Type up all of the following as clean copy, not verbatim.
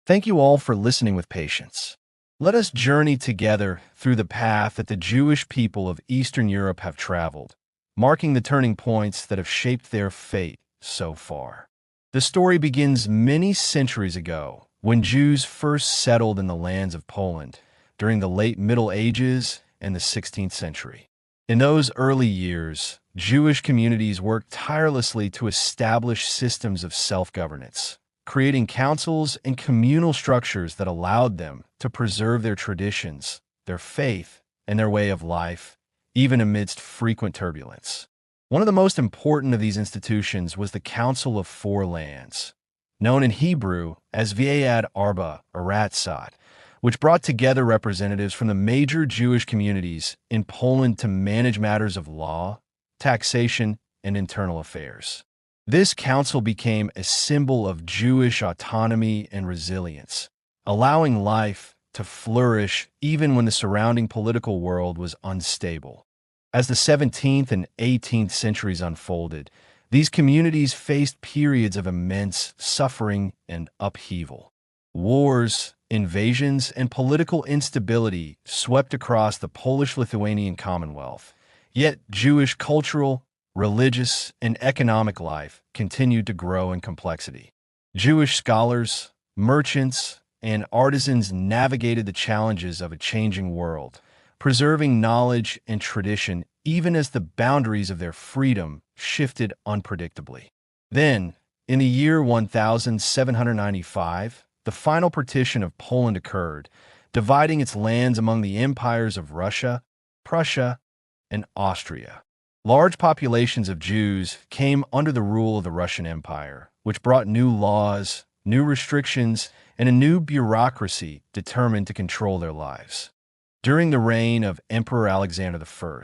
Thank you all for listening with patience. Let us journey together through the path that the Jewish people of Eastern Europe have traveled, marking the turning points that have shaped their fate so far. The story begins many centuries ago, when Jews first settled in the lands of Poland during the late Middle Ages and the 16th century. In those early years, Jewish communities worked tirelessly to establish systems of self-governance, creating councils and communal structures that allowed them to preserve their traditions, their faith, and their way of life, even amidst frequent turbulence. One of the most important of these institutions was the Council of Four Lands, known in Hebrew as V'ayad Arba Aratzot, which brought together representatives from the major Jewish communities in Poland to manage matters of law, taxation, and internal affairs. This council became a symbol of Jewish autonomy and resilience, allowing life to flourish even when the surrounding political world was unstable. As the 17th and 18th centuries unfolded, these communities faced periods of immense suffering and upheaval. Wars, invasions, and political instability swept across the Polish-Lithuanian Commonwealth, yet Jewish cultural, religious, and economic life continued to grow in complexity. Jewish scholars, merchants, and artisans navigated the challenges of a changing world, preserving knowledge and tradition even as the boundaries of their freedom shifted unpredictably. Then, in the year 1795, the final partition of Poland occurred, dividing its lands among the empires of Russia, Prussia, and Austria. Large populations of Jews came under the rule of the Russian Empire, which brought new laws, new restrictions, and a new bureaucracy determined to control their lives. During the reign of Emperor Alexander I,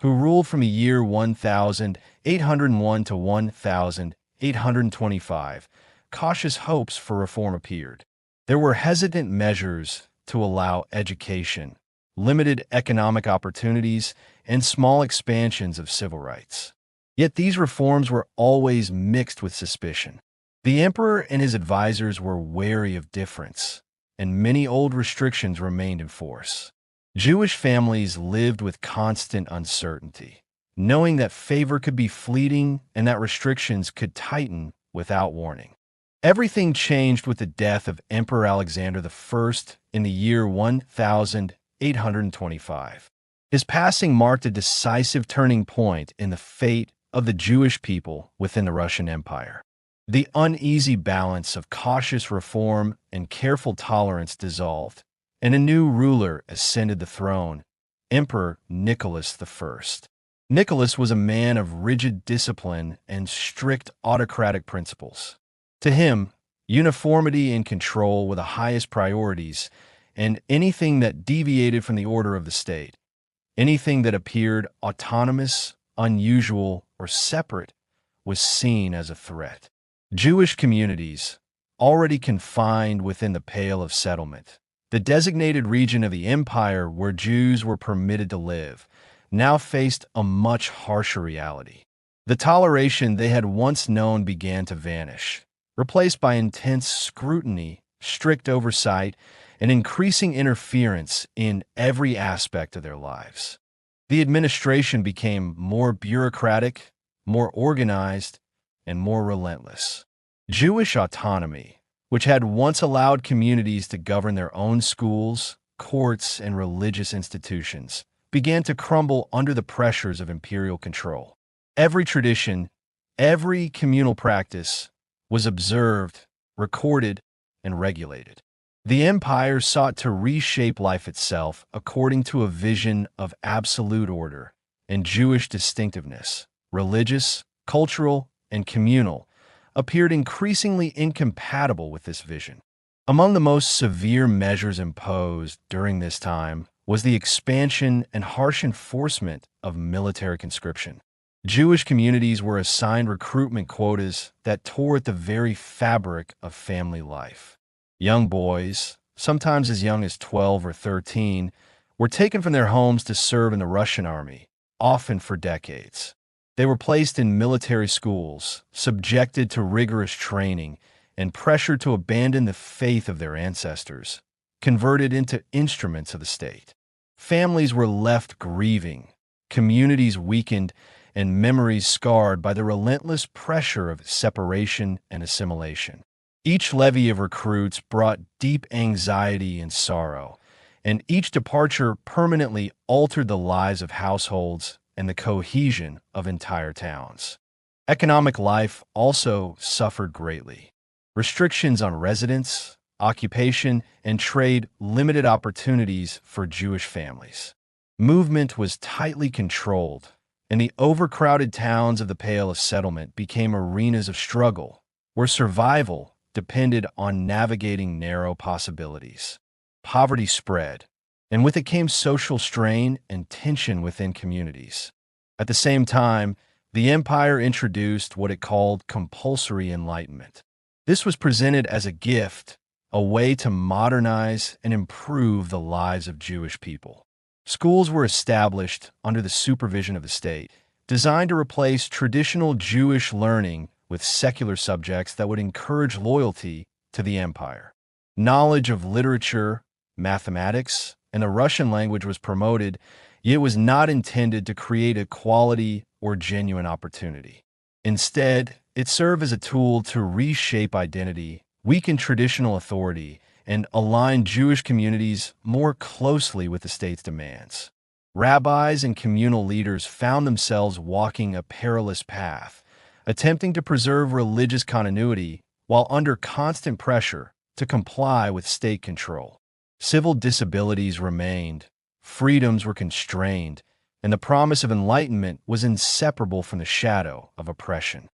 who ruled from the year 1801 to 1825, cautious hopes for reform appeared. There were hesitant measures to allow education, limited economic opportunities, and small expansions of civil rights. Yet these reforms were always mixed with suspicion. The emperor and his advisors were wary of difference, and many old restrictions remained in force. Jewish families lived with constant uncertainty, knowing that favor could be fleeting and that restrictions could tighten without warning. Everything changed with the death of Emperor Alexander I in the year 1825. His passing marked a decisive turning point in the fate of the Jewish people within the Russian Empire. The uneasy balance of cautious reform and careful tolerance dissolved, and a new ruler ascended the throne, Emperor Nicholas I. Nicholas was a man of rigid discipline and strict autocratic principles. To him, uniformity and control were the highest priorities, and anything that deviated from the order of the state, anything that appeared autonomous, unusual, or separate, was seen as a threat. Jewish communities, already confined within the Pale of Settlement, the designated region of the empire where Jews were permitted to live, now faced a much harsher reality. The toleration they had once known began to vanish, replaced by intense scrutiny, strict oversight, and increasing interference in every aspect of their lives. The administration became more bureaucratic, more organized, and more relentless. Jewish autonomy, which had once allowed communities to govern their own schools, courts, and religious institutions, began to crumble under the pressures of imperial control. Every tradition, every communal practice was observed, recorded, and regulated. The empire sought to reshape life itself according to a vision of absolute order and Jewish distinctiveness. Religious, cultural, and communal appeared increasingly incompatible with this vision. Among the most severe measures imposed during this time was the expansion and harsh enforcement of military conscription. Jewish communities were assigned recruitment quotas that tore at the very fabric of family life. Young boys, sometimes as young as 12 or 13, were taken from their homes to serve in the Russian army, often for decades. They were placed in military schools, subjected to rigorous training, and pressure to abandon the faith of their ancestors, converted into instruments of the state. Families were left grieving, communities weakened, and memories scarred by the relentless pressure of separation and assimilation. Each levy of recruits brought deep anxiety and sorrow, and each departure permanently altered the lives of households and the cohesion of entire towns. Economic life also suffered greatly. Restrictions on residence, occupation, and trade limited opportunities for Jewish families. Movement was tightly controlled, and the overcrowded towns of the Pale of Settlement became arenas of struggle, where survival depended on navigating narrow possibilities. Poverty spread, and with it came social strain and tension within communities. At the same time, the empire introduced what it called compulsory enlightenment. This was presented as a gift, a way to modernize and improve the lives of Jewish people. Schools were established under the supervision of the state, designed to replace traditional Jewish learning with secular subjects that would encourage loyalty to the empire. Knowledge of literature, mathematics, and the Russian language was promoted, yet it was not intended to create equality or genuine opportunity. Instead, it served as a tool to reshape identity, weaken traditional authority, and align Jewish communities more closely with the state's demands. Rabbis and communal leaders found themselves walking a perilous path, attempting to preserve religious continuity while under constant pressure to comply with state control. Civil disabilities remained, freedoms were constrained, and the promise of enlightenment was inseparable from the shadow of oppression.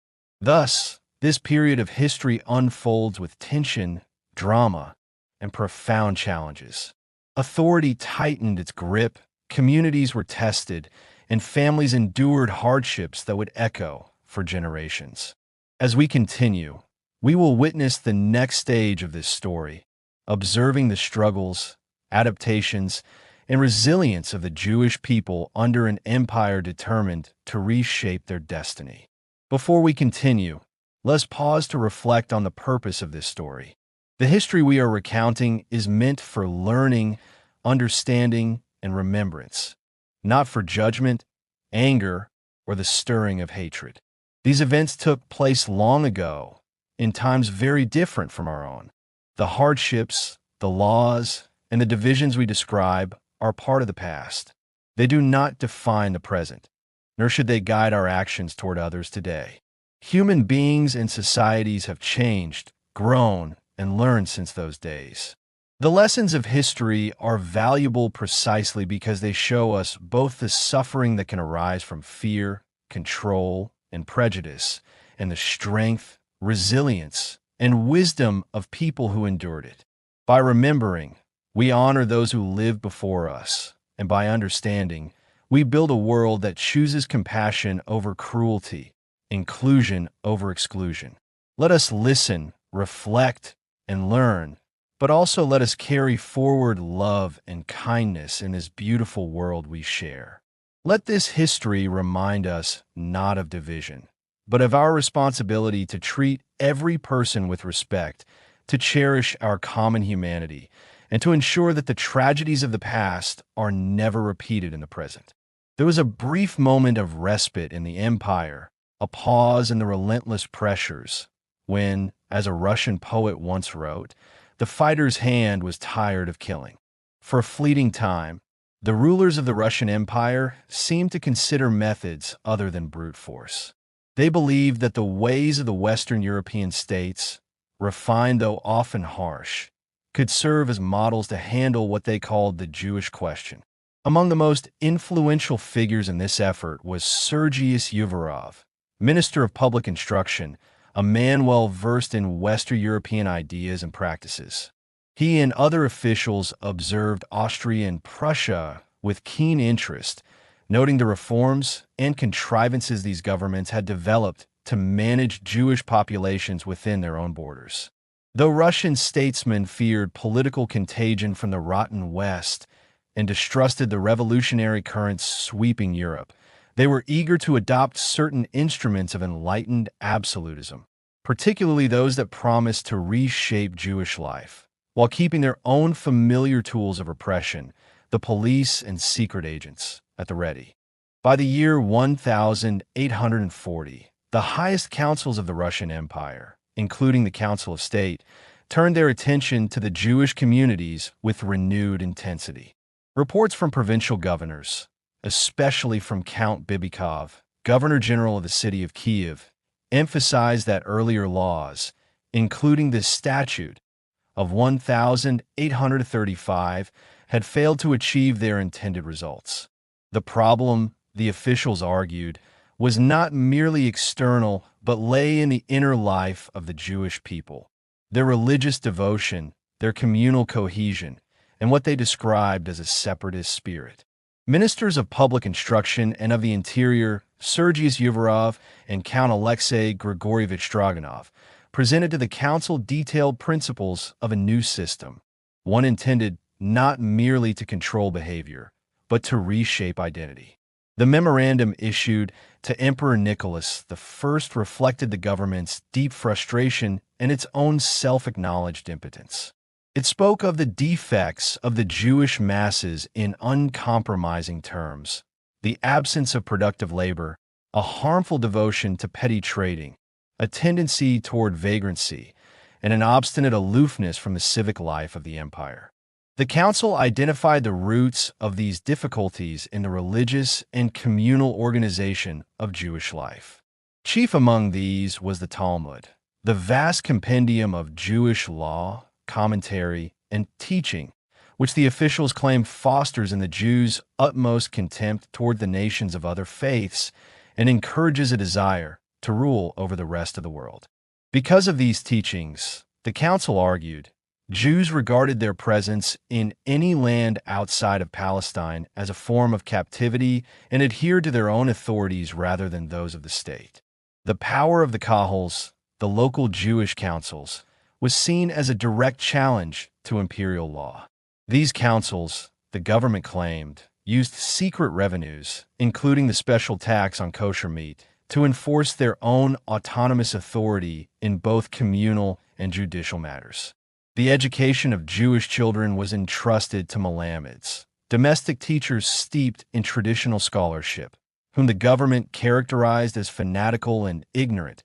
Thus, this period of history unfolds with tension, drama, and profound challenges. Authority tightened its grip, communities were tested, and families endured hardships that would echo for generations. As we continue, we will witness the next stage of this story, observing the struggles, adaptations, and resilience of the Jewish people under an empire determined to reshape their destiny. Before we continue, let's pause to reflect on the purpose of this story. The history we are recounting is meant for learning, understanding, and remembrance, not for judgment, anger, or the stirring of hatred. These events took place long ago, in times very different from our own. The hardships, the laws, and the divisions we describe are part of the past. They do not define the present, nor should they guide our actions toward others today. Human beings and societies have changed, grown, and learned since those days. The lessons of history are valuable precisely because they show us both the suffering that can arise from fear, control, and prejudice, and the strength, resilience, and wisdom of people who endured it. By remembering, we honor those who lived before us, and by understanding, we build a world that chooses compassion over cruelty, inclusion over exclusion. Let us listen, reflect, and learn, but also let us carry forward love and kindness in this beautiful world we share. Let this history remind us not of division, but of our responsibility to treat every person with respect, to cherish our common humanity, and to ensure that the tragedies of the past are never repeated in the present. There was a brief moment of respite in the empire, a pause in the relentless pressures, when, as a Russian poet once wrote, the fighter's hand was tired of killing. For a fleeting time, the rulers of the Russian Empire seemed to consider methods other than brute force. They believed that the ways of the Western European states, refined though often harsh, could serve as models to handle what they called the Jewish question. Among the most influential figures in this effort was Sergius Uvarov, Minister of Public Instruction, a man well versed in Western European ideas and practices. He and other officials observed Austria and Prussia with keen interest, noting the reforms and contrivances these governments had developed to manage Jewish populations within their own borders. Though Russian statesmen feared political contagion from the rotten West and distrusted the revolutionary currents sweeping Europe, they were eager to adopt certain instruments of enlightened absolutism. particularly those that promised to reshape Jewish life, while keeping their own familiar tools of oppression, the police and secret agents, at the ready. By the year 1840, the highest councils of the Russian Empire, including the Council of State, turned their attention to the Jewish communities with renewed intensity. Reports from provincial governors, especially from Count Bibikov, Governor-General of the city of Kiev, emphasized that earlier laws, including the Statute of 1835, had failed to achieve their intended results. The problem, the officials argued, was not merely external, but lay in the inner life of the Jewish people, their religious devotion, their communal cohesion, and what they described as a separatist spirit. Ministers of public instruction and of the interior, Sergius Yevarov and Count Alexei Grigorievich Stroganov, presented to the council detailed principles of a new system, one intended not merely to control behavior, but to reshape identity. The memorandum issued to Emperor Nicholas I reflected the government's deep frustration and its own self-acknowledged impotence. It spoke of the defects of the Jewish masses in uncompromising terms, the absence of productive labor, a harmful devotion to petty trading, a tendency toward vagrancy, and an obstinate aloofness from the civic life of the empire. The council identified the roots of these difficulties in the religious and communal organization of Jewish life. Chief among these was the Talmud, the vast compendium of Jewish law, commentary, and teaching, which the officials claimed fosters in the Jews' utmost contempt toward the nations of other faiths and encourages a desire to rule over the rest of the world. Because of these teachings, the council argued, Jews regarded their presence in any land outside of Palestine as a form of captivity and adhered to their own authorities rather than those of the state. The power of the kahals, the local Jewish councils, was seen as a direct challenge to imperial law. These councils, the government claimed, used secret revenues, including the special tax on kosher meat, to enforce their own autonomous authority in both communal and judicial matters. The education of Jewish children was entrusted to Melamids, domestic teachers steeped in traditional scholarship, whom the government characterized as fanatical and ignorant,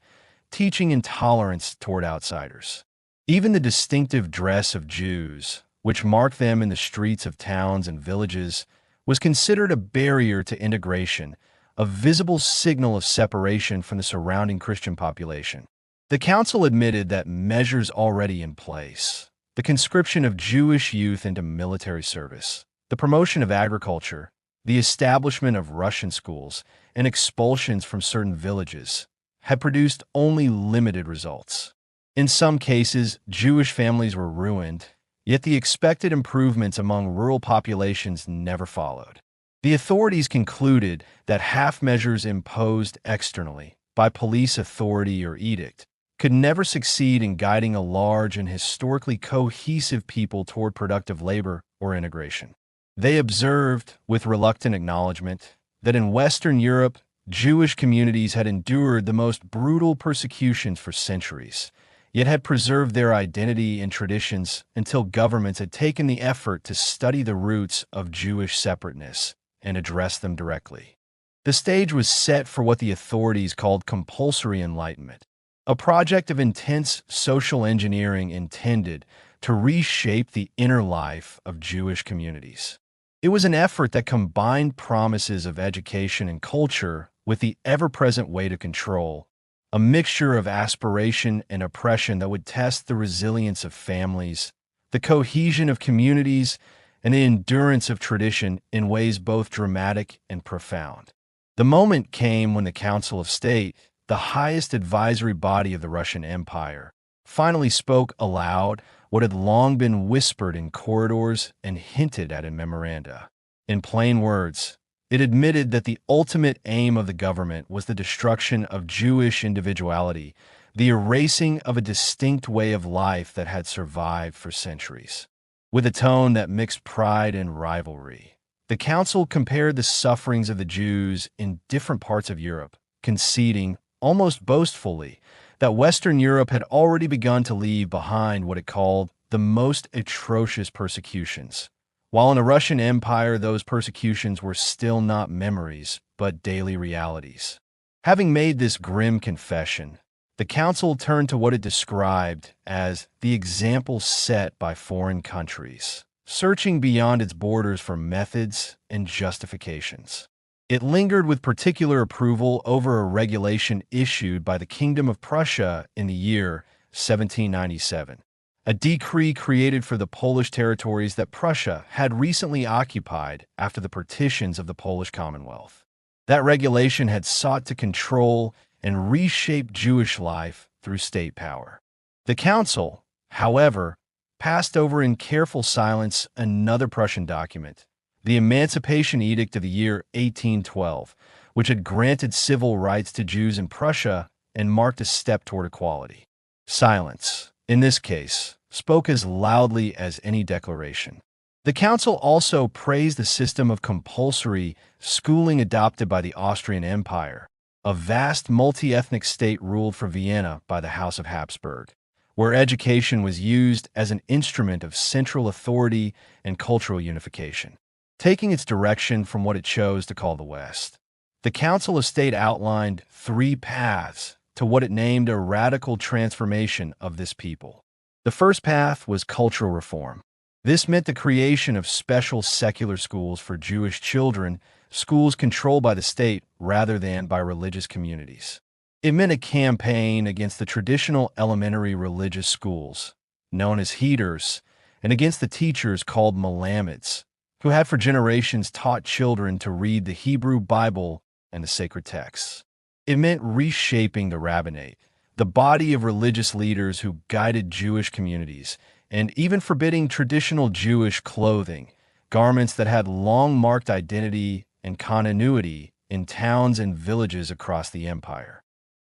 teaching intolerance toward outsiders. Even the distinctive dress of Jews, which marked them in the streets of towns and villages, was considered a barrier to integration, a visible signal of separation from the surrounding Christian population. The council admitted that measures already in place, the conscription of Jewish youth into military service, the promotion of agriculture, the establishment of Russian schools, and expulsions from certain villages, had produced only limited results. In some cases, Jewish families were ruined, yet the expected improvements among rural populations never followed. The authorities concluded that half measures imposed externally, by police authority or edict, could never succeed in guiding a large and historically cohesive people toward productive labor or integration. They observed, with reluctant acknowledgement, that in Western Europe, Jewish communities had endured the most brutal persecutions for centuries, yet had preserved their identity and traditions until governments had taken the effort to study the roots of Jewish separateness and address them directly. The stage was set for what the authorities called compulsory enlightenment, a project of intense social engineering intended to reshape the inner life of Jewish communities. It was an effort that combined promises of education and culture with the ever-present weight of control, a mixture of aspiration and oppression that would test the resilience of families, the cohesion of communities, and the endurance of tradition in ways both dramatic and profound. The moment came when the Council of State, the highest advisory body of the Russian Empire, finally spoke aloud what had long been whispered in corridors and hinted at in memoranda. In plain words, it admitted that the ultimate aim of the government was the destruction of Jewish individuality, the erasing of a distinct way of life that had survived for centuries. With a tone that mixed pride and rivalry, the council compared the sufferings of the Jews in different parts of Europe, conceding, almost boastfully, that Western Europe had already begun to leave behind what it called the most atrocious persecutions. While in the Russian Empire, those persecutions were still not memories, but daily realities. Having made this grim confession, the council turned to what it described as the example set by foreign countries, searching beyond its borders for methods and justifications. It lingered with particular approval over a regulation issued by the Kingdom of Prussia in the year 1797, a decree created for the Polish territories that Prussia had recently occupied after the partitions of the Polish Commonwealth. That regulation had sought to control and reshape Jewish life through state power. The council, however, passed over in careful silence another Prussian document, the Emancipation Edict of the year 1812, which had granted civil rights to Jews in Prussia and marked a step toward equality. Silence, in this case, spoke as loudly as any declaration. The council also praised the system of compulsory schooling adopted by the Austrian Empire, a vast multi-ethnic state ruled from Vienna by the House of Habsburg, where education was used as an instrument of central authority and cultural unification. Taking its direction from what it chose to call the West, the Council of State outlined 3 paths to what it named a radical transformation of this people. The first path was cultural reform. This meant the creation of special secular schools for Jewish children, schools controlled by the state rather than by religious communities. It meant a campaign against the traditional elementary religious schools, known as heders, and against the teachers called Melamids, who had for generations taught children to read the Hebrew Bible and the sacred texts. It meant reshaping the rabbinate, the body of religious leaders who guided Jewish communities, and even forbidding traditional Jewish clothing, garments that had long marked identity and continuity in towns and villages across the empire.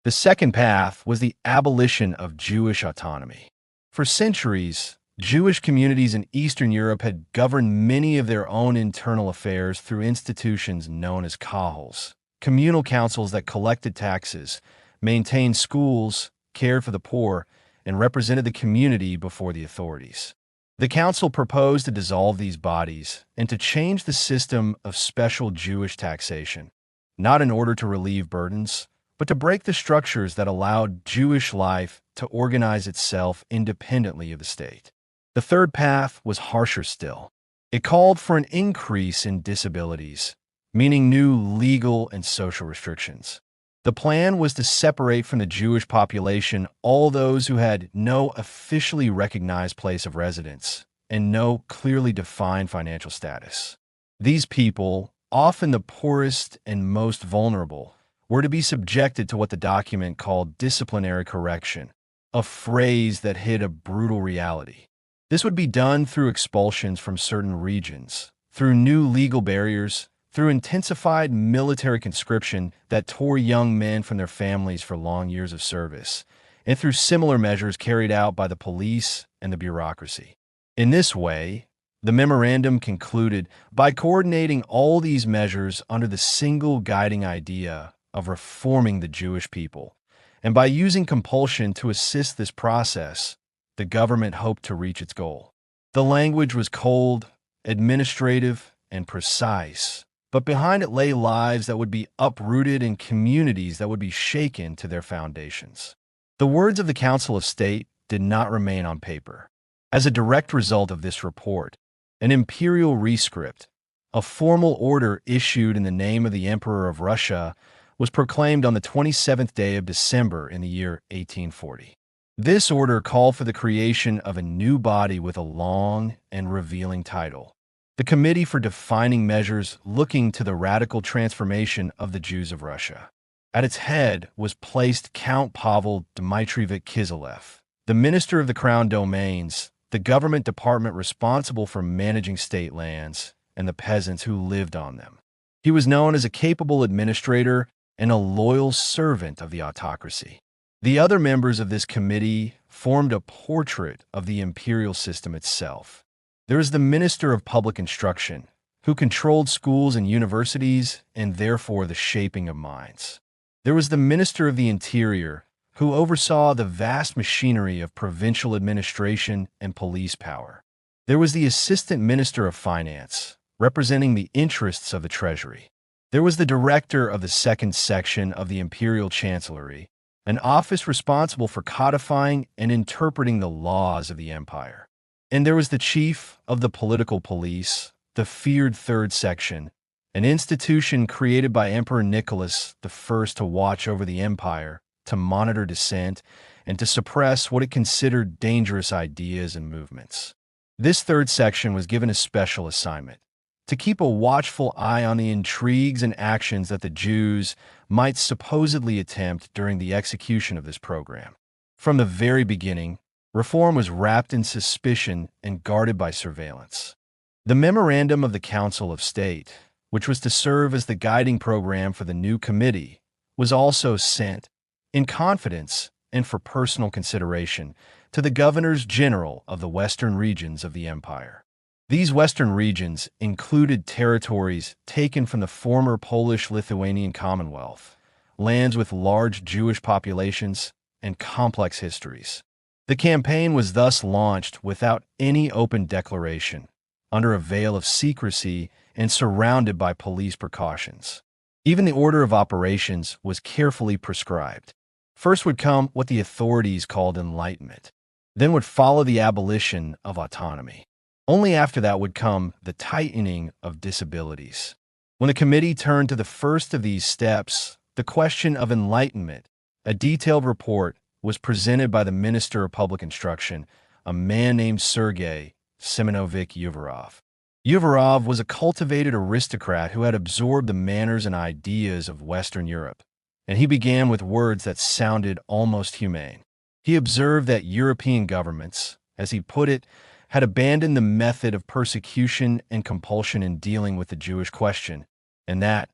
The second path was the abolition of Jewish autonomy. For centuries, Jewish communities in Eastern Europe had governed many of their own internal affairs through institutions known as kahals, communal councils that collected taxes, maintained schools, cared for the poor, and represented the community before the authorities. The council proposed to dissolve these bodies and to change the system of special Jewish taxation, not in order to relieve burdens, but to break the structures that allowed Jewish life to organize itself independently of the state. The third path was harsher still. It called for an increase in disabilities, meaning new legal and social restrictions. The plan was to separate from the Jewish population all those who had no officially recognized place of residence and no clearly defined financial status. These people, often the poorest and most vulnerable, were to be subjected to what the document called disciplinary correction, a phrase that hid a brutal reality. This would be done through expulsions from certain regions, through new legal barriers, through intensified military conscription that tore young men from their families for long years of service, and through similar measures carried out by the police and the bureaucracy. In this way, the memorandum concluded by coordinating all these measures under the single guiding idea of reforming the Jewish people, and by using compulsion to assist this process, the government hoped to reach its goal. The language was cold, administrative, and precise, but behind it lay lives that would be uprooted and communities that would be shaken to their foundations. The words of the Council of State did not remain on paper. As a direct result of this report, an imperial rescript, a formal order issued in the name of the Emperor of Russia, was proclaimed on the 27th day of December in the year 1840. This order called for the creation of a new body with a long and revealing title, the Committee for Defining Measures Looking to the Radical Transformation of the Jews of Russia. At its head was placed Count Pavel Dmitrievich Kiselev, the Minister of the Crown Domains, the government department responsible for managing state lands and the peasants who lived on them. He was known as a capable administrator and a loyal servant of the autocracy. The other members of this committee formed a portrait of the imperial system itself. There is the Minister of Public Instruction, who controlled schools and universities and therefore the shaping of minds. There was the Minister of the Interior, who oversaw the vast machinery of provincial administration and police power. There was the Assistant Minister of Finance, representing the interests of the Treasury. There was the Director of the Second Section of the Imperial Chancellery, an office responsible for codifying and interpreting the laws of the empire. And there was the Chief of the Political Police, the feared Third Section, an institution created by Emperor Nicholas I to watch over the empire, to monitor dissent, and to suppress what it considered dangerous ideas and movements. This Third Section was given a special assignment: to keep a watchful eye on the intrigues and actions that the Jews might supposedly attempt during the execution of this program. From the very beginning, reform was wrapped in suspicion and guarded by surveillance. The Memorandum of the Council of State, which was to serve as the guiding program for the new committee, was also sent, in confidence and for personal consideration, to the governors general of the western regions of the empire. These western regions included territories taken from the former Polish-Lithuanian Commonwealth, lands with large Jewish populations and complex histories. The campaign was thus launched without any open declaration, under a veil of secrecy and surrounded by police precautions. Even the order of operations was carefully prescribed. First would come what the authorities called enlightenment. Then would follow the abolition of autonomy. Only after that would come the tightening of disabilities. When the committee turned to the first of these steps, the question of enlightenment, a detailed report was presented by the Minister of Public Instruction, a man named Sergei Simonovich Uvarov. Uvarov was a cultivated aristocrat who had absorbed the manners and ideas of Western Europe, and he began with words that sounded almost humane. He observed that European governments, as he put it, had abandoned the method of persecution and compulsion in dealing with the Jewish question, and that,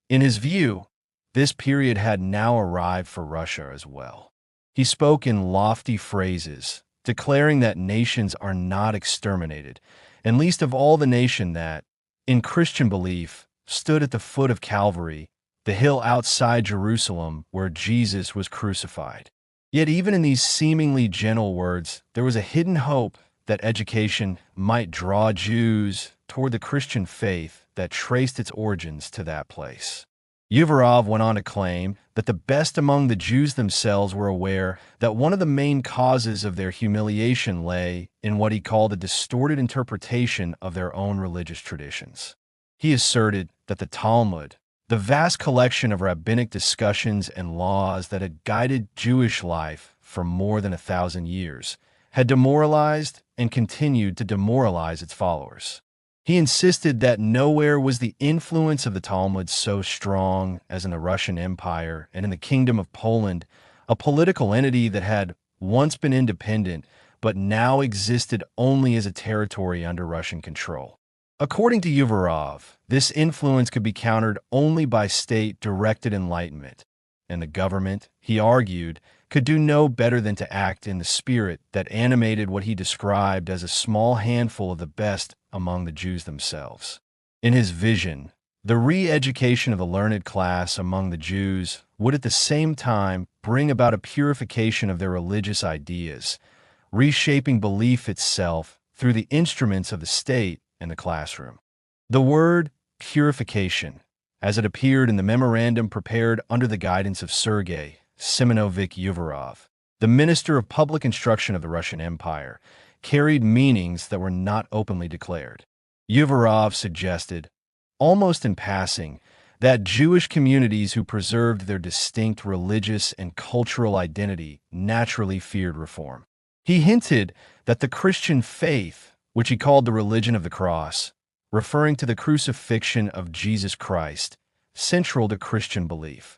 in his view, this period had now arrived for Russia as well. He spoke in lofty phrases, declaring that nations are not exterminated, and least of all the nation that, in Christian belief, stood at the foot of Calvary, the hill outside Jerusalem where Jesus was crucified. Yet even in these seemingly gentle words, there was a hidden hope that education might draw Jews toward the Christian faith that traced its origins to that place. Uvarov went on to claim that the best among the Jews themselves were aware that one of the main causes of their humiliation lay in what he called a distorted interpretation of their own religious traditions. He asserted that the Talmud, the vast collection of rabbinic discussions and laws that had guided Jewish life for more than 1,000 years, had demoralized and continued to demoralize its followers. He insisted that nowhere was the influence of the Talmud so strong as in the Russian Empire and in the Kingdom of Poland, a political entity that had once been independent but now existed only as a territory under Russian control. According to Uvarov, this influence could be countered only by state-directed enlightenment, and the government, he argued, could do no better than to act in the spirit that animated what he described as a small handful of the best among the Jews themselves. In his vision, the re-education of the learned class among the Jews would at the same time bring about a purification of their religious ideas, reshaping belief itself through the instruments of the state and the classroom. The word purification, as it appeared in the memorandum prepared under the guidance of Sergei Simonovich Uvarov, the Minister of Public Instruction of the Russian Empire, carried meanings that were not openly declared. Uvarov suggested, almost in passing, that Jewish communities who preserved their distinct religious and cultural identity naturally feared reform. He hinted that the Christian faith, which he called the religion of the cross, referring to the crucifixion of Jesus Christ, central to Christian belief,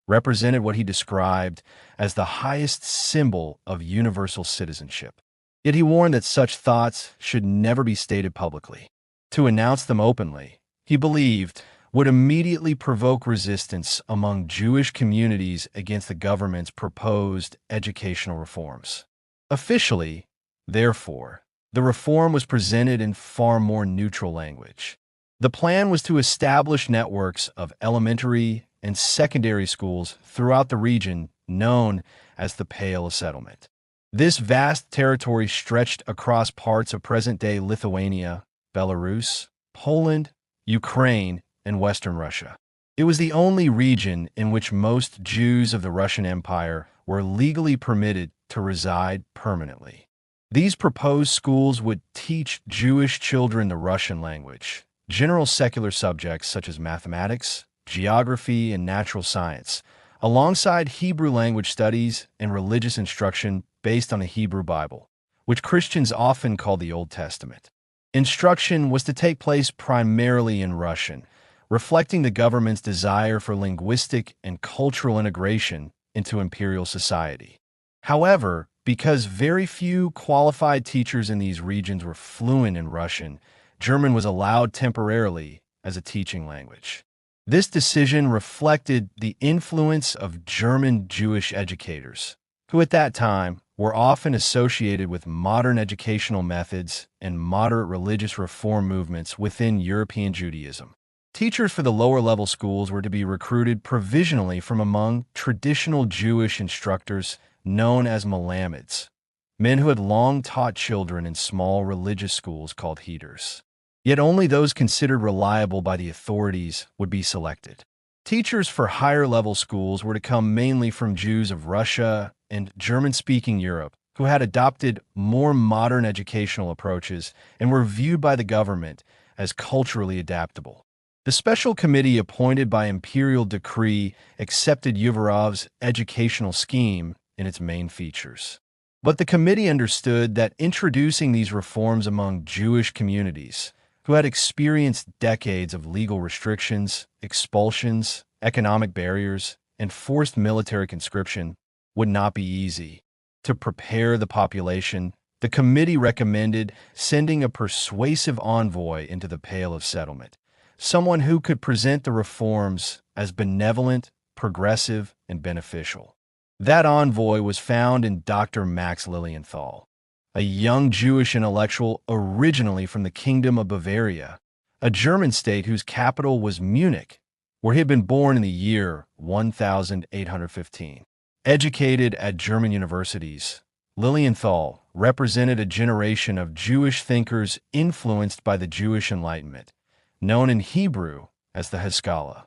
represented what he described as the highest symbol of universal citizenship. Yet he warned that such thoughts should never be stated publicly. To announce them openly, he believed, would immediately provoke resistance among Jewish communities against the government's proposed educational reforms. Officially, therefore, the reform was presented in far more neutral language. The plan was to establish networks of elementary and secondary schools throughout the region known as the Pale of Settlement. This vast territory stretched across parts of present-day Lithuania, Belarus, Poland, Ukraine, and Western Russia. It was the only region in which most Jews of the Russian Empire were legally permitted to reside permanently. These proposed schools would teach Jewish children the Russian language, general secular subjects such as mathematics, geography, and natural science, alongside Hebrew language studies and religious instruction based on the Hebrew Bible, which Christians often call the Old Testament. Instruction was to take place primarily in Russian, reflecting the government's desire for linguistic and cultural integration into imperial society. However, because very few qualified teachers in these regions were fluent in Russian, German was allowed temporarily as a teaching language. This decision reflected the influence of German Jewish educators, who at that time were often associated with modern educational methods and moderate religious reform movements within European Judaism. Teachers for the lower-level schools were to be recruited provisionally from among traditional Jewish instructors known as Melamids, men who had long taught children in small religious schools called heders. Yet only those considered reliable by the authorities would be selected. Teachers for higher-level schools were to come mainly from Jews of Russia and German-speaking Europe, who had adopted more modern educational approaches and were viewed by the government as culturally adaptable. The special committee appointed by imperial decree accepted Uvarov's educational scheme in its main features. But the committee understood that introducing these reforms among Jewish communities, who had experienced decades of legal restrictions, expulsions, economic barriers, and forced military conscription, would not be easy. To prepare the population, the committee recommended sending a persuasive envoy into the Pale of Settlement, someone who could present the reforms as benevolent, progressive, and beneficial. That envoy was found in Dr. Max Lilienthal, a young Jewish intellectual originally from the Kingdom of Bavaria, a German state whose capital was Munich, where he had been born in the year 1815. Educated at German universities, Lilienthal represented a generation of Jewish thinkers influenced by the Jewish Enlightenment, known in Hebrew as the Haskalah.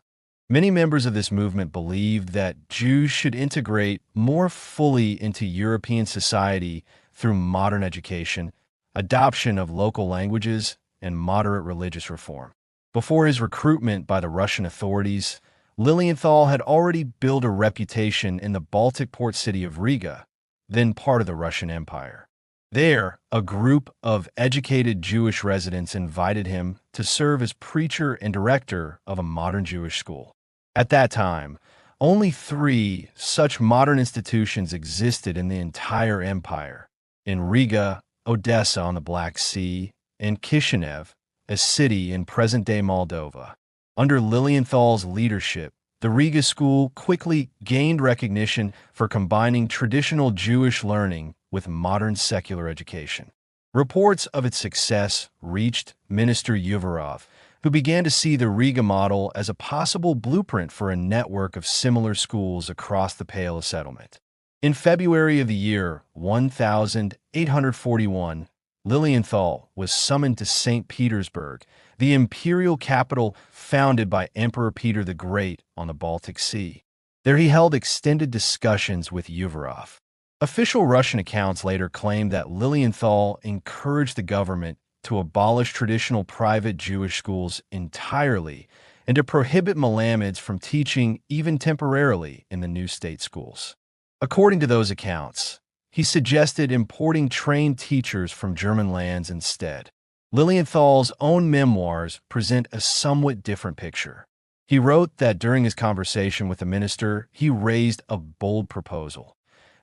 Many members of this movement believed that Jews should integrate more fully into European society through modern education, adoption of local languages, and moderate religious reform. Before his recruitment by the Russian authorities, Lilienthal had already built a reputation in the Baltic port city of Riga, then part of the Russian Empire. There, a group of educated Jewish residents invited him to serve as preacher and director of a modern Jewish school. At that time, only 3 such modern institutions existed in the entire empire: in Riga, Odessa on the Black Sea, and Kishinev, a city in present-day Moldova. Under Lilienthal's leadership, the Riga school quickly gained recognition for combining traditional Jewish learning with modern secular education. Reports of its success reached Minister Uvarov, who began to see the Riga model as a possible blueprint for a network of similar schools across the Pale of Settlement. In February of the year 1841, Lilienthal was summoned to St. Petersburg, the imperial capital founded by Emperor Peter the Great on the Baltic Sea. There he held extended discussions with Uvarov. Official Russian accounts later claimed that Lilienthal encouraged the government to abolish traditional private Jewish schools entirely and to prohibit Melamids from teaching even temporarily in the new state schools. According to those accounts, he suggested importing trained teachers from German lands instead. Lilienthal's own memoirs present a somewhat different picture. He wrote that during his conversation with the minister, he raised a bold proposal: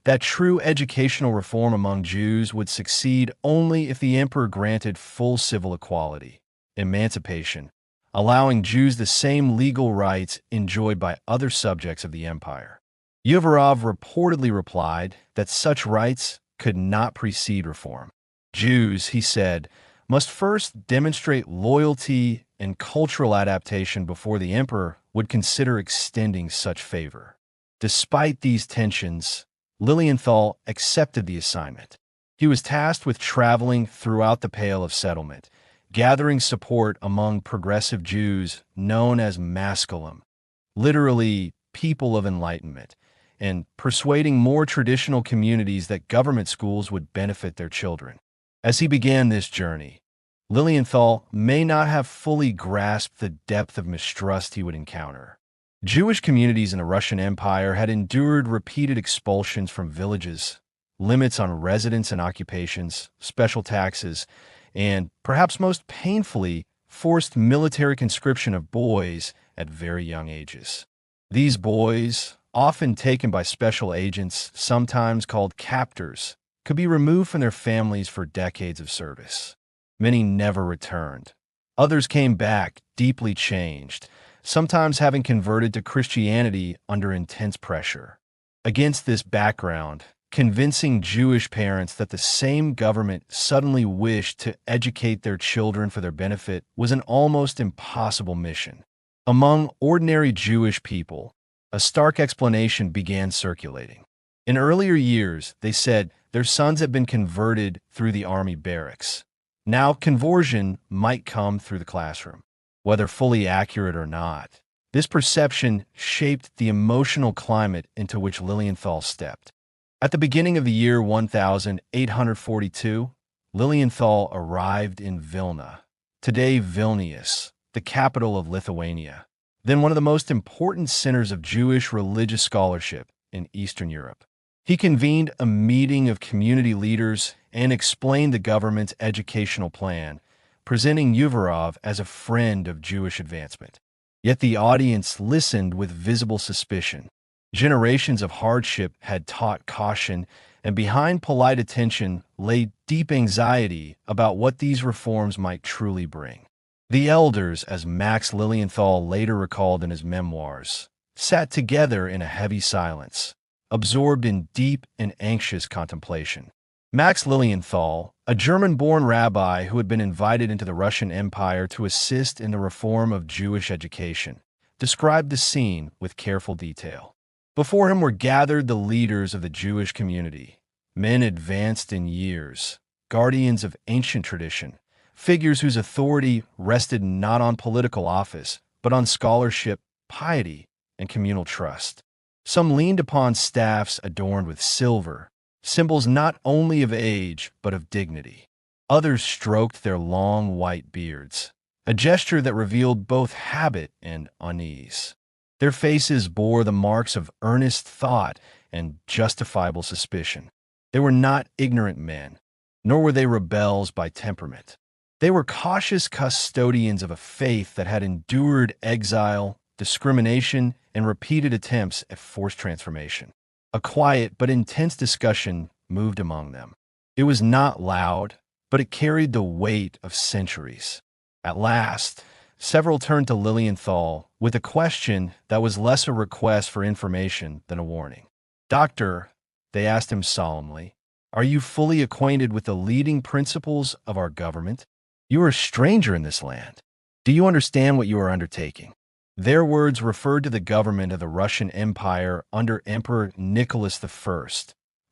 that true educational reform among Jews would succeed only if the emperor granted full civil equality, emancipation, allowing Jews the same legal rights enjoyed by other subjects of the empire. Uvarov reportedly replied that such rights could not precede reform. Jews, he said, must first demonstrate loyalty and cultural adaptation before the emperor would consider extending such favor. Despite these tensions, Lilienthal accepted the assignment. He was tasked with traveling throughout the Pale of Settlement, gathering support among progressive Jews known as Masculine, literally people of enlightenment, and persuading more traditional communities that government schools would benefit their children. As he began this journey, Lilienthal may not have fully grasped the depth of mistrust he would encounter. Jewish communities in the Russian Empire had endured repeated expulsions from villages, limits on residence and occupations, special taxes, and, perhaps most painfully, forced military conscription of boys at very young ages. These boys, often taken by special agents, sometimes called captors, could be removed from their families for decades of service. Many never returned. Others came back deeply changed, sometimes having converted to Christianity under intense pressure. Against this background, convincing Jewish parents that the same government suddenly wished to educate their children for their benefit was an almost impossible mission. Among ordinary Jewish people, a stark explanation began circulating. In earlier years, they said their sons had been converted through the army barracks. Now, conversion might come through the classroom. Whether fully accurate or not, this perception shaped the emotional climate into which Lilienthal stepped. At the beginning of the year 1842, Lilienthal arrived in Vilna, today Vilnius, the capital of Lithuania, then one of the most important centers of Jewish religious scholarship in Eastern Europe. He convened a meeting of community leaders and explained the government's educational plan, presenting Uvarov as a friend of Jewish advancement. Yet the audience listened with visible suspicion. Generations of hardship had taught caution, and behind polite attention lay deep anxiety about what these reforms might truly bring. The elders, as Max Lilienthal later recalled in his memoirs, sat together in a heavy silence, absorbed in deep and anxious contemplation. Max Lilienthal, a German-born rabbi who had been invited into the Russian Empire to assist in the reform of Jewish education, described the scene with careful detail. Before him were gathered the leaders of the Jewish community, men advanced in years, guardians of ancient tradition, figures whose authority rested not on political office, but on scholarship, piety, and communal trust. Some leaned upon staffs adorned with silver, symbols not only of age, but of dignity. Others stroked their long white beards, a gesture that revealed both habit and unease. Their faces bore the marks of earnest thought and justifiable suspicion. They were not ignorant men, nor were they rebels by temperament. They were cautious custodians of a faith that had endured exile, discrimination, and repeated attempts at forced transformation. A quiet but intense discussion moved among them. It was not loud, but it carried the weight of centuries. At last, several turned to Lilienthal with a question that was less a request for information than a warning. "Doctor," they asked him solemnly, "are you fully acquainted with the leading principles of our government? You are a stranger in this land. Do you understand what you are undertaking?" Their words referred to the government of the Russian Empire under Emperor Nicholas I,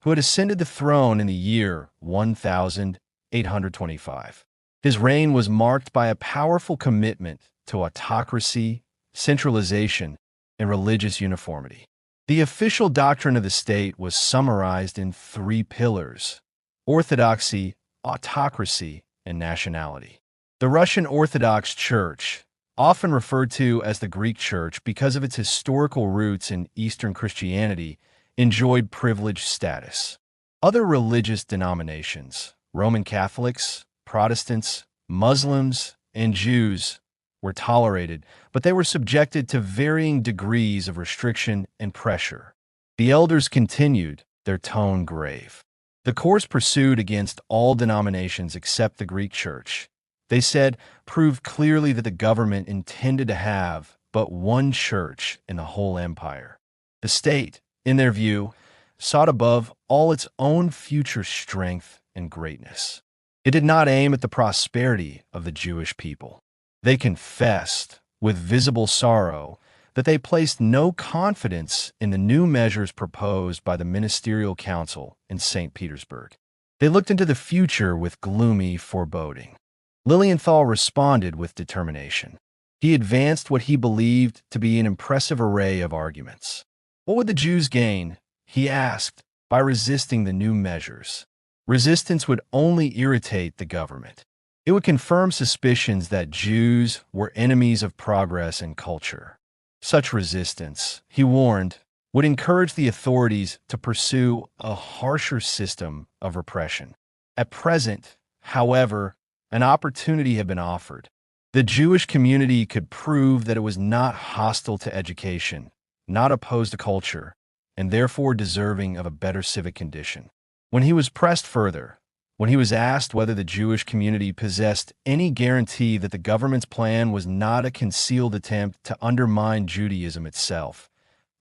who had ascended the throne in the year 1825. His reign was marked by a powerful commitment to autocracy, centralization, and religious uniformity. The official doctrine of the state was summarized in three pillars: orthodoxy, autocracy, and nationality. The Russian Orthodox Church, often referred to as the Greek Church because of its historical roots in Eastern Christianity, enjoyed privileged status. Other religious denominations, Roman Catholics, Protestants, Muslims, and Jews, were tolerated, but they were subjected to varying degrees of restriction and pressure. The elders continued, their tone grave. The course pursued against all denominations except the Greek Church, they said, proved clearly that the government intended to have but one church in the whole empire. The state, in their view, sought above all its own future strength and greatness. It did not aim at the prosperity of the Jewish people. They confessed, with visible sorrow, that they placed no confidence in the new measures proposed by the ministerial council in St. Petersburg. They looked into the future with gloomy foreboding. Lilienthal responded with determination. He advanced what he believed to be an impressive array of arguments. What would the Jews gain, he asked, by resisting the new measures? Resistance would only irritate the government. It would confirm suspicions that Jews were enemies of progress and culture. Such resistance, he warned, would encourage the authorities to pursue a harsher system of repression. At present, however, an opportunity had been offered. The Jewish community could prove that it was not hostile to education, not opposed to culture, and therefore deserving of a better civic condition. When he was pressed further, when he was asked whether the Jewish community possessed any guarantee that the government's plan was not a concealed attempt to undermine Judaism itself,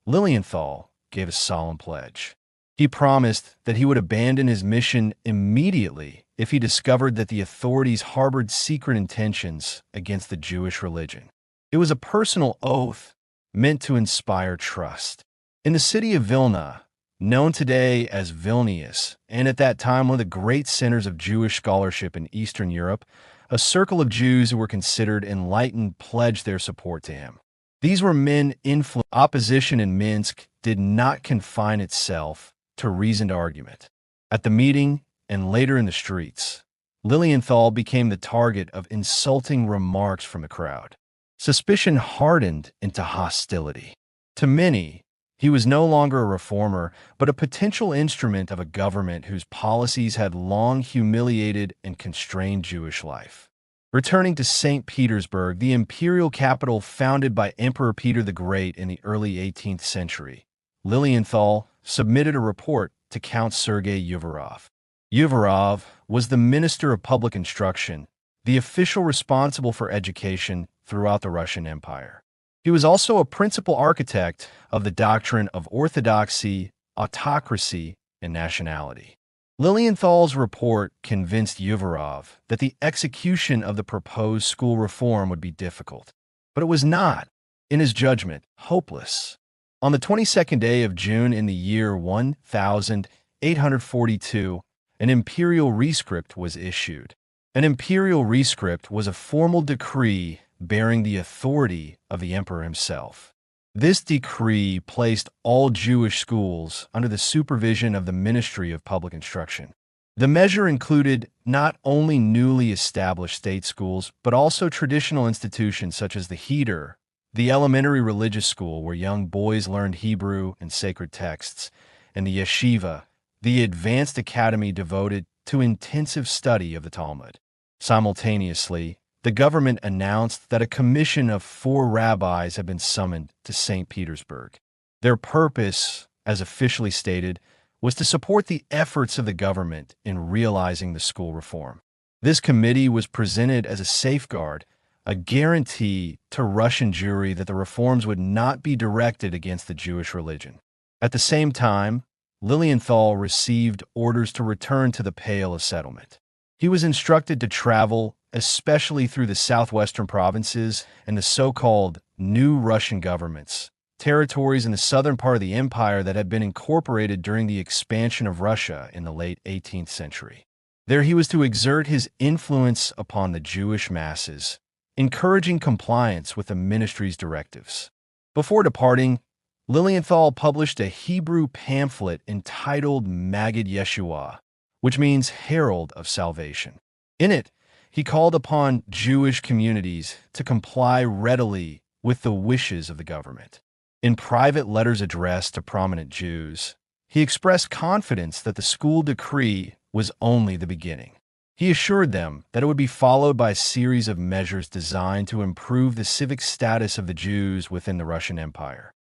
Lilienthal gave a solemn pledge. He promised that he would abandon his mission immediately if he discovered that the authorities harbored secret intentions against the Jewish religion. It was a personal oath meant to inspire trust. In the city of Vilna, known today as Vilnius, and at that time one of the great centers of Jewish scholarship in Eastern Europe, a circle of Jews who were considered enlightened pledged their support to him. These were men influenced. Opposition in Minsk did not confine itself to reasoned argument. At the meeting, and later in the streets, Lilienthal became the target of insulting remarks from the crowd. Suspicion hardened into hostility. To many, he was no longer a reformer, but a potential instrument of a government whose policies had long humiliated and constrained Jewish life. Returning to St. Petersburg, the imperial capital founded by Emperor Peter the Great in the early 18th century, Lilienthal submitted a report to Count Sergei Uvarov. Uvarov was the Minister of Public Instruction, the official responsible for education throughout the Russian Empire. He was also a principal architect of the doctrine of orthodoxy, autocracy, and nationality. Lilienthal's report convinced Uvarov that the execution of the proposed school reform would be difficult, but it was not, in his judgment, hopeless. On the 22nd day of June in the year 1842, an imperial rescript was issued. An imperial rescript was a formal decree bearing the authority of the emperor himself. This decree placed all Jewish schools under the supervision of the Ministry of Public Instruction. The measure included not only newly established state schools, but also traditional institutions such as the Heder, the elementary religious school where young boys learned Hebrew and sacred texts, and the yeshiva, the advanced academy devoted to intensive study of the Talmud. Simultaneously, the government announced that a commission of 4 rabbis had been summoned to St. Petersburg. Their purpose, as officially stated, was to support the efforts of the government in realizing the school reform. This committee was presented as a safeguard, a guarantee to Russian Jewry that the reforms would not be directed against the Jewish religion. At the same time, Lilienthal received orders to return to the Pale of Settlement. He was instructed to travel, especially through the southwestern provinces and the so-called new Russian governments, territories in the southern part of the empire that had been incorporated during the expansion of Russia in the late 18th century. There he was to exert his influence upon the Jewish masses, encouraging compliance with the ministry's directives. Before departing, Lilienthal published a Hebrew pamphlet entitled Maggid Yeshua, which means Herald of Salvation. In it, he called upon Jewish communities to comply readily with the wishes of the government. In private letters addressed to prominent Jews, he expressed confidence that the school decree was only the beginning. He assured them that it would be followed by a series of measures designed to improve the civic status of the Jews within the Russian Empire.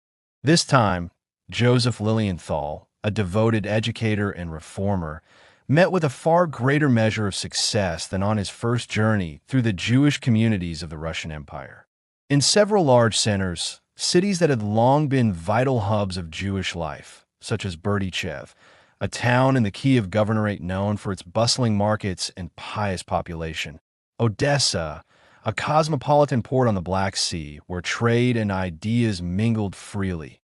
This time, Joseph Lilienthal, a devoted educator and reformer, met with a far greater measure of success than on his first journey through the Jewish communities of the Russian Empire. In several large centers, cities that had long been vital hubs of Jewish life, such as Berdichev, a town in the Kiev Governorate known for its bustling markets and pious population, Odessa, a cosmopolitan port on the Black Sea where trade and ideas mingled freely,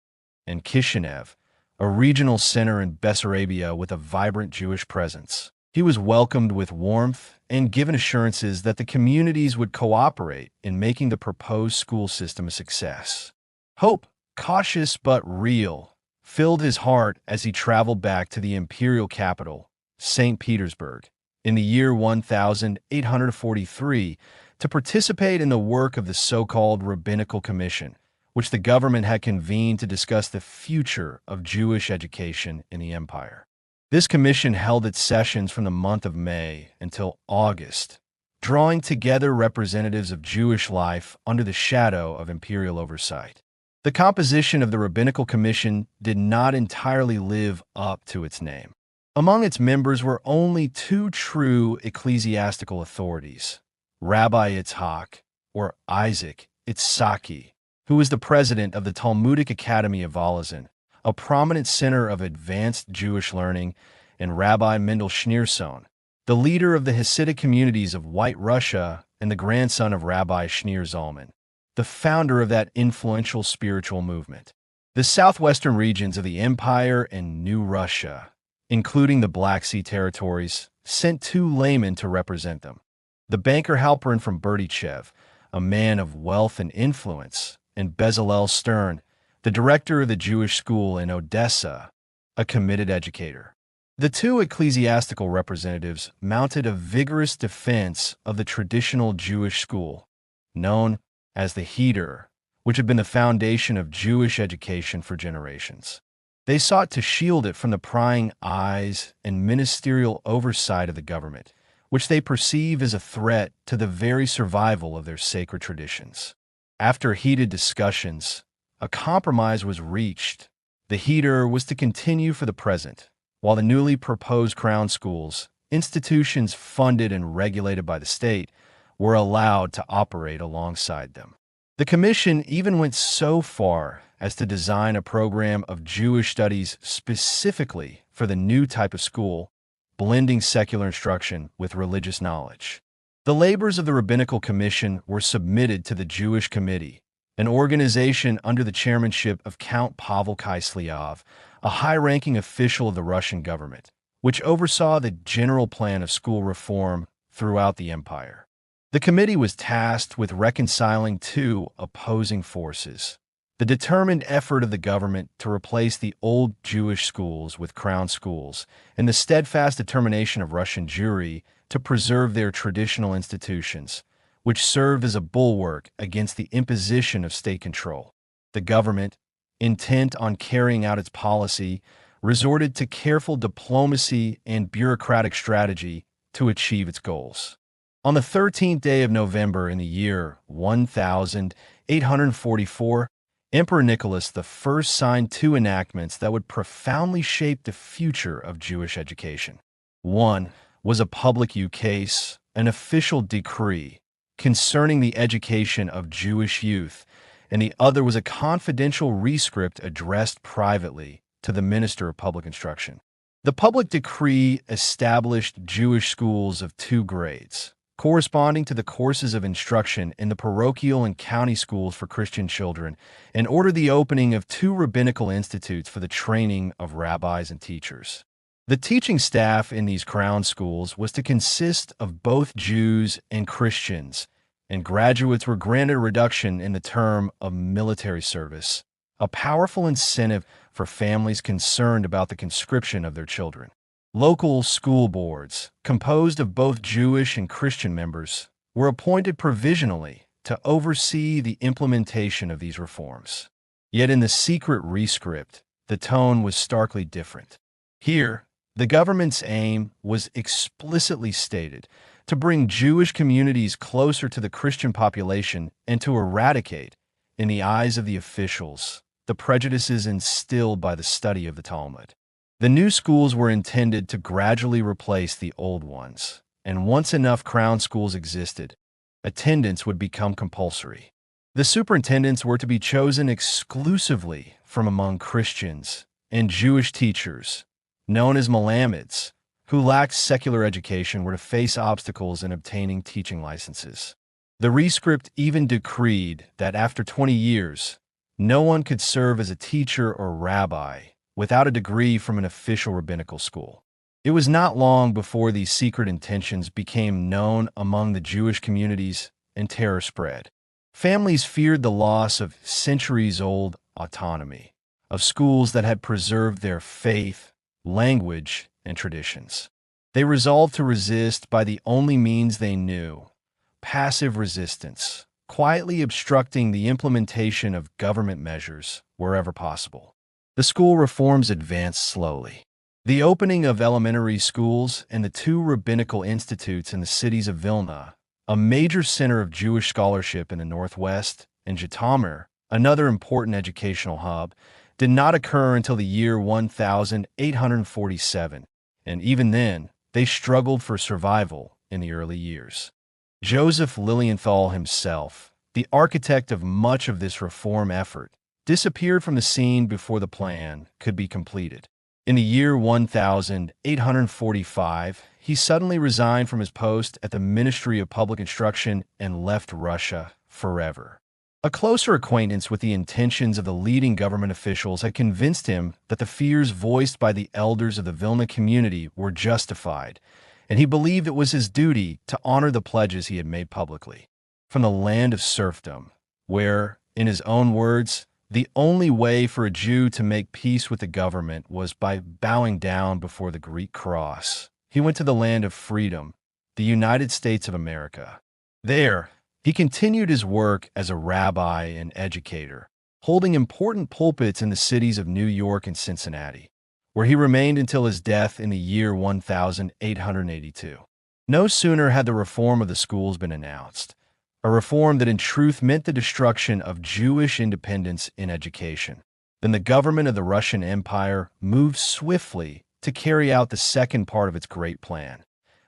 and Kishinev, a regional center in Bessarabia with a vibrant Jewish presence. He was welcomed with warmth and given assurances that the communities would cooperate in making the proposed school system a success. Hope, cautious but real, filled his heart as he traveled back to the imperial capital, St. Petersburg, in the year 1843 to participate in the work of the so-called Rabbinical Commission, which the government had convened to discuss the future of Jewish education in the empire. This commission held its sessions from the month of May until August, drawing together representatives of Jewish life under the shadow of imperial oversight. The composition of the Rabbinical Commission did not entirely live up to its name. Among its members were only two true ecclesiastical authorities, Rabbi Yitzhak, or Isaac Itzhaki, who was the president of the Talmudic Academy of Volozhin, a prominent center of advanced Jewish learning, and Rabbi Mendel Schneersohn, the leader of the Hasidic communities of White Russia and the grandson of Rabbi Schneer Zalman, the founder of that influential spiritual movement. The southwestern regions of the Empire and New Russia, including the Black Sea territories, sent two laymen to represent them. The banker Halperin from Berdichev, a man of wealth and influence, and Bezalel Stern, the director of the Jewish school in Odessa, a committed educator. The two ecclesiastical representatives mounted a vigorous defense of the traditional Jewish school, known as the Heder, which had been the foundation of Jewish education for generations. They sought to shield it from the prying eyes and ministerial oversight of the government, which they perceive as a threat to the very survival of their sacred traditions. After heated discussions, a compromise was reached. The Heder was to continue for the present, while the newly proposed crown schools, institutions funded and regulated by the state, were allowed to operate alongside them. The commission even went so far as to design a program of Jewish studies specifically for the new type of school, blending secular instruction with religious knowledge. The labors of the Rabbinical Commission were submitted to the Jewish Committee, an organization under the chairmanship of Count Pavel Kiselyov, a high-ranking official of the Russian government, which oversaw the general plan of school reform throughout the empire. The committee was tasked with reconciling two opposing forces: the determined effort of the government to replace the old Jewish schools with crown schools, and the steadfast determination of Russian Jewry to preserve their traditional institutions, which served as a bulwark against the imposition of state control. The government, intent on carrying out its policy, resorted to careful diplomacy and bureaucratic strategy to achieve its goals. On the 13th day of November in the year 1844, Emperor Nicholas I signed two enactments that would profoundly shape the future of Jewish education. One was a public ukase, an official decree concerning the education of Jewish youth, and the other was a confidential rescript addressed privately to the Minister of Public Instruction. The public decree established Jewish schools of two grades, corresponding to the courses of instruction in the parochial and county schools for Christian children, and ordered the opening of two rabbinical institutes for the training of rabbis and teachers. The teaching staff in these crown schools was to consist of both Jews and Christians, and graduates were granted a reduction in the term of military service, a powerful incentive for families concerned about the conscription of their children. Local school boards, composed of both Jewish and Christian members, were appointed provisionally to oversee the implementation of these reforms. Yet in the secret rescript, the tone was starkly different. Here, the government's aim was explicitly stated to bring Jewish communities closer to the Christian population and to eradicate, in the eyes of the officials, the prejudices instilled by the study of the Talmud. The new schools were intended to gradually replace the old ones, and once enough crown schools existed, attendance would become compulsory. The superintendents were to be chosen exclusively from among Christians and Jewish teachers, known as Malamids, who lacked secular education, were to face obstacles in obtaining teaching licenses. The rescript even decreed that after 20 years, no one could serve as a teacher or rabbi without a degree from an official rabbinical school. It was not long before these secret intentions became known among the Jewish communities and terror spread. Families feared the loss of centuries-old autonomy, of schools that had preserved their faith, language, and traditions. They resolved to resist by the only means they knew: passive resistance, quietly obstructing the implementation of government measures wherever possible. The school reforms advanced slowly. The opening of elementary schools and the two rabbinical institutes in the cities of Vilna, a major center of Jewish scholarship in the northwest, and Zhytomyr, another important educational hub, did not occur until the year 1847, and even then, they struggled for survival in the early years. Joseph Lilienthal himself, the architect of much of this reform effort, disappeared from the scene before the plan could be completed. In the year 1845, he suddenly resigned from his post at the Ministry of Public Instruction and left Russia forever. A closer acquaintance with the intentions of the leading government officials had convinced him that the fears voiced by the elders of the Vilna community were justified, and he believed it was his duty to honor the pledges he had made publicly. From the land of serfdom, where, in his own words, the only way for a Jew to make peace with the government was by bowing down before the Greek cross, he went to the land of freedom, the United States of America. There, he continued his work as a rabbi and educator, holding important pulpits in the cities of New York and Cincinnati, where he remained until his death in the year 1882. No sooner had the reform of the schools been announced, a reform that in truth meant the destruction of Jewish independence in education, than the government of the Russian Empire moved swiftly to carry out the second part of its great plan: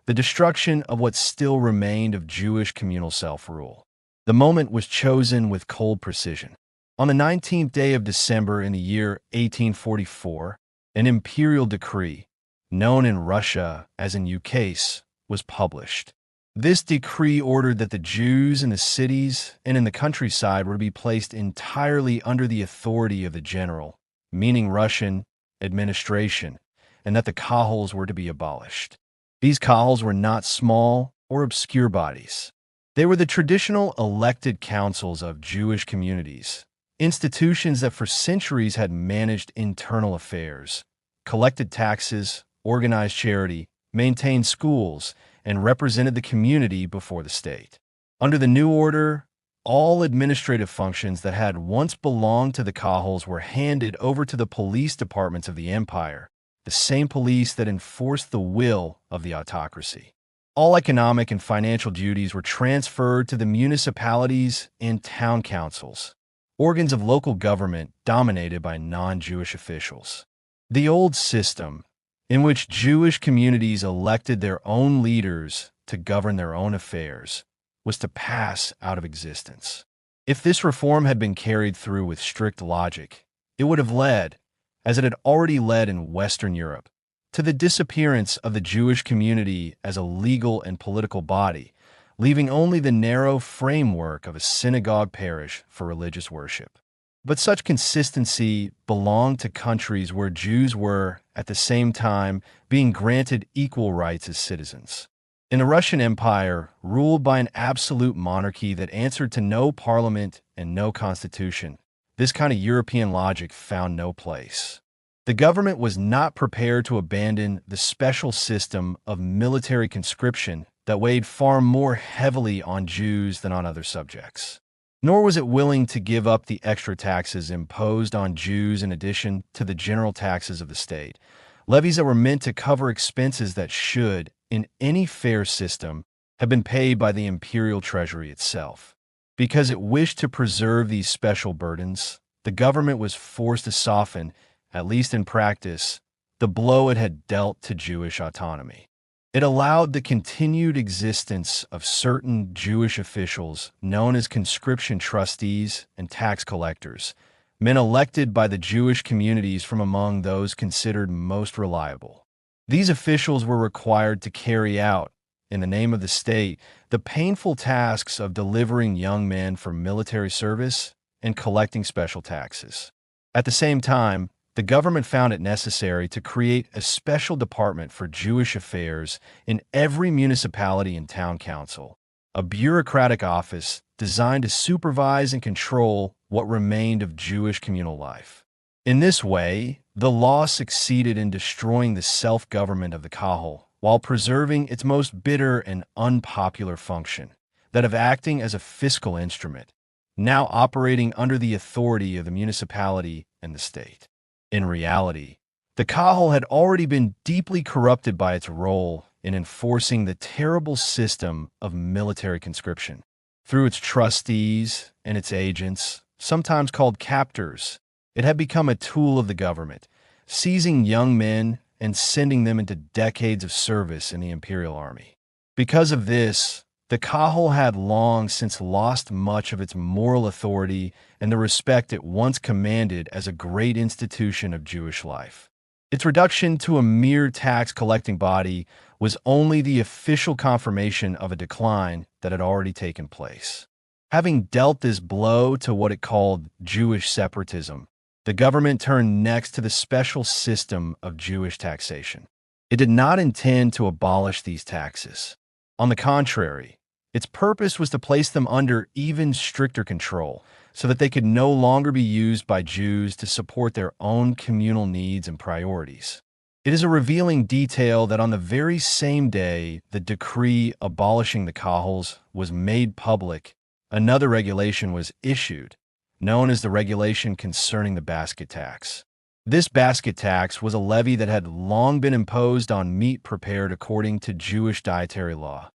the destruction of what still remained of Jewish communal self-rule. The moment was chosen with cold precision. On the 19th day of December in the year 1844, an imperial decree, known in Russia as an ukase, was published. This decree ordered that the Jews in the cities and in the countryside were to be placed entirely under the authority of the general, meaning Russian, administration, and that the kahals were to be abolished. These kahals were not small or obscure bodies. They were the traditional elected councils of Jewish communities, institutions that for centuries had managed internal affairs, collected taxes, organized charity, maintained schools, and represented the community before the state. Under the new order, all administrative functions that had once belonged to the kahals were handed over to the police departments of the empire, the same police that enforced the will of the autocracy. All economic and financial duties were transferred to the municipalities and town councils, organs of local government dominated by non-Jewish officials. The old system, in which Jewish communities elected their own leaders to govern their own affairs, was to pass out of existence. If this reform had been carried through with strict logic, it would have led, as it had already led in Western Europe, to the disappearance of the Jewish community as a legal and political body, leaving only the narrow framework of a synagogue parish for religious worship. But such consistency belonged to countries where Jews were, at the same time, being granted equal rights as citizens. In the Russian Empire, ruled by an absolute monarchy that answered to no parliament and no constitution, this kind of European logic found no place. The government was not prepared to abandon the special system of military conscription that weighed far more heavily on Jews than on other subjects. Nor was it willing to give up the extra taxes imposed on Jews in addition to the general taxes of the state, levies that were meant to cover expenses that should, in any fair system, have been paid by the imperial treasury itself. Because it wished to preserve these special burdens, the government was forced to soften, at least in practice, the blow it had dealt to Jewish autonomy. It allowed the continued existence of certain Jewish officials known as conscription trustees and tax collectors, men elected by the Jewish communities from among those considered most reliable. These officials were required to carry out, in the name of the state, the painful tasks of delivering young men for military service and collecting special taxes. At the same time, the government found it necessary to create a special department for Jewish affairs in every municipality and town council, a bureaucratic office designed to supervise and control what remained of Jewish communal life. In this way, the law succeeded in destroying the self-government of the Kahal while preserving its most bitter and unpopular function, that of acting as a fiscal instrument, now operating under the authority of the municipality and the state. In reality, the Kahal had already been deeply corrupted by its role in enforcing the terrible system of military conscription. Through its trustees and its agents, sometimes called captors, it had become a tool of the government, seizing young men and sending them into decades of service in the imperial army. Because of this, the Kahal had long since lost much of its moral authority and the respect it once commanded as a great institution of Jewish life. Its reduction to a mere tax-collecting body was only the official confirmation of a decline that had already taken place. Having dealt this blow to what it called Jewish separatism, the government turned next to the special system of Jewish taxation. It did not intend to abolish these taxes. On the contrary, its purpose was to place them under even stricter control so that they could no longer be used by Jews to support their own communal needs and priorities. It is a revealing detail that on the very same day the decree abolishing the Kahals was made public, another regulation was issued, known as the regulation concerning the basket tax. This basket tax was a levy that had long been imposed on meat prepared according to Jewish dietary law,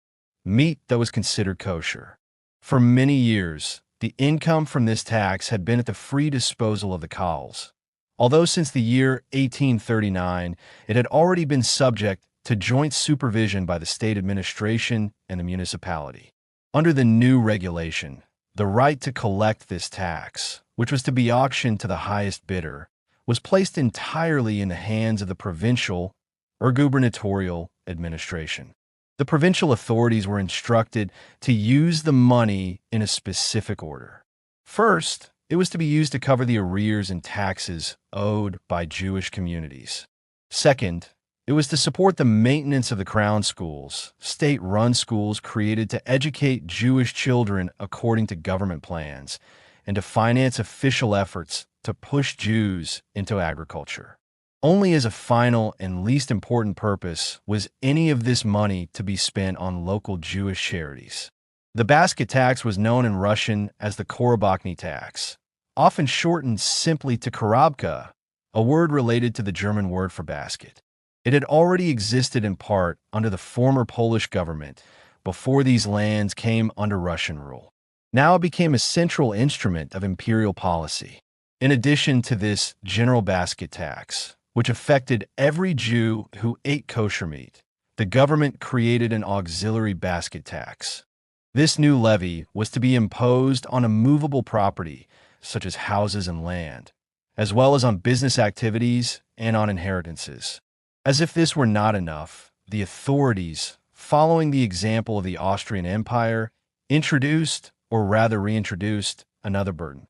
meat that was considered kosher. For many years, the income from this tax had been at the free disposal of the Kahals, although since the year 1839 it had already been subject to joint supervision by the state administration and the municipality. Under the new regulation, the right to collect this tax, which was to be auctioned to the highest bidder, was placed entirely in the hands of the provincial or gubernatorial administration. The provincial authorities were instructed to use the money in a specific order. First, it was to be used to cover the arrears and taxes owed by Jewish communities. Second, it was to support the maintenance of the crown schools, state-run schools created to educate Jewish children according to government plans, and to finance official efforts to push Jews into agriculture. Only as a final and least important purpose was any of this money to be spent on local Jewish charities. The basket tax was known in Russian as the korobokny tax, often shortened simply to korobka, a word related to the German word for basket. It had already existed in part under the former Polish government before these lands came under Russian rule. Now it became a central instrument of imperial policy. In addition to this general basket tax, which affected every Jew who ate kosher meat, the government created an auxiliary basket tax. This new levy was to be imposed on immovable property, such as houses and land, as well as on business activities and on inheritances. As if this were not enough, the authorities, following the example of the Austrian Empire, introduced, or rather reintroduced, another burden.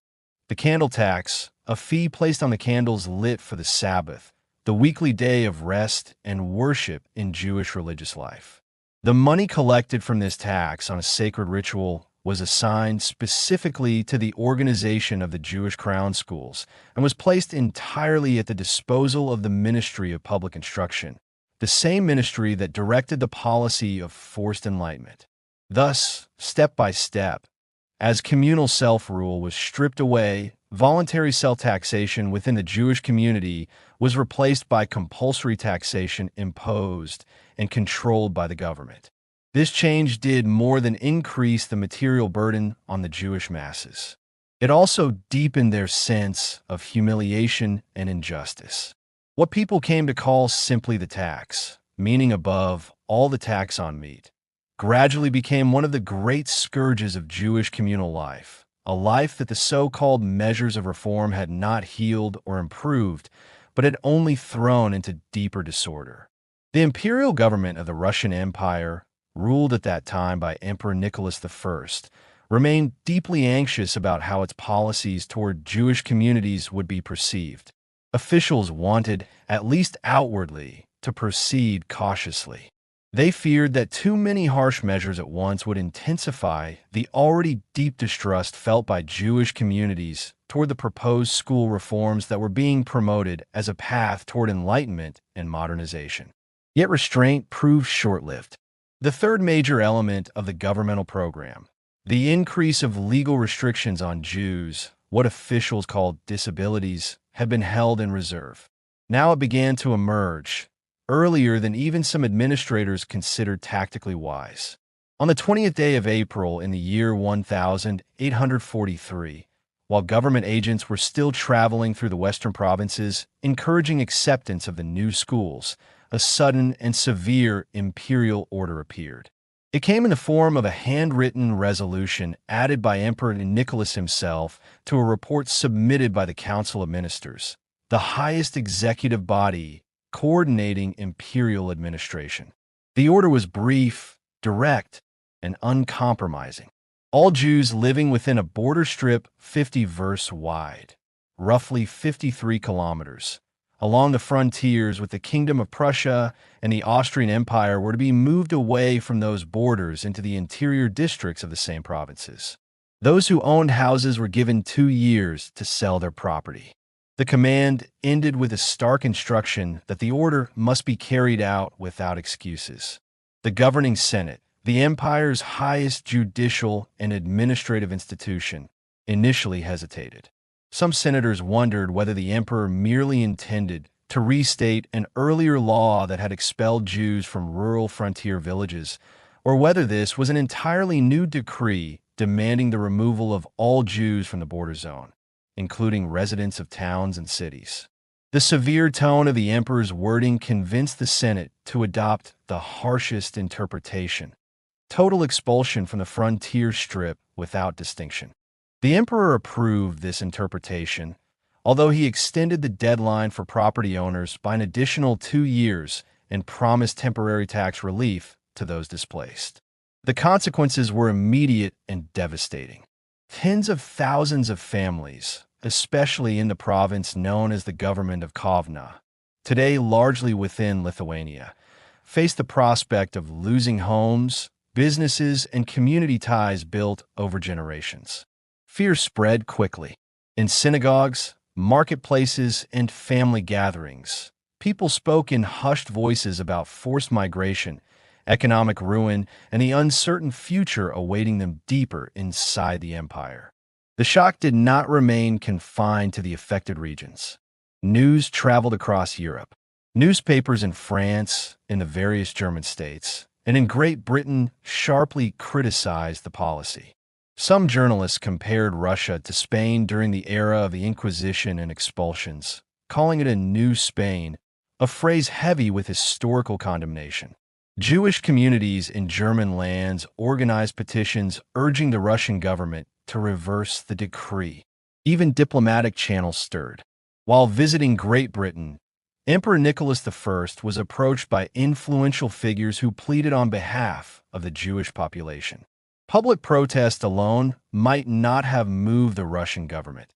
The candle tax, a fee placed on the candles lit for the Sabbath, the weekly day of rest and worship in Jewish religious life. The money collected from this tax on a sacred ritual was assigned specifically to the organization of the Jewish crown schools and was placed entirely at the disposal of the Ministry of Public Instruction, the same ministry that directed the policy of forced enlightenment. Thus, step by step, as communal self-rule was stripped away, voluntary self-taxation within the Jewish community was replaced by compulsory taxation imposed and controlled by the government. This change did more than increase the material burden on the Jewish masses. It also deepened their sense of humiliation and injustice. What people came to call simply the tax, meaning above all the tax on meat, gradually became one of the great scourges of Jewish communal life, a life that the so-called measures of reform had not healed or improved, but had only thrown into deeper disorder. The imperial government of the Russian Empire ruled at that time by Emperor Nicholas I, remained deeply anxious about how its policies toward Jewish communities would be perceived. Officials wanted, at least outwardly, to proceed cautiously. They feared that too many harsh measures at once would intensify the already deep distrust felt by Jewish communities toward the proposed school reforms that were being promoted as a path toward enlightenment and modernization. Yet restraint proved short-lived. The third major element of the governmental program, the increase of legal restrictions on Jews, what officials called disabilities, had been held in reserve. Now it began to emerge, earlier than even some administrators considered tactically wise. On the 20th day of April in the year 1843, while government agents were still traveling through the western provinces, encouraging acceptance of the new schools, a sudden and severe imperial order appeared. It came in the form of a handwritten resolution added by Emperor Nicholas himself to a report submitted by the Council of Ministers, the highest executive body coordinating imperial administration. The order was brief, direct, and uncompromising. All Jews living within a border strip 50 versts wide, roughly 53 kilometers, along the frontiers with the Kingdom of Prussia and the Austrian Empire were to be moved away from those borders into the interior districts of the same provinces. Those who owned houses were given 2 years to sell their property. The command ended with a stark instruction that the order must be carried out without excuses. The governing Senate, the empire's highest judicial and administrative institution, initially hesitated. Some senators wondered whether the emperor merely intended to restate an earlier law that had expelled Jews from rural frontier villages, or whether this was an entirely new decree demanding the removal of all Jews from the border zone, including residents of towns and cities. The severe tone of the emperor's wording convinced the Senate to adopt the harshest interpretation: total expulsion from the frontier strip without distinction. The emperor approved this interpretation, although he extended the deadline for property owners by an additional 2 years and promised temporary tax relief to those displaced. The consequences were immediate and devastating. Tens of thousands of families, especially in the province known as the Government of Kovna, today largely within Lithuania, faced the prospect of losing homes, businesses, and community ties built over generations. Fear spread quickly. In synagogues, marketplaces, and family gatherings, people spoke in hushed voices about forced migration, economic ruin, and the uncertain future awaiting them deeper inside the empire. The shock did not remain confined to the affected regions. News traveled across Europe. Newspapers in France, in the various German states, and in Great Britain sharply criticized the policy. Some journalists compared Russia to Spain during the era of the Inquisition and expulsions, calling it a new Spain, a phrase heavy with historical condemnation. Jewish communities in German lands organized petitions urging the Russian government to reverse the decree. Even diplomatic channels stirred. While visiting Great Britain, Emperor Nicholas I was approached by influential figures who pleaded on behalf of the Jewish population. Public protest alone might not have moved the Russian government,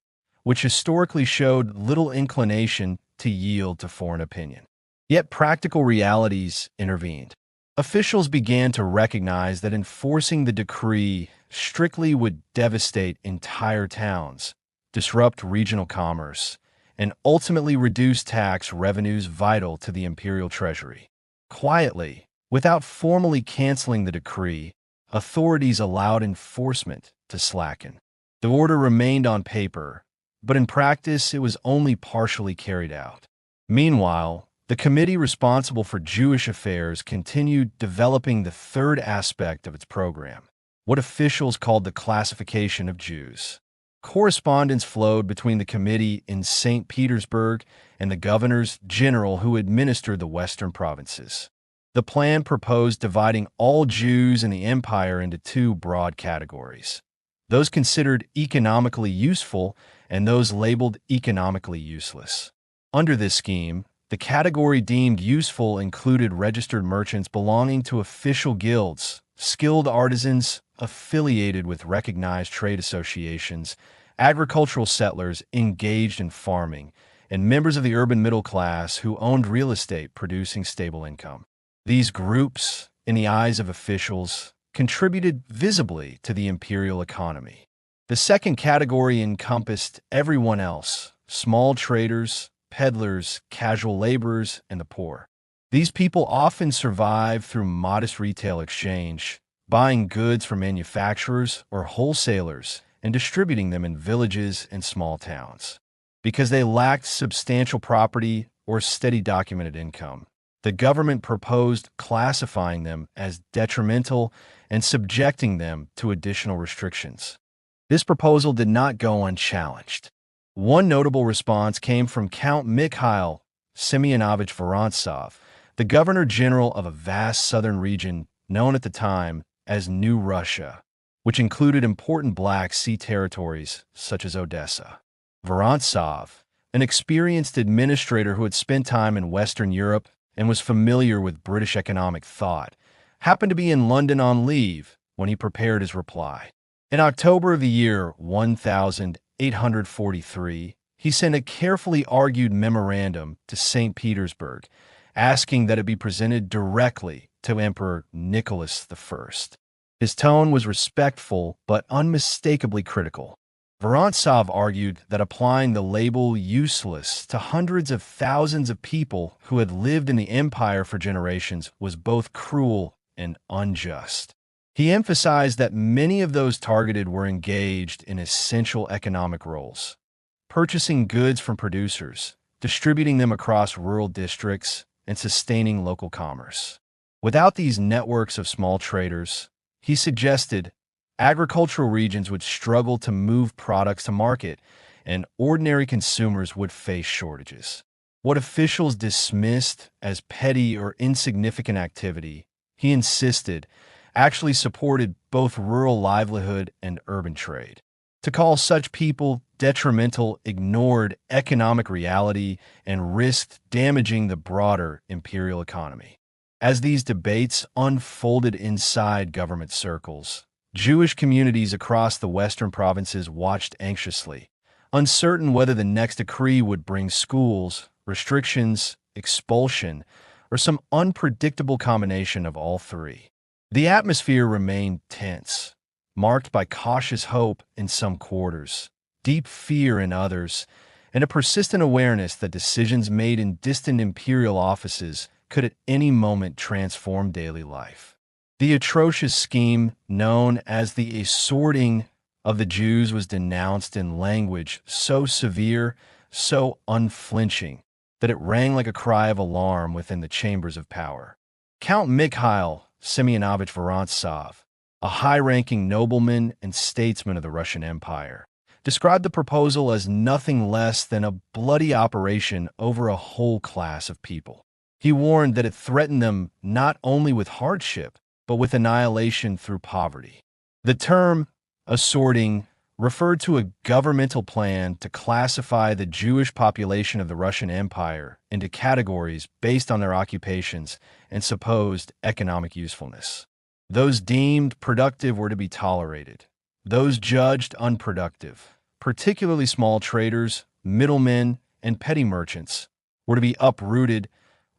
which historically showed little inclination to yield to foreign opinion. Yet practical realities intervened. Officials began to recognize that enforcing the decree strictly would devastate entire towns, disrupt regional commerce, and ultimately reduce tax revenues vital to the imperial treasury. Quietly, without formally canceling the decree, authorities allowed enforcement to slacken. The order remained on paper, but in practice it was only partially carried out. Meanwhile, the committee responsible for Jewish affairs continued developing the third aspect of its program, what officials called the classification of Jews. Correspondence flowed between the committee in St. Petersburg and the governors general who administered the western provinces. The plan proposed dividing all Jews in the empire into 2 broad categories: those considered economically useful and those labeled economically useless. Under this scheme, The category deemed useful included registered merchants belonging to official guilds, skilled artisans affiliated with recognized trade associations, agricultural settlers engaged in farming, and members of the urban middle class who owned real estate producing stable income. These groups, in the eyes of officials, contributed visibly to the imperial economy. The second category encompassed everyone else: small traders, peddlers, casual laborers, and the poor. These people often survived through modest retail exchange, buying goods from manufacturers or wholesalers and distributing them in villages and small towns. Because they lacked substantial property or steady documented income, the government proposed classifying them as detrimental and subjecting them to additional restrictions. This proposal did not go unchallenged. One notable response came from Count Mikhail Semyonovich Vorontsov, the governor-general of a vast southern region known at the time as New Russia, which included important Black Sea territories such as Odessa. Vorontsov, an experienced administrator who had spent time in Western Europe and was familiar with British economic thought, happened to be in London on leave when he prepared his reply. In October of the year 1843, he sent a carefully argued memorandum to St. Petersburg, asking that it be presented directly to Emperor Nicholas I. His tone was respectful but unmistakably critical. Vorontsov argued that applying the label useless to hundreds of thousands of people who had lived in the empire for generations was both cruel and unjust. He emphasized that many of those targeted were engaged in essential economic roles, purchasing goods from producers, distributing them across rural districts, and sustaining local commerce. Without these networks of small traders, he suggested, agricultural regions would struggle to move products to market, and ordinary consumers would face shortages. What officials dismissed as petty or insignificant activity, he insisted, actually supported both rural livelihood and urban trade. To call such people detrimental ignored economic reality and risked damaging the broader imperial economy. As these debates unfolded inside government circles, Jewish communities across the western provinces watched anxiously, uncertain whether the next decree would bring schools, restrictions, expulsion, or some unpredictable combination of all three. The atmosphere remained tense, marked by cautious hope in some quarters, deep fear in others, and a persistent awareness that decisions made in distant imperial offices could at any moment transform daily life. The atrocious scheme known as the assorting of the Jews was denounced in language so severe, so unflinching, that it rang like a cry of alarm within the chambers of power. Count Mikhail Semyonovich Vorontsov, a high-ranking nobleman and statesman of the Russian Empire, described the proposal as nothing less than a bloody operation over a whole class of people. He warned that it threatened them not only with hardship, but with annihilation through poverty. The term assorting referred to a governmental plan to classify the Jewish population of the Russian Empire into categories based on their occupations and supposed economic usefulness. Those deemed productive were to be tolerated. Those judged unproductive, particularly small traders, middlemen, and petty merchants, were to be uprooted,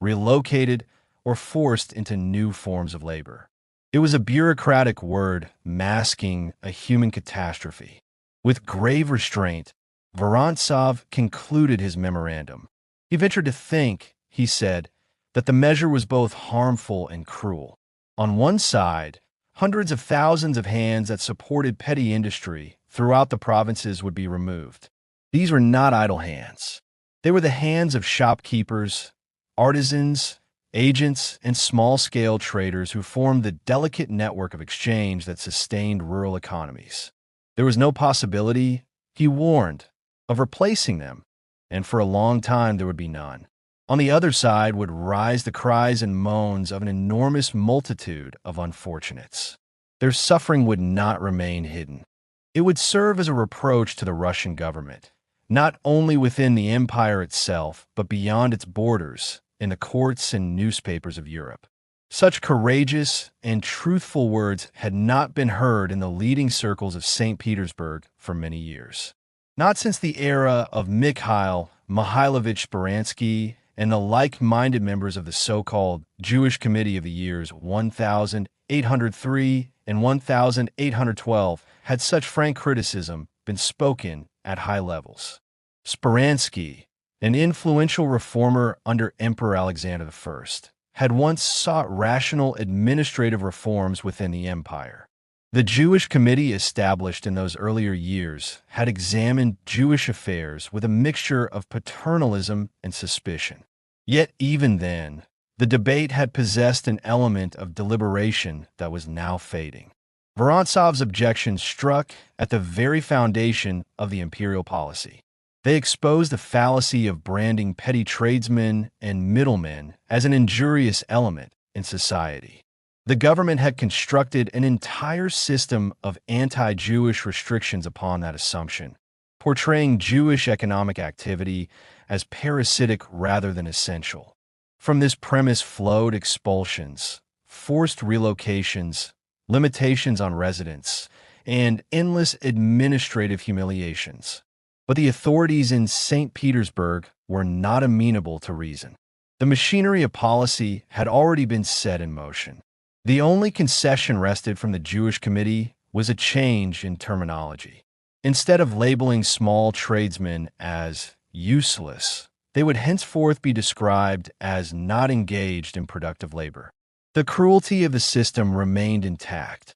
relocated, or forced into new forms of labor. It was a bureaucratic word masking a human catastrophe. With grave restraint, Vorontsov concluded his memorandum. He ventured to think, he said, that the measure was both harmful and cruel. On one side, hundreds of thousands of hands that supported petty industry throughout the provinces would be removed. These were not idle hands. They were the hands of shopkeepers, artisans, agents, and small-scale traders who formed the delicate network of exchange that sustained rural economies. There was no possibility, he warned, of replacing them, and for a long time there would be none. On the other side would rise the cries and moans of an enormous multitude of unfortunates. Their suffering would not remain hidden. It would serve as a reproach to the Russian government, not only within the empire itself, but beyond its borders, in the courts and newspapers of Europe. Such courageous and truthful words had not been heard in the leading circles of St. Petersburg for many years. Not since the era of Mikhail Mihailovich Speransky and the like-minded members of the so-called Jewish Committee of the years 1803 and 1812 had such frank criticism been spoken at high levels. Speransky, an influential reformer under Emperor Alexander I, had once sought rational administrative reforms within the empire. The Jewish Committee established in those earlier years had examined Jewish affairs with a mixture of paternalism and suspicion. Yet even then, the debate had possessed an element of deliberation that was now fading. Vorontsov's objections struck at the very foundation of the imperial policy. They exposed the fallacy of branding petty tradesmen and middlemen as an injurious element in society. The government had constructed an entire system of anti-Jewish restrictions upon that assumption, portraying Jewish economic activity as parasitic rather than essential. From this premise flowed expulsions, forced relocations, limitations on residence, and endless administrative humiliations. But the authorities in St. Petersburg were not amenable to reason. The machinery of policy had already been set in motion. The only concession wrested from the Jewish Committee was a change in terminology. Instead of labeling small tradesmen as useless, they would henceforth be described as not engaged in productive labor. The cruelty of the system remained intact.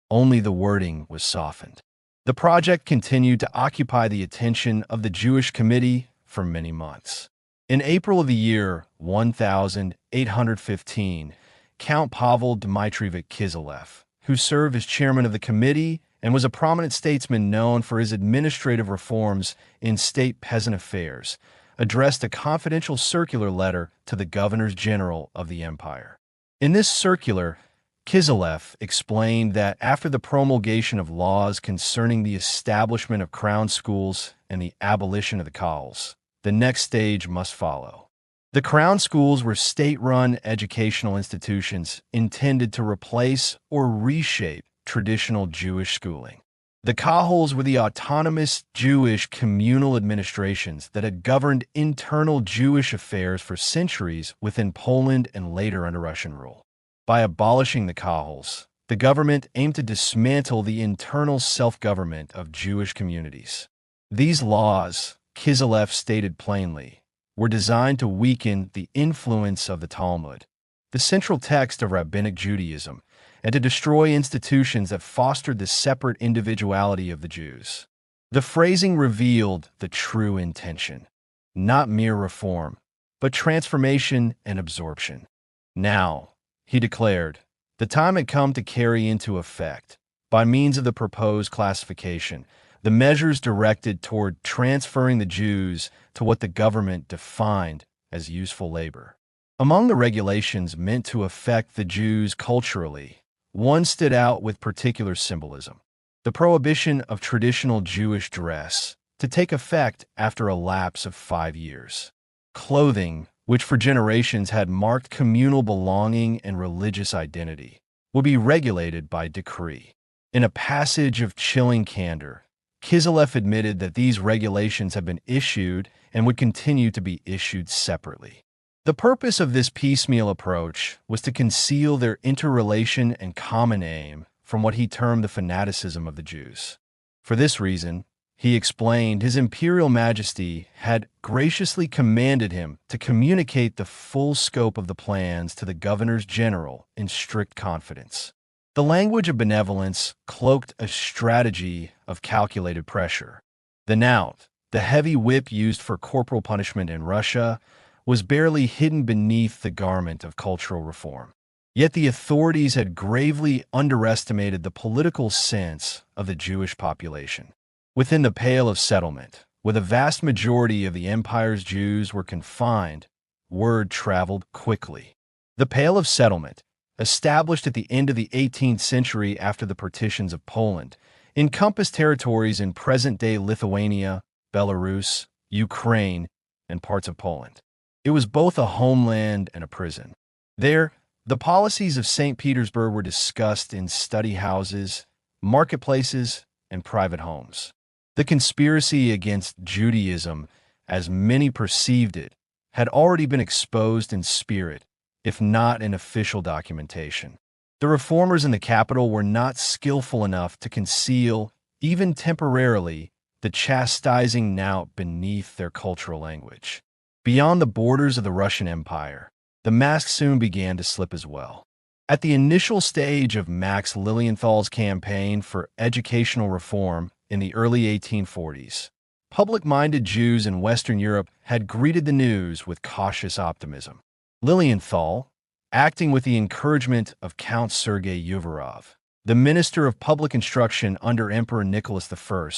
Only the wording was softened. The project continued to occupy the attention of the Jewish Committee for many months. In April of the year 1815, Count Pavel Dmitrievich Kiselev, who served as chairman of the committee and was a prominent statesman known for his administrative reforms in state peasant affairs, addressed a confidential circular letter to the governors general of the empire. In this circular, Kiselev explained that after the promulgation of laws concerning the establishment of crown schools and the abolition of the kahals, the next stage must follow. The crown schools were state-run educational institutions intended to replace or reshape traditional Jewish schooling. The kahals were the autonomous Jewish communal administrations that had governed internal Jewish affairs for centuries within Poland and later under Russian rule. By abolishing the kahals, the government aimed to dismantle the internal self-government of Jewish communities. These laws, Kiselev stated plainly, were designed to weaken the influence of the Talmud, the central text of Rabbinic Judaism, and to destroy institutions that fostered the separate individuality of the Jews. The phrasing revealed the true intention, not mere reform, but transformation and absorption. Now, he declared, the time had come to carry into effect, by means of the proposed classification, the measures directed toward transferring the Jews to what the government defined as useful labor. Among the regulations meant to affect the Jews culturally, one stood out with particular symbolism: the prohibition of traditional Jewish dress, to take effect after a lapse of 5 years. Clothing, which for generations had marked communal belonging and religious identity, would be regulated by decree. In a passage of chilling candor, Kiselev admitted that these regulations had been issued and would continue to be issued separately. The purpose of this piecemeal approach was to conceal their interrelation and common aim from what he termed the fanaticism of the Jews. For this reason, he explained, His Imperial Majesty had graciously commanded him to communicate the full scope of the plans to the governors general in strict confidence. The language of benevolence cloaked a strategy of calculated pressure. The knout, the heavy whip used for corporal punishment in Russia, was barely hidden beneath the garment of cultural reform. Yet the authorities had gravely underestimated the political sense of the Jewish population. Within the Pale of Settlement, where the vast majority of the empire's Jews were confined, word traveled quickly. The Pale of Settlement, established at the end of the 18th century after the partitions of Poland, encompassed territories in present-day Lithuania, Belarus, Ukraine, and parts of Poland. It was both a homeland and a prison. There, the policies of St. Petersburg were discussed in study houses, marketplaces, and private homes. The conspiracy against Judaism, as many perceived it, had already been exposed in spirit, if not in official documentation. The reformers in the capital were not skillful enough to conceal, even temporarily, the chastising knout beneath their cultural language. Beyond the borders of the Russian Empire, the mask soon began to slip as well. At the initial stage of Max Lilienthal's campaign for educational reform in the early 1840s, public-minded Jews in Western Europe had greeted the news with cautious optimism. Lilienthal, acting with the encouragement of Count Sergei Uvarov, the Minister of Public Instruction under Emperor Nicholas I,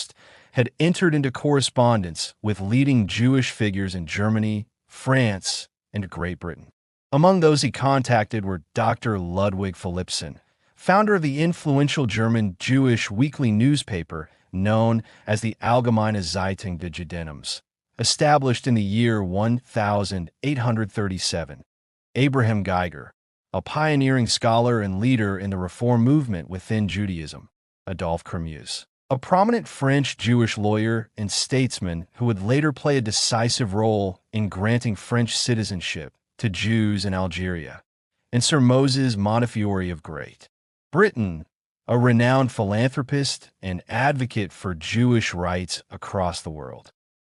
had entered into correspondence with leading Jewish figures in Germany, France, and Great Britain. Among those he contacted were Dr. Ludwig Philippson, founder of the influential German Jewish weekly newspaper known as the Allgemeine Zeitung des Judentums, established in the year 1837. Abraham Geiger, a pioneering scholar and leader in the reform movement within Judaism. Adolphe Cremuse, a prominent French Jewish lawyer and statesman who would later play a decisive role in granting French citizenship to Jews in Algeria, and Sir Moses Montefiore of Great Britain, a renowned philanthropist and advocate for Jewish rights across the world.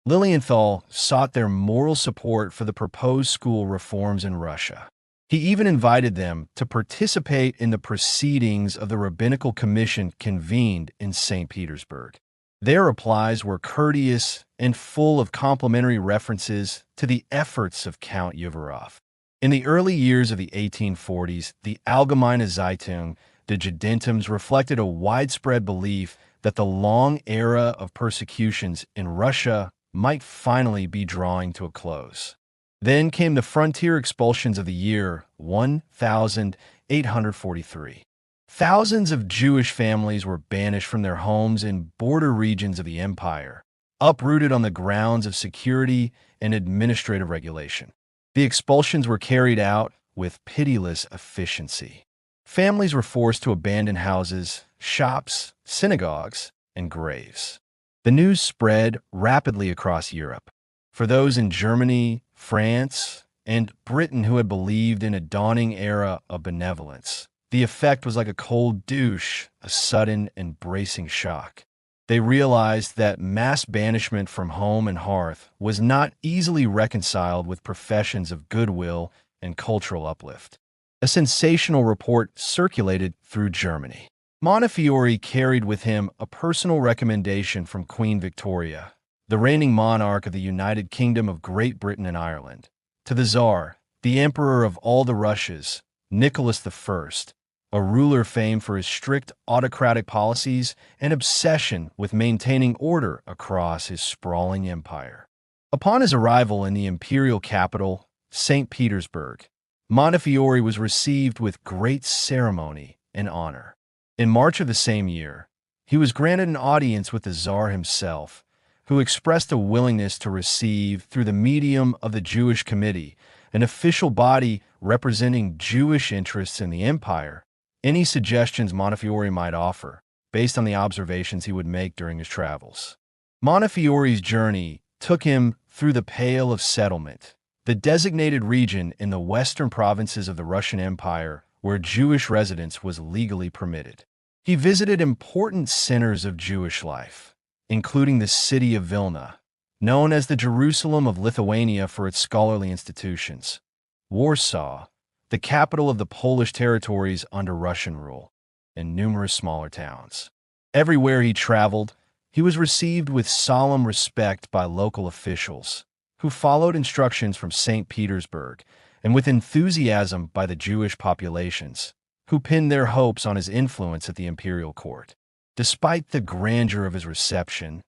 Lilienthal sought their moral support for the proposed school reforms in Russia. He even invited them to participate in the proceedings of the rabbinical commission convened in St. Petersburg. Their replies were courteous and full of complimentary references to the efforts of Count Uvarov. In the early years of the 1840s, the Allgemeine Zeitung des Judentums reflected a widespread belief that the long era of persecutions in Russia might finally be drawing to a close. Then came the frontier expulsions of the year 1843. Thousands of Jewish families were banished from their homes in border regions of the empire, uprooted on the grounds of security and administrative regulation. The expulsions were carried out with pitiless efficiency. Families were forced to abandon houses, shops, synagogues, and graves. The news spread rapidly across Europe. For those in Germany, France, and Britain who had believed in a dawning era of benevolence, the effect was like a cold douche, a sudden and bracing shock. They realized that mass banishment from home and hearth was not easily reconciled with professions of goodwill and cultural uplift. A sensational report circulated through Germany. Montefiore carried with him a personal recommendation from Queen Victoria, the reigning monarch of the United Kingdom of Great Britain and Ireland, to the Tsar, the Emperor of all the Russias, Nicholas I, a ruler famed for his strict autocratic policies and obsession with maintaining order across his sprawling empire. Upon his arrival in the imperial capital, St. Petersburg, Montefiore was received with great ceremony and honor. In March of the same year, he was granted an audience with the Tsar himself, who expressed a willingness to receive, through the medium of the Jewish Committee, an official body representing Jewish interests in the empire, any suggestions Montefiore might offer, based on the observations he would make during his travels. Montefiore's journey took him through the Pale of Settlement, the designated region in the western provinces of the Russian Empire where Jewish residence was legally permitted. He visited important centers of Jewish life, including the city of Vilna, known as the Jerusalem of Lithuania for its scholarly institutions, Warsaw, the capital of the Polish territories under Russian rule, and numerous smaller towns. Everywhere he traveled, he was received with solemn respect by local officials, who followed instructions from St. Petersburg, and with enthusiasm by the Jewish populations, who pinned their hopes on his influence at the imperial court. Despite the grandeur of his reception,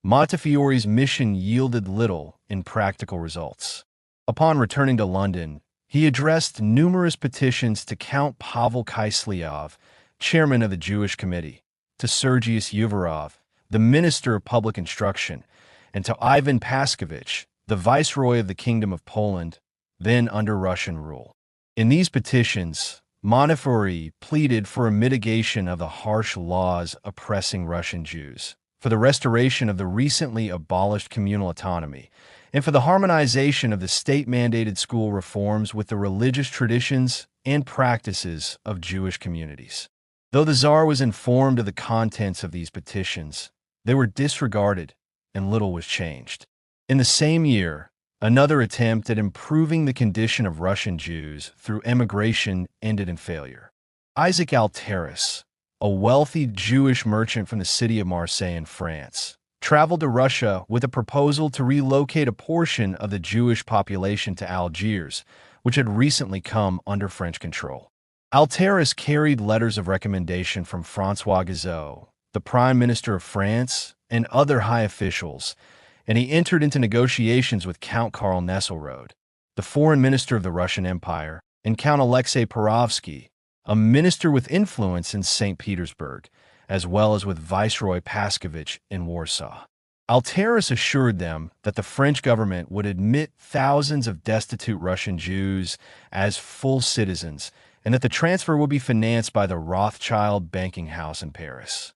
Montefiore's mission yielded little in practical results. Upon returning to London, he addressed numerous petitions to Count Pavel Kiselyov, chairman of the Jewish Committee, to Sergius Uvarov, the Minister of Public Instruction, and to Ivan Paskevich, the viceroy of the Kingdom of Poland, then under Russian rule. In these petitions, Montefiore pleaded for a mitigation of the harsh laws oppressing Russian Jews, for the restoration of the recently abolished communal autonomy, and for the harmonization of the state-mandated school reforms with the religious traditions and practices of Jewish communities. Though the Tsar was informed of the contents of these petitions, they were disregarded and little was changed. In the same year, another attempt at improving the condition of Russian Jews through emigration ended in failure. Isaac Altaris, a wealthy Jewish merchant from the city of Marseille in France, traveled to Russia with a proposal to relocate a portion of the Jewish population to Algiers, which had recently come under French control. Altaris carried letters of recommendation from François Guizot, the Prime Minister of France, and other high officials, and he entered into negotiations with Count Karl Nesselrode, the foreign minister of the Russian Empire, and Count Alexei Perovsky, a minister with influence in St. Petersburg, as well as with Viceroy Paskevich in Warsaw. Altaris assured them that the French government would admit thousands of destitute Russian Jews as full citizens, and that the transfer would be financed by the Rothschild banking house in Paris.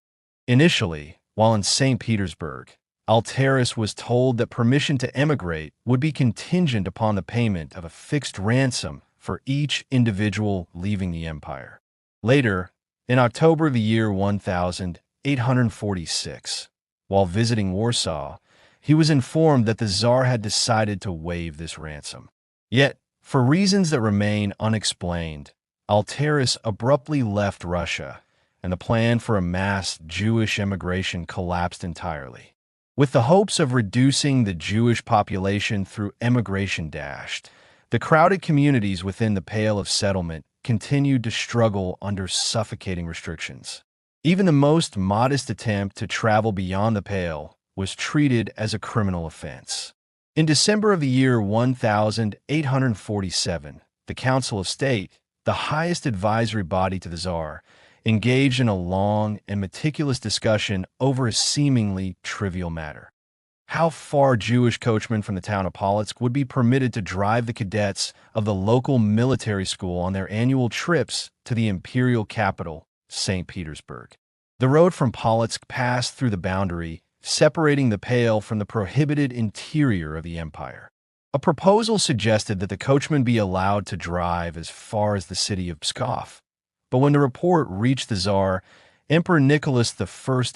Initially, while in St. Petersburg, Altaris was told that permission to emigrate would be contingent upon the payment of a fixed ransom for each individual leaving the empire. Later, in October of the year 1846, while visiting Warsaw, he was informed that the Tsar had decided to waive this ransom. Yet, for reasons that remain unexplained, Altaris abruptly left Russia, and the plan for a mass Jewish emigration collapsed entirely. With the hopes of reducing the Jewish population through emigration dashed, the crowded communities within the Pale of Settlement continued to struggle under suffocating restrictions. Even the most modest attempt to travel beyond the Pale was treated as a criminal offense. In December of the year 1847, the Council of State, the highest advisory body to the Tsar, engaged in a long and meticulous discussion over a seemingly trivial matter: how far Jewish coachmen from the town of Polotsk would be permitted to drive the cadets of the local military school on their annual trips to the imperial capital, St. Petersburg. The road from Polotsk passed through the boundary, separating the Pale from the prohibited interior of the empire. A proposal suggested that the coachmen be allowed to drive as far as the city of Pskov. But when the report reached the Tsar, Emperor Nicholas I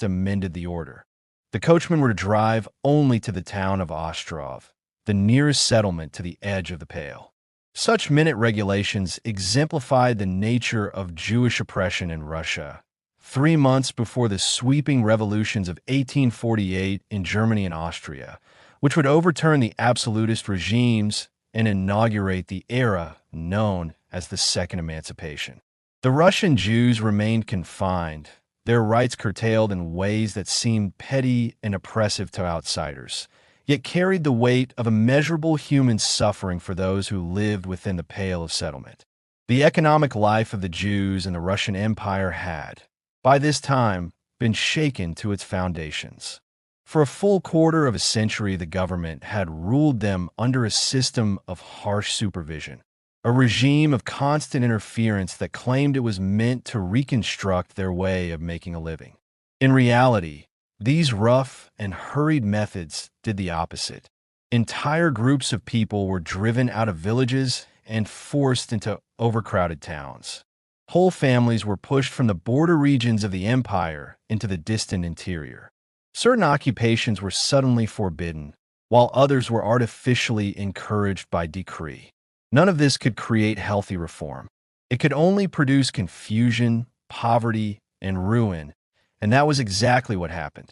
amended the order. The coachmen were to drive only to the town of Ostrov, the nearest settlement to the edge of the Pale. Such minute regulations exemplified the nature of Jewish oppression in Russia. 3 months before the sweeping revolutions of 1848 in Germany and Austria, which would overturn the absolutist regimes and inaugurate the era known as the Second Emancipation. The Russian Jews remained confined, their rights curtailed in ways that seemed petty and oppressive to outsiders, yet carried the weight of immeasurable human suffering for those who lived within the Pale of Settlement. The economic life of the Jews in the Russian Empire had, by this time, been shaken to its foundations. For a full quarter of a century, the government had ruled them under a system of harsh supervision, a regime of constant interference that claimed it was meant to reconstruct their way of making a living. In reality, these rough and hurried methods did the opposite. Entire groups of people were driven out of villages and forced into overcrowded towns. Whole families were pushed from the border regions of the empire into the distant interior. Certain occupations were suddenly forbidden, while others were artificially encouraged by decree. None of this could create healthy reform. It could only produce confusion, poverty, and ruin, and that was exactly what happened.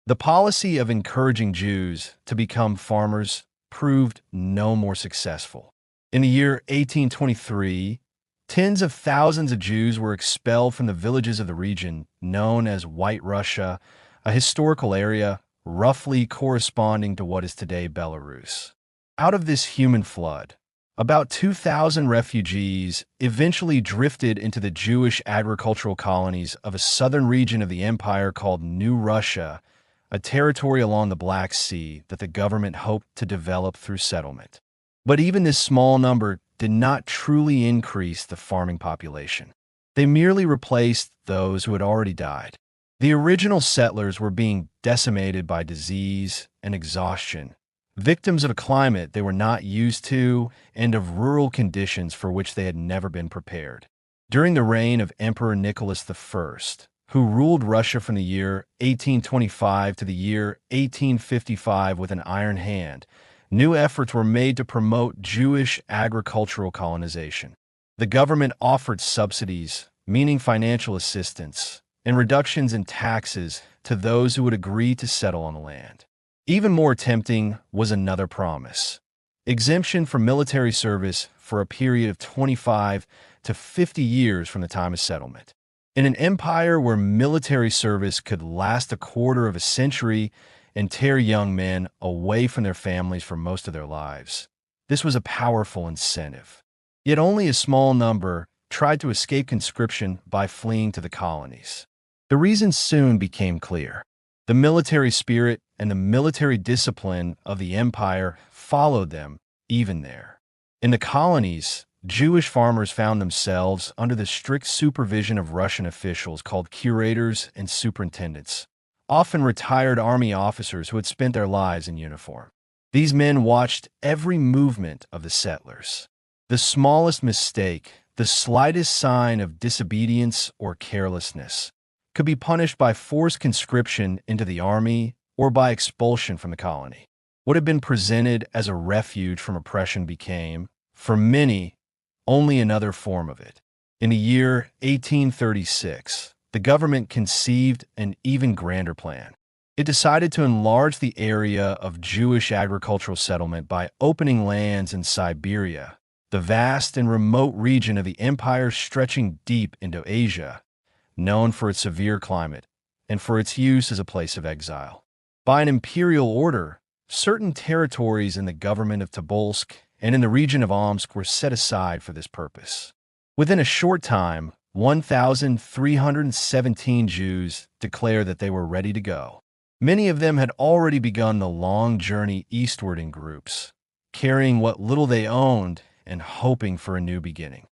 The policy of encouraging Jews to become farmers proved no more successful. In the year 1823, tens of thousands of Jews were expelled from the villages of the region known as White Russia, a historical area roughly corresponding to what is today Belarus. Out of this human flood, about 2,000 refugees eventually drifted into the Jewish agricultural colonies of a southern region of the empire called New Russia, a territory along the Black Sea that the government hoped to develop through settlement. But even this small number did not truly increase the farming population. They merely replaced those who had already died. The original settlers were being decimated by disease and exhaustion, victims of a climate they were not used to and of rural conditions for which they had never been prepared. During the reign of Emperor Nicholas I, who ruled Russia from the year 1825 to the year 1855 with an iron hand, new efforts were made to promote Jewish agricultural colonization. The government offered subsidies, meaning financial assistance, and reductions in taxes to those who would agree to settle on the land. Even more tempting was another promise: exemption from military service for a period of 25 to 50 years from the time of settlement. In an empire where military service could last a quarter of a century and tear young men away from their families for most of their lives, this was a powerful incentive. Yet only a small number tried to escape conscription by fleeing to the colonies. The reason soon became clear. The military spirit and the military discipline of the empire followed them even there. In the colonies, Jewish farmers found themselves under the strict supervision of Russian officials called curators and superintendents, often retired army officers who had spent their lives in uniform. These men watched every movement of the settlers. The smallest mistake, the slightest sign of disobedience or carelessness, could be punished by forced conscription into the army or by expulsion from the colony. What had been presented as a refuge from oppression became, for many, only another form of it. In the year 1836, the government conceived an even grander plan. It decided to enlarge the area of Jewish agricultural settlement by opening lands in Siberia, the vast and remote region of the empire stretching deep into Asia, known for its severe climate and for its use as a place of exile. By an imperial order, certain territories in the government of Tobolsk and in the region of Omsk were set aside for this purpose. Within a short time, 1,317 Jews declared that they were ready to go. Many of them had already begun the long journey eastward in groups, carrying what little they owned and hoping for a new beginning.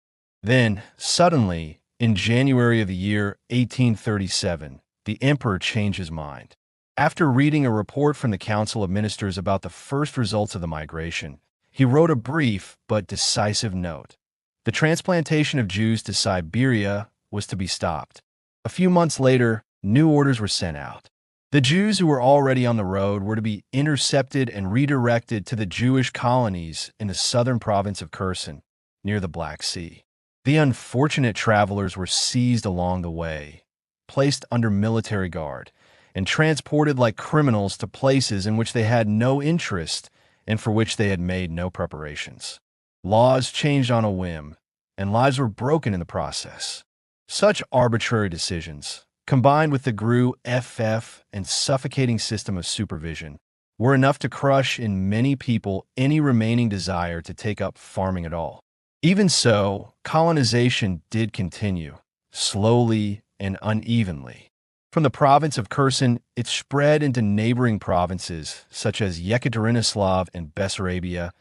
Then, suddenly, in January of the year 1837, the emperor changed his mind. After reading a report from the Council of Ministers about the first results of the migration, he wrote a brief but decisive note. The transplantation of Jews to Siberia was to be stopped. A few months later, new orders were sent out. The Jews who were already on the road were to be intercepted and redirected to the Jewish colonies in the southern province of Kherson, near the Black Sea. The unfortunate travelers were seized along the way, placed under military guard, and transported like criminals to places in which they had no interest and for which they had made no preparations. Laws changed on a whim, and lives were broken in the process. Such arbitrary decisions, combined with the GRU FF and suffocating system of supervision, were enough to crush in many people any remaining desire to take up farming at all. Even so, colonization did continue, slowly and unevenly. From the province of Kherson, it spread into neighboring provinces such as Yekaterinoslav and Bessarabia,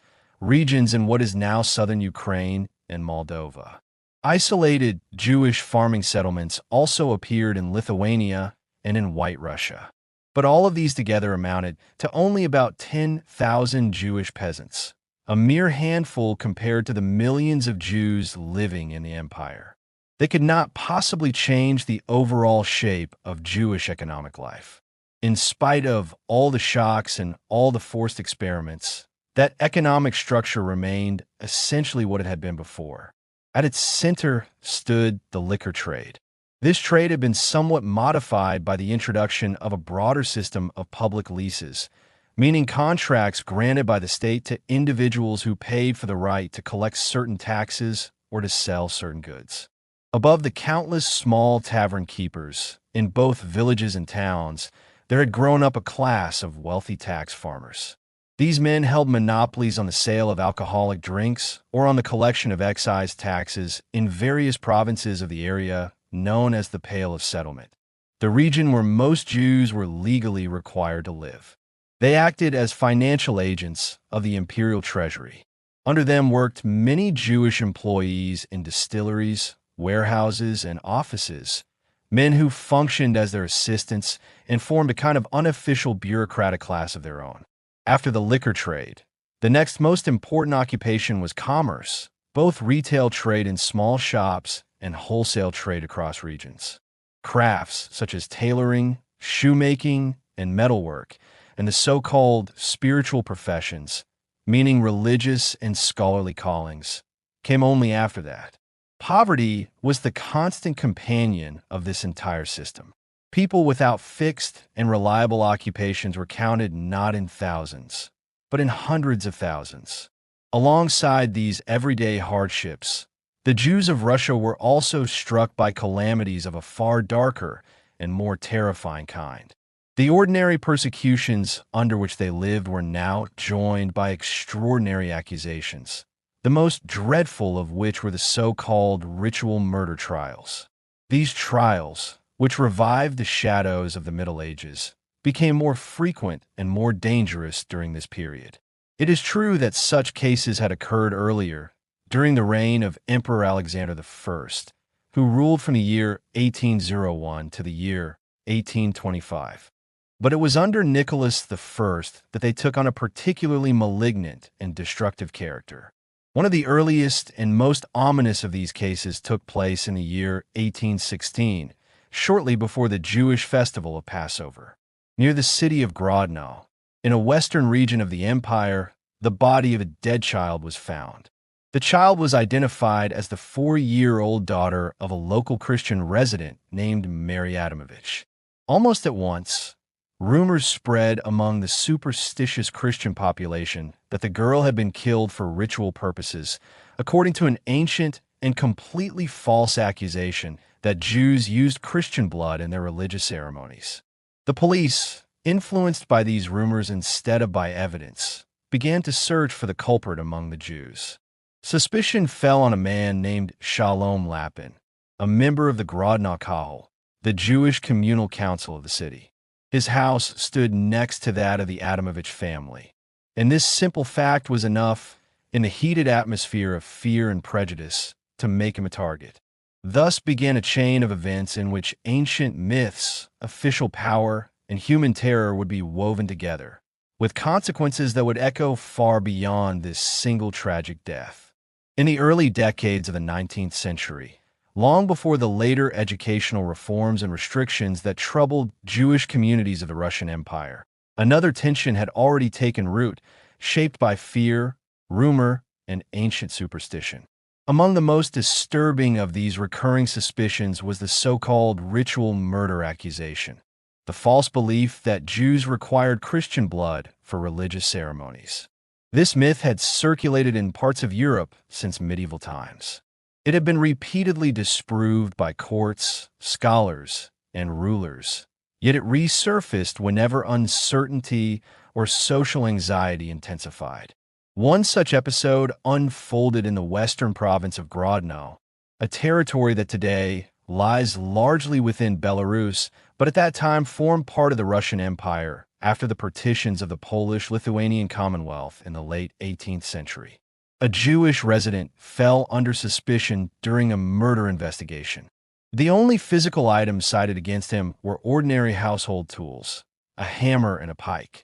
regions in what is now southern Ukraine and Moldova. Isolated Jewish farming settlements also appeared in Lithuania and in White Russia. But all of these together amounted to only about 10,000 Jewish peasants, a mere handful compared to the millions of Jews living in the empire. They could not possibly change the overall shape of Jewish economic life. In spite of all the shocks and all the forced experiments, that economic structure remained essentially what it had been before. At its center stood the liquor trade. This trade had been somewhat modified by the introduction of a broader system of public leases, meaning contracts granted by the state to individuals who paid for the right to collect certain taxes or to sell certain goods. Above the countless small tavern keepers in both villages and towns, there had grown up a class of wealthy tax farmers. These men held monopolies on the sale of alcoholic drinks or on the collection of excise taxes in various provinces of the area known as the Pale of Settlement. the region where most Jews were legally required to live. They acted as financial agents of the imperial treasury. Under them worked many Jewish employees in distilleries, warehouses, and offices, men who functioned as their assistants and formed a kind of unofficial bureaucratic class of their own. After the liquor trade, the next most important occupation was commerce, both retail trade in small shops and wholesale trade across regions. Crafts such as tailoring, shoemaking, and metalwork, and the so-called spiritual professions, meaning religious and scholarly callings, came only after that. Poverty was the constant companion of this entire system. People without fixed and reliable occupations were counted not in thousands, but in hundreds of thousands. Alongside these everyday hardships, the Jews of Russia were also struck by calamities of a far darker and more terrifying kind. The ordinary persecutions under which they lived were now joined by extraordinary accusations, the most dreadful of which were the so-called ritual murder trials. These trials, which revived the shadows of the Middle Ages, became more frequent and more dangerous during this period. It is true that such cases had occurred earlier, during the reign of Emperor Alexander I, who ruled from the year 1801 to the year 1825. But it was under Nicholas I that they took on a particularly malignant and destructive character. One of the earliest and most ominous of these cases took place in the year 1816, shortly before the Jewish festival of Passover. Near the city of Grodno, in a western region of the empire, the body of a dead child was found. The child was identified as the 4-year-old daughter of a local Christian resident named Mary Adamovich. Almost at once, rumors spread among the superstitious Christian population that the girl had been killed for ritual purposes, according to an ancient and completely false accusation that Jews used Christian blood in their religious ceremonies. The police, influenced by these rumors instead of by evidence, began to search for the culprit among the Jews. Suspicion fell on a man named Shalom Lapin, a member of the Grodno Kahal, the Jewish communal council of the city. His house stood next to that of the Adamovich family, and this simple fact was enough, in the heated atmosphere of fear and prejudice, to make him a target. Thus began a chain of events in which ancient myths, official power, and human terror would be woven together, with consequences that would echo far beyond this single tragic death. In the early decades of the 19th century, long before the later educational reforms and restrictions that troubled Jewish communities of the Russian Empire, another tension had already taken root, shaped by fear, rumor, and ancient superstition. Among the most disturbing of these recurring suspicions was the so-called ritual murder accusation, the false belief that Jews required Christian blood for religious ceremonies. This myth had circulated in parts of Europe since medieval times. It had been repeatedly disproved by courts, scholars, and rulers, yet it resurfaced whenever uncertainty or social anxiety intensified. One such episode unfolded in the western province of Grodno, a territory that today lies largely within Belarus, but at that time formed part of the Russian Empire after the partitions of the Polish-Lithuanian Commonwealth in the late 18th century. A Jewish resident fell under suspicion during a murder investigation. The only physical items cited against him were ordinary household tools, a hammer and a pike,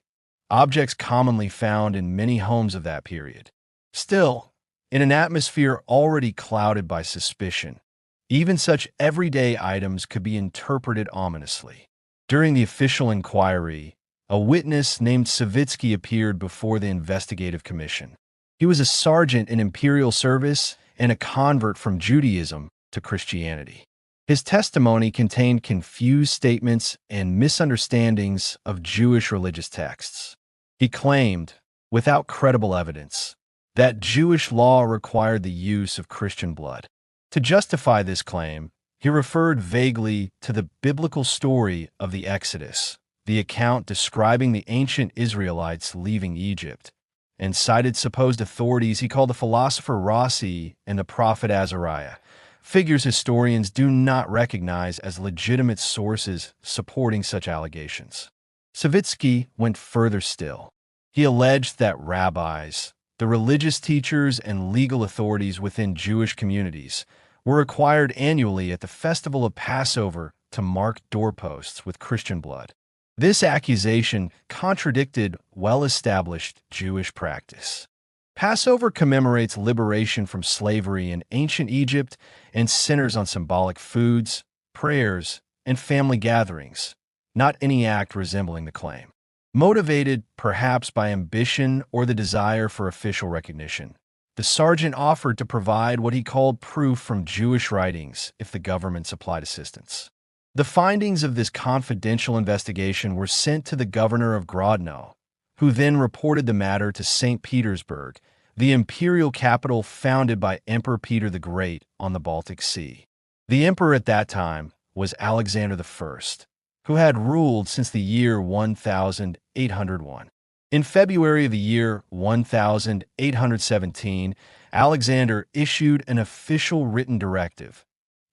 objects commonly found in many homes of that period. Still, in an atmosphere already clouded by suspicion, even such everyday items could be interpreted ominously. During the official inquiry, a witness named Savitsky appeared before the investigative commission. He was a sergeant in imperial service and a convert from Judaism to Christianity. His testimony contained confused statements and misunderstandings of Jewish religious texts. He claimed, without credible evidence, that Jewish law required the use of Christian blood. To justify this claim, he referred vaguely to the biblical story of the Exodus, the account describing the ancient Israelites leaving Egypt, and cited supposed authorities he called the philosopher Rossi and the prophet Azariah, figures historians do not recognize as legitimate sources supporting such allegations. Savitsky went further still. He alleged that rabbis, the religious teachers and legal authorities within Jewish communities, were required annually at the festival of Passover to mark doorposts with Christian blood. This accusation contradicted well-established Jewish practice. Passover commemorates liberation from slavery in ancient Egypt and centers on symbolic foods, prayers, and family gatherings, not any act resembling the claim. Motivated perhaps by ambition or the desire for official recognition, the sergeant offered to provide what he called proof from Jewish writings if the government supplied assistance. The findings of this confidential investigation were sent to the governor of Grodno, who then reported the matter to St. Petersburg, the imperial capital founded by Emperor Peter the Great on the Baltic Sea. The emperor at that time was Alexander I, who had ruled since the year 1801. In February of the year 1817, Alexander issued an official written directive,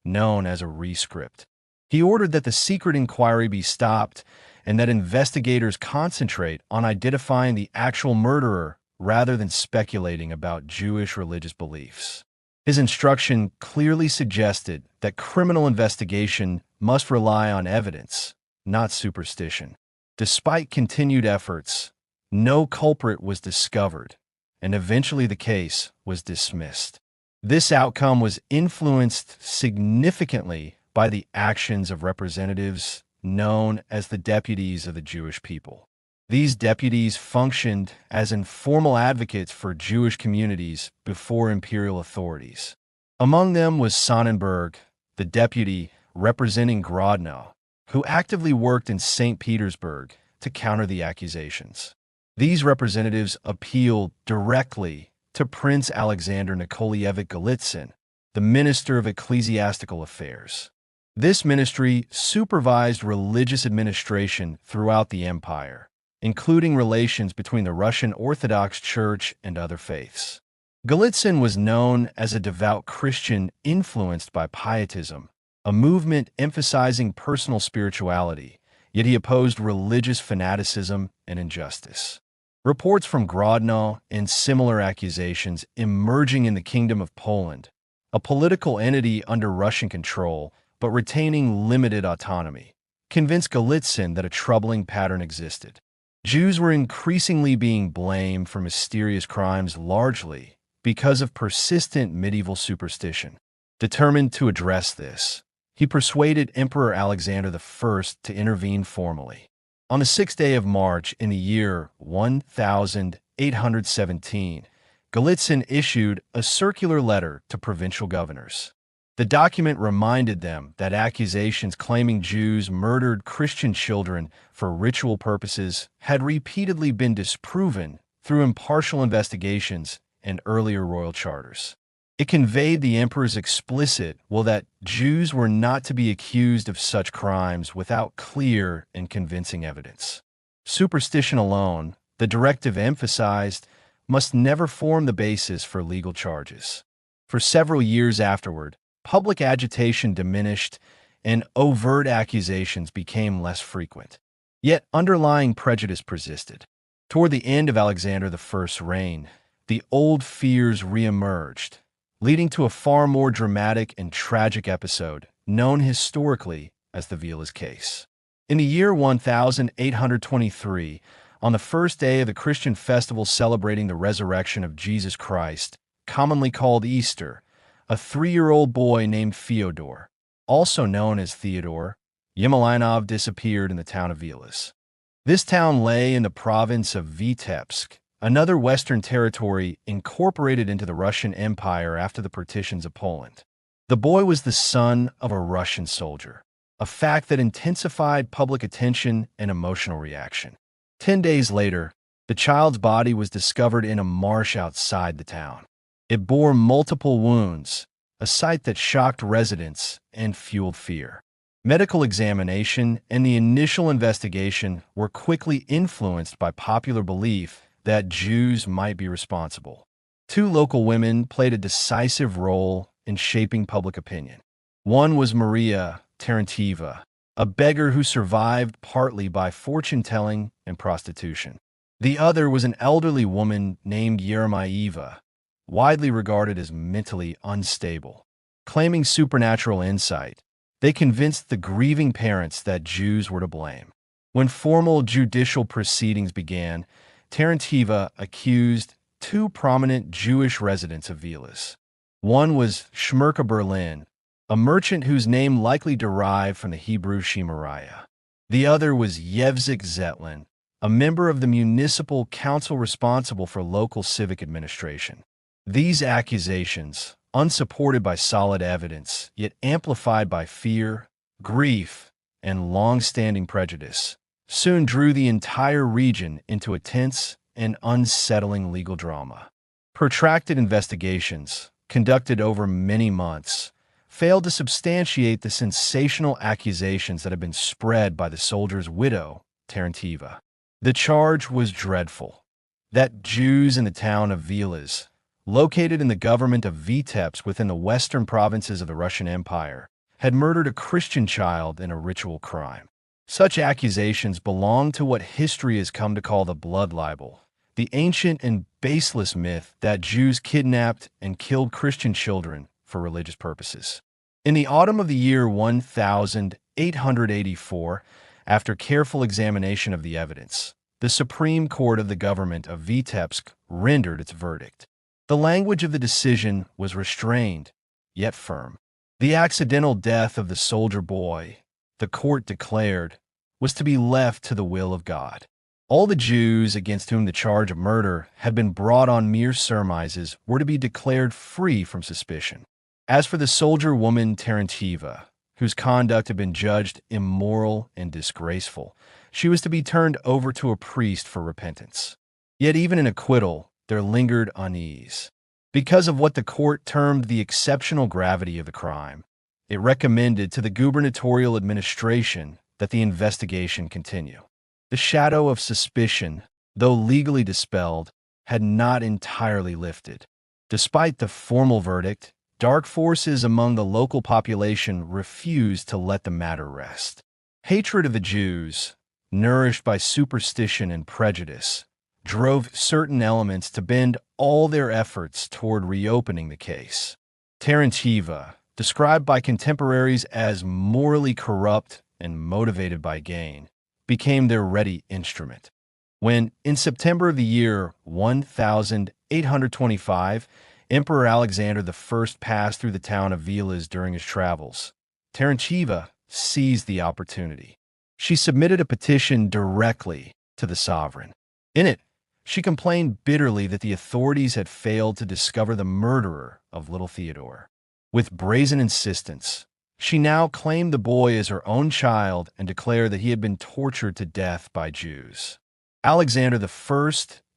known as a rescript. He ordered that the secret inquiry be stopped and that investigators concentrate on identifying the actual murderer rather than speculating about Jewish religious beliefs. His instruction clearly suggested that criminal investigation must rely on evidence, not superstition. Despite continued efforts, no culprit was discovered, and eventually the case was dismissed. This outcome was influenced significantly by the actions of representatives known as the deputies of the Jewish people. These deputies functioned as informal advocates for Jewish communities before imperial authorities. Among them was Sonnenberg, the deputy representing Grodno, who actively worked in St. Petersburg to counter the accusations. These representatives appealed directly to Prince Alexander Nikolaevich Golitsyn, the Minister of Ecclesiastical Affairs. This ministry supervised religious administration throughout the empire, including relations between the Russian Orthodox Church and other faiths. Golitsyn was known as a devout Christian influenced by pietism, a movement emphasizing personal spirituality, yet he opposed religious fanaticism and injustice. Reports from Grodno and similar accusations emerging in the Kingdom of Poland, a political entity under Russian control but retaining limited autonomy, convinced Golitsyn that a troubling pattern existed. Jews were increasingly being blamed for mysterious crimes largely because of persistent medieval superstition. Determined to address this, he persuaded Emperor Alexander I to intervene formally. On the 6th day of March in the year 1817, Golitsyn issued a circular letter to provincial governors. The document reminded them that accusations claiming Jews murdered Christian children for ritual purposes had repeatedly been disproven through impartial investigations and earlier royal charters. It conveyed the emperor's explicit will that Jews were not to be accused of such crimes without clear and convincing evidence. Superstition alone, the directive emphasized, must never form the basis for legal charges. For several years afterward, public agitation diminished and overt accusations became less frequent. Yet underlying prejudice persisted. Toward the end of Alexander I's reign, the old fears reemerged, leading to a far more dramatic and tragic episode known historically as the Vilas case. In the year 1823, on the first day of the Christian festival celebrating the resurrection of Jesus Christ, commonly called Easter, a 3-year-old boy named Fyodor, also known as Theodore, Yemelinov disappeared in the town of Vilas. This town lay in the province of Vitebsk, another Western territory incorporated into the Russian Empire after the partitions of Poland. The boy was the son of a Russian soldier, a fact that intensified public attention and emotional reaction. 10 days later, the child's body was discovered in a marsh outside the town. It bore multiple wounds, a sight that shocked residents and fueled fear. Medical examination and the initial investigation were quickly influenced by popular belief that Jews might be responsible. 2 local women played a decisive role in shaping public opinion. One was Maria Terentьева, a beggar who survived partly by fortune-telling and prostitution. The other was an elderly woman named Yeremyeva, widely regarded as mentally unstable. Claiming supernatural insight, they convinced the grieving parents that Jews were to blame. When formal judicial proceedings began, Terentьева accused two prominent Jewish residents of Vilas. One was Shmerka Berlin, a merchant whose name likely derived from the Hebrew Shemariah. The other was Yevzik Zetlin, a member of the municipal council responsible for local civic administration. These accusations, unsupported by solid evidence, yet amplified by fear, grief, and long-standing prejudice, soon drew the entire region into a tense and unsettling legal drama. Protracted investigations, conducted over many months, failed to substantiate the sensational accusations that had been spread by the soldier's widow, Terentьева. The charge was dreadful: that Jews in the town of Vilas, located in the government of Vitebsk within the western provinces of the Russian Empire, had murdered a Christian child in a ritual crime. Such accusations belong to what history has come to call the blood libel, the ancient and baseless myth that Jews kidnapped and killed Christian children for religious purposes. In the autumn of the year 1884, after careful examination of the evidence, the Supreme Court of the government of Vitebsk rendered its verdict. The language of the decision was restrained, yet firm. The accidental death of the soldier boy, the court declared, was to be left to the will of God. All the Jews against whom the charge of murder had been brought on mere surmises were to be declared free from suspicion. As for the soldier woman Terentьева, whose conduct had been judged immoral and disgraceful, she was to be turned over to a priest for repentance. Yet even in acquittal, there lingered unease. Because of what the court termed the exceptional gravity of the crime, it recommended to the gubernatorial administration that the investigation continue. The shadow of suspicion, though legally dispelled, had not entirely lifted. Despite the formal verdict, dark forces among the local population refused to let the matter rest. Hatred of the Jews, nourished by superstition and prejudice, drove certain elements to bend all their efforts toward reopening the case. Terentьева, described by contemporaries as morally corrupt and motivated by gain, became their ready instrument. When, in September of the year 1825, Emperor Alexander I passed through the town of Vilas during his travels, Terentьева seized the opportunity. She submitted a petition directly to the sovereign. In it, she complained bitterly that the authorities had failed to discover the murderer of little Theodore. With brazen insistence, she now claimed the boy as her own child and declared that he had been tortured to death by Jews. Alexander I,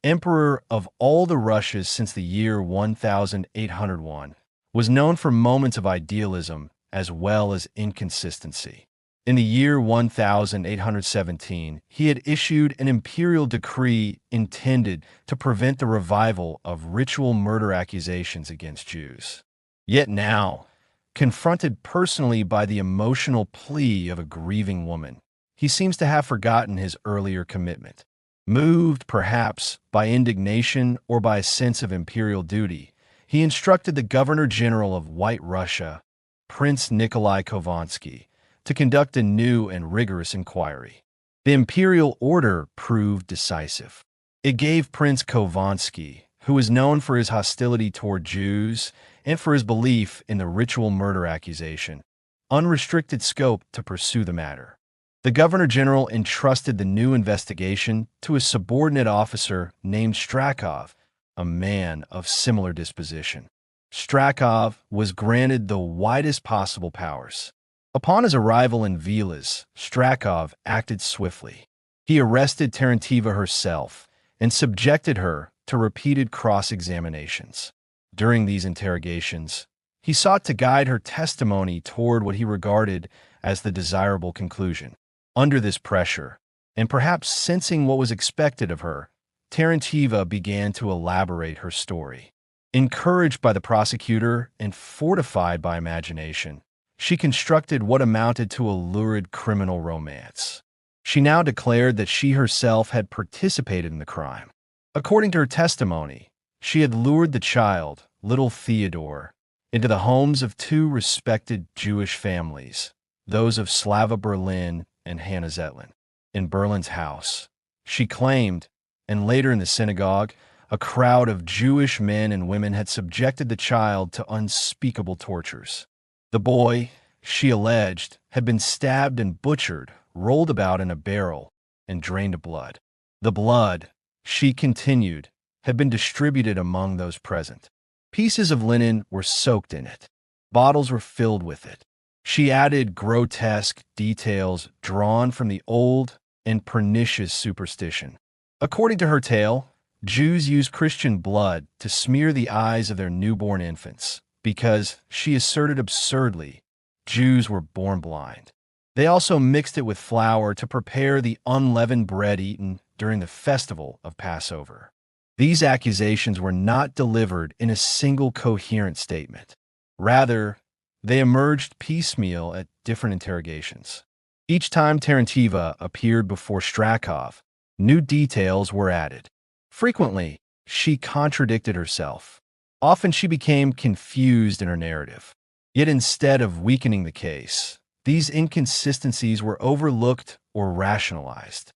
emperor of all the Russias since the year 1801, was known for moments of idealism as well as inconsistency. In the year 1817, he had issued an imperial decree intended to prevent the revival of ritual murder accusations against Jews. Yet now, confronted personally by the emotional plea of a grieving woman, he seems to have forgotten his earlier commitment. Moved, perhaps, by indignation or by a sense of imperial duty, he instructed the Governor-General of White Russia, Prince Nikolai Khovansky, to conduct a new and rigorous inquiry. The imperial order proved decisive. It gave Prince Khovansky, who was known for his hostility toward Jews and for his belief in the ritual murder accusation, unrestricted scope to pursue the matter. The Governor-General entrusted the new investigation to a subordinate officer named Strakov, a man of similar disposition. Strakov was granted the widest possible powers. Upon his arrival in Vilas, Strakov acted swiftly. He arrested Terentьева herself and subjected her to repeated cross-examinations. During these interrogations, he sought to guide her testimony toward what he regarded as the desirable conclusion. Under this pressure, and perhaps sensing what was expected of her, Terentьева began to elaborate her story. Encouraged by the prosecutor and fortified by imagination, she constructed what amounted to a lurid criminal romance. She now declared that she herself had participated in the crime. According to her testimony, she had lured the child, little Theodore, into the homes of two respected Jewish families, those of Slava Berlin and Hannah Zetlin. In Berlin's house, she claimed, and later in the synagogue, a crowd of Jewish men and women had subjected the child to unspeakable tortures. The boy, she alleged, had been stabbed and butchered, rolled about in a barrel, and drained of blood. The blood, she continued, had been distributed among those present. Pieces of linen were soaked in it. Bottles were filled with it. She added grotesque details drawn from the old and pernicious superstition. According to her tale, Jews used Christian blood to smear the eyes of their newborn infants because, she asserted absurdly, Jews were born blind. They also mixed it with flour to prepare the unleavened bread eaten during the festival of Passover. These accusations were not delivered in a single coherent statement. Rather, they emerged piecemeal at different interrogations. Each time Tarantiva appeared before Strakov, new details were added. Frequently, she contradicted herself. Often she became confused in her narrative. Yet instead of weakening the case, these inconsistencies were overlooked or rationalized.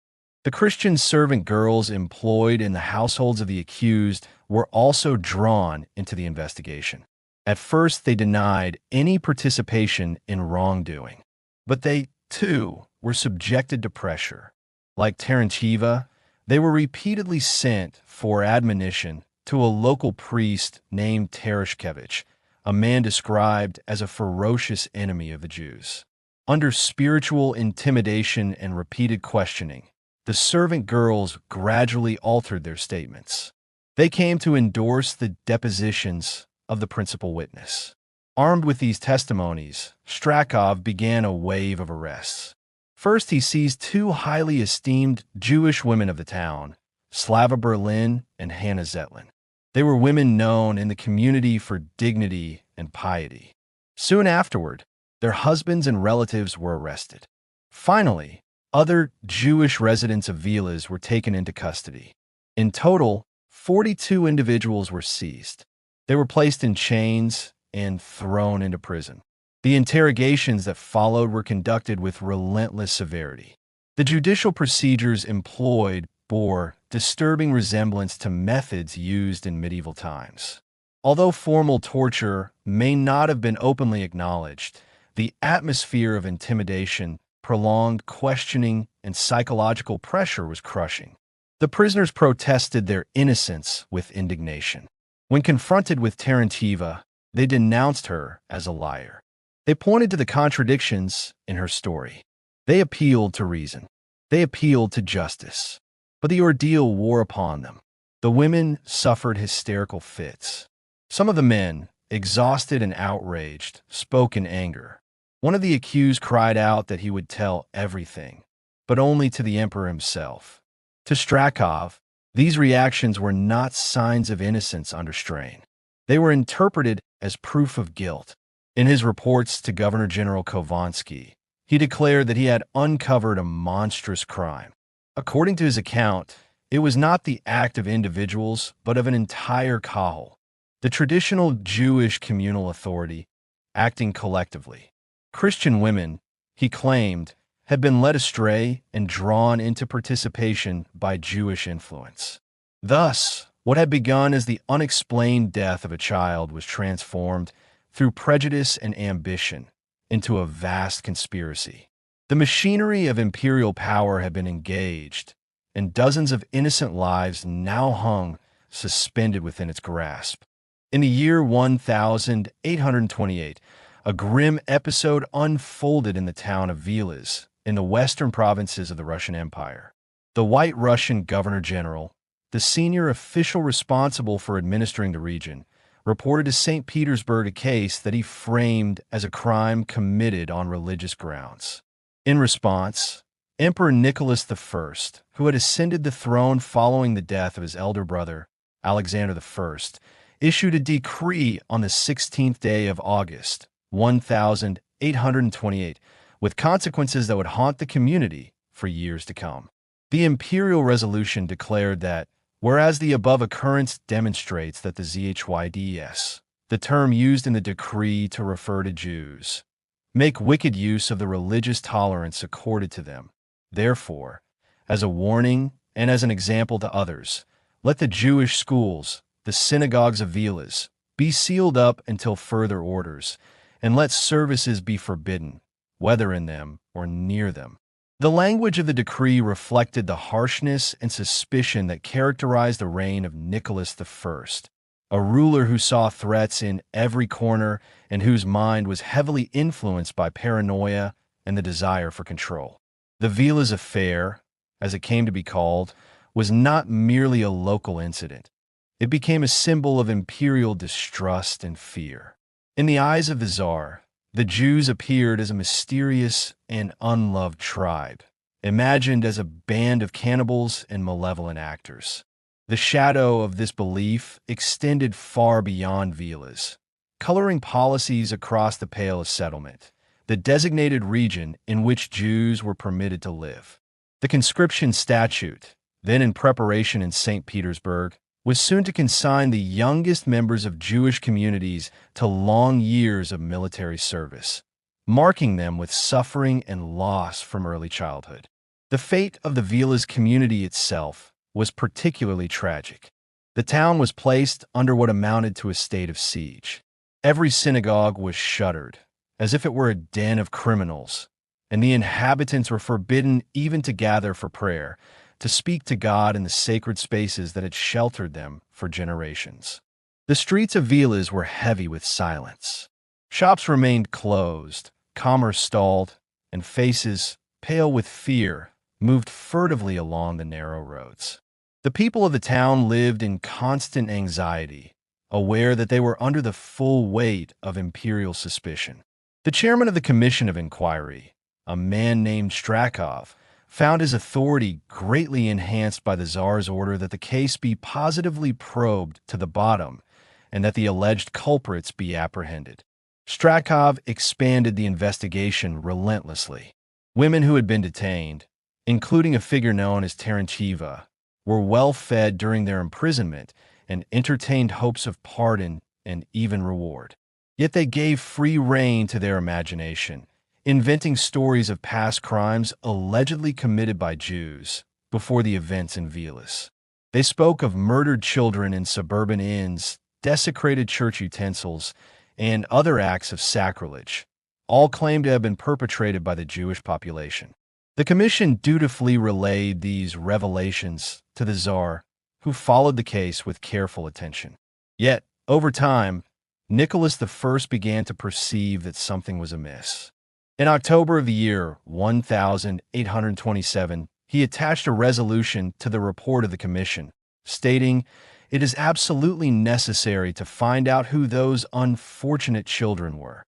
The Christian servant girls employed in the households of the accused were also drawn into the investigation. At first, they denied any participation in wrongdoing, but they, too, were subjected to pressure. Like Tarantiva, they were repeatedly sent for admonition to a local priest named Tereshkevich, a man described as a ferocious enemy of the Jews. Under spiritual intimidation and repeated questioning, the servant girls gradually altered their statements. They came to endorse the depositions of the principal witness. Armed with these testimonies, Strakov began a wave of arrests. First, he seized two highly esteemed Jewish women of the town, Slava Berlin and Hannah Zetlin. They were women known in the community for dignity and piety. Soon afterward, their husbands and relatives were arrested. Finally, other Jewish residents of villas were taken into custody. In total, 42 individuals were seized. They were placed in chains and thrown into prison. The interrogations that followed were conducted with relentless severity. The judicial procedures employed bore disturbing resemblance to methods used in medieval times. Although formal torture may not have been openly acknowledged, the atmosphere of intimidation, prolonged questioning, and psychological pressure was crushing. The prisoners protested their innocence with indignation. When confronted with Tarantiva, they denounced her as a liar. They pointed to the contradictions in her story. They appealed to reason. They appealed to justice. But the ordeal wore upon them. The women suffered hysterical fits. Some of the men, exhausted and outraged, spoke in anger. One of the accused cried out that he would tell everything, but only to the emperor himself. To Strakov, these reactions were not signs of innocence under strain. They were interpreted as proof of guilt. In his reports to Governor General Khovansky, he declared that he had uncovered a monstrous crime. According to his account, it was not the act of individuals, but of an entire kahal, the traditional Jewish communal authority, acting collectively. Christian women, he claimed, had been led astray and drawn into participation by Jewish influence. Thus, what had begun as the unexplained death of a child was transformed, through prejudice and ambition, into a vast conspiracy. The machinery of imperial power had been engaged, and dozens of innocent lives now hung suspended within its grasp. In the year 1828, a grim episode unfolded in the town of Vilas, in the western provinces of the Russian Empire. The White Russian Governor-General, the senior official responsible for administering the region, reported to St. Petersburg a case that he framed as a crime committed on religious grounds. In response, Emperor Nicholas I, who had ascended the throne following the death of his elder brother, Alexander I, issued a decree on the 16th day of August, 1828, with consequences that would haunt the community for years to come. The imperial resolution declared that, whereas the above occurrence demonstrates that the Zhyds, the term used in the decree to refer to Jews, make wicked use of the religious tolerance accorded to them. Therefore, as a warning and as an example to others, let the Jewish schools, the synagogues of Vilas, be sealed up until further orders, and let services be forbidden, whether in them or near them. The language of the decree reflected the harshness and suspicion that characterized the reign of Nicholas I, a ruler who saw threats in every corner and whose mind was heavily influenced by paranoia and the desire for control. The Vilas affair, as it came to be called, was not merely a local incident. It became a symbol of imperial distrust and fear. In the eyes of the Tsar, the Jews appeared as a mysterious and unloved tribe, imagined as a band of cannibals and malevolent actors. The shadow of this belief extended far beyond Vilas, coloring policies across the Pale of Settlement, the designated region in which Jews were permitted to live. The conscription statute, then in preparation in St. Petersburg, was soon to consign the youngest members of Jewish communities to long years of military service, marking them with suffering and loss from early childhood. The fate of the Vilas community itself was particularly tragic. The town was placed under what amounted to a state of siege. Every synagogue was shuttered, as if it were a den of criminals, and the inhabitants were forbidden even to gather for prayer, to speak to God in the sacred spaces that had sheltered them for generations. The streets of Vilas were heavy with silence. Shops remained closed, commerce stalled, and faces, pale with fear, moved furtively along the narrow roads. The people of the town lived in constant anxiety, aware that they were under the full weight of imperial suspicion. The chairman of the Commission of Inquiry, a man named Strakov, found his authority greatly enhanced by the Tsar's order that the case be positively probed to the bottom and that the alleged culprits be apprehended. Strakov expanded the investigation relentlessly. Women who had been detained, including a figure known as Tarancheva, were well fed during their imprisonment and entertained hopes of pardon and even reward. Yet they gave free rein to their imagination, inventing stories of past crimes allegedly committed by Jews before the events in Vilas. They spoke of murdered children in suburban inns, desecrated church utensils, and other acts of sacrilege, all claimed to have been perpetrated by the Jewish population. The commission dutifully relayed these revelations to the Tsar, who followed the case with careful attention. Yet, over time, Nicholas I began to perceive that something was amiss. In October of the year 1827, he attached a resolution to the report of the commission, stating, "It is absolutely necessary to find out who those unfortunate children were.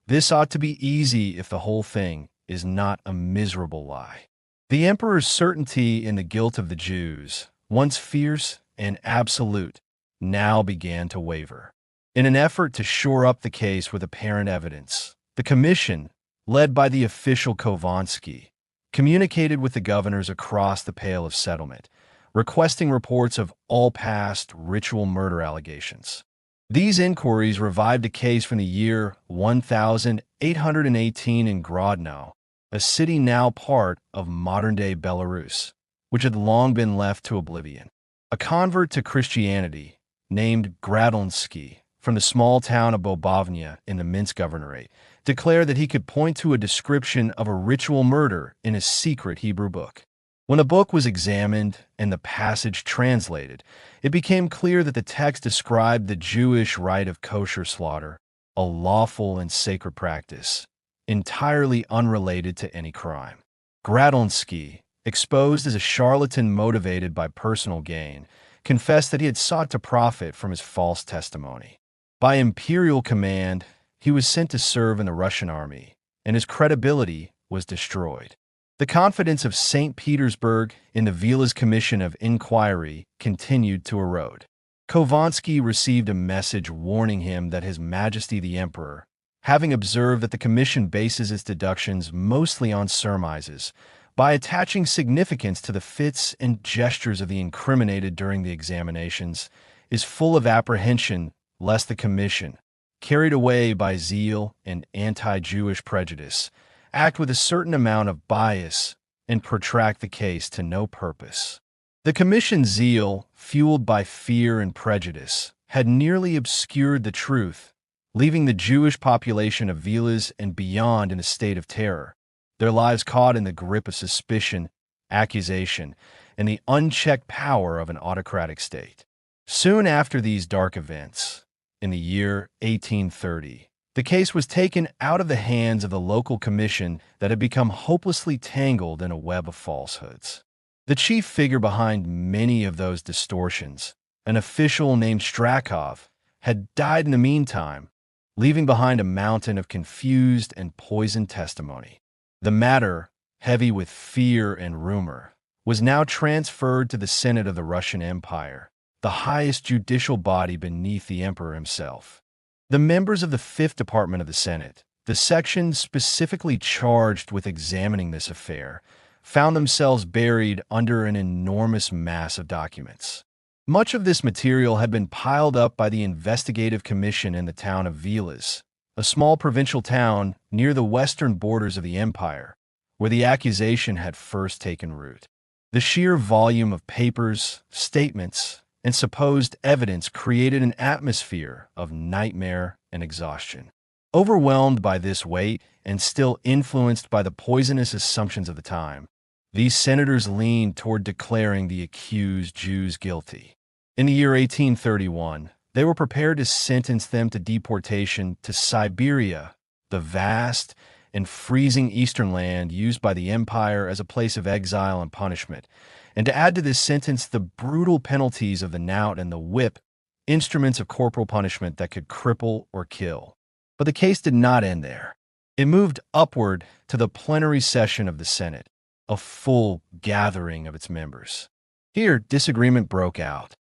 This ought to be easy if the whole thing is not a miserable lie." The emperor's certainty in the guilt of the Jews, once fierce and absolute, now began to waver. In an effort to shore up the case with apparent evidence, the commission, led by the official Kovansky, communicated with the governors across the Pale of Settlement, requesting reports of all past ritual murder allegations. These inquiries revived a case from the year 1818 in Grodno, a city now part of modern-day Belarus, which had long been left to oblivion. A convert to Christianity, named Gradonsky, from the small town of Bobovnia in the Minsk Governorate, declared that he could point to a description of a ritual murder in a secret Hebrew book. When the book was examined and the passage translated, it became clear that the text described the Jewish rite of kosher slaughter, a lawful and sacred practice, entirely unrelated to any crime. Gradonsky, exposed as a charlatan motivated by personal gain, confessed that he had sought to profit from his false testimony. By imperial command, he was sent to serve in the Russian army, and his credibility was destroyed. The confidence of St. Petersburg in the Vilas Commission of Inquiry continued to erode. Khovansky received a message warning him that His Majesty the Emperor, having observed that the commission bases its deductions mostly on surmises, by attaching significance to the fits and gestures of the incriminated during the examinations, is full of apprehension lest the commission, carried away by zeal and anti-Jewish prejudice, act with a certain amount of bias and protract the case to no purpose. The commission's zeal, fueled by fear and prejudice, had nearly obscured the truth, leaving the Jewish population of Vilas and beyond in a state of terror, their lives caught in the grip of suspicion, accusation, and the unchecked power of an autocratic state. Soon after these dark events, in the year 1830, the case was taken out of the hands of the local commission that had become hopelessly tangled in a web of falsehoods. The chief figure behind many of those distortions, an official named Strakov, had died in the meantime, leaving behind a mountain of confused and poisoned testimony. The matter, heavy with fear and rumor, was now transferred to the Senate of the Russian Empire, the highest judicial body beneath the emperor himself. The members of the Fifth Department of the Senate, the section specifically charged with examining this affair, found themselves buried under an enormous mass of documents. Much of this material had been piled up by the investigative commission in the town of Vilas, a small provincial town near the western borders of the empire, where the accusation had first taken root. The sheer volume of papers, statements, and supposed evidence created an atmosphere of nightmare and exhaustion. Overwhelmed by this weight and still influenced by the poisonous assumptions of the time, these senators leaned toward declaring the accused Jews guilty. In the year 1831, they were prepared to sentence them to deportation to Siberia, the vast and freezing eastern land used by the empire as a place of exile and punishment, and to add to this sentence the brutal penalties of the knout and the whip, instruments of corporal punishment that could cripple or kill. But the case did not end there. It moved upward to the plenary session of the Senate, a full gathering of its members. Here, disagreement broke out.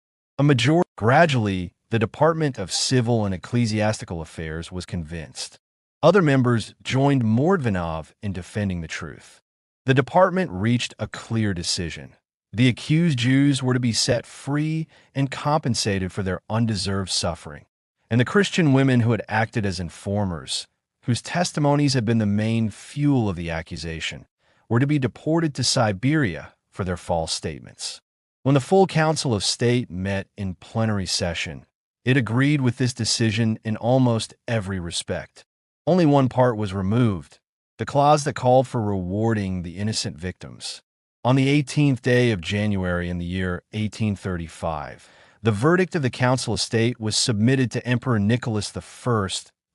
Gradually, the Department of Civil and Ecclesiastical Affairs was convinced. Other members joined Mordvinov in defending the truth. The department reached a clear decision. The accused Jews were to be set free and compensated for their undeserved suffering, and the Christian women who had acted as informers, whose testimonies had been the main fuel of the accusation, were to be deported to Siberia for their false statements. When the full Council of State met in plenary session, it agreed with this decision in almost every respect. Only one part was removed, the clause that called for rewarding the innocent victims. On the 18th day of January in the year 1835, the verdict of the Council of State was submitted to Emperor Nicholas I,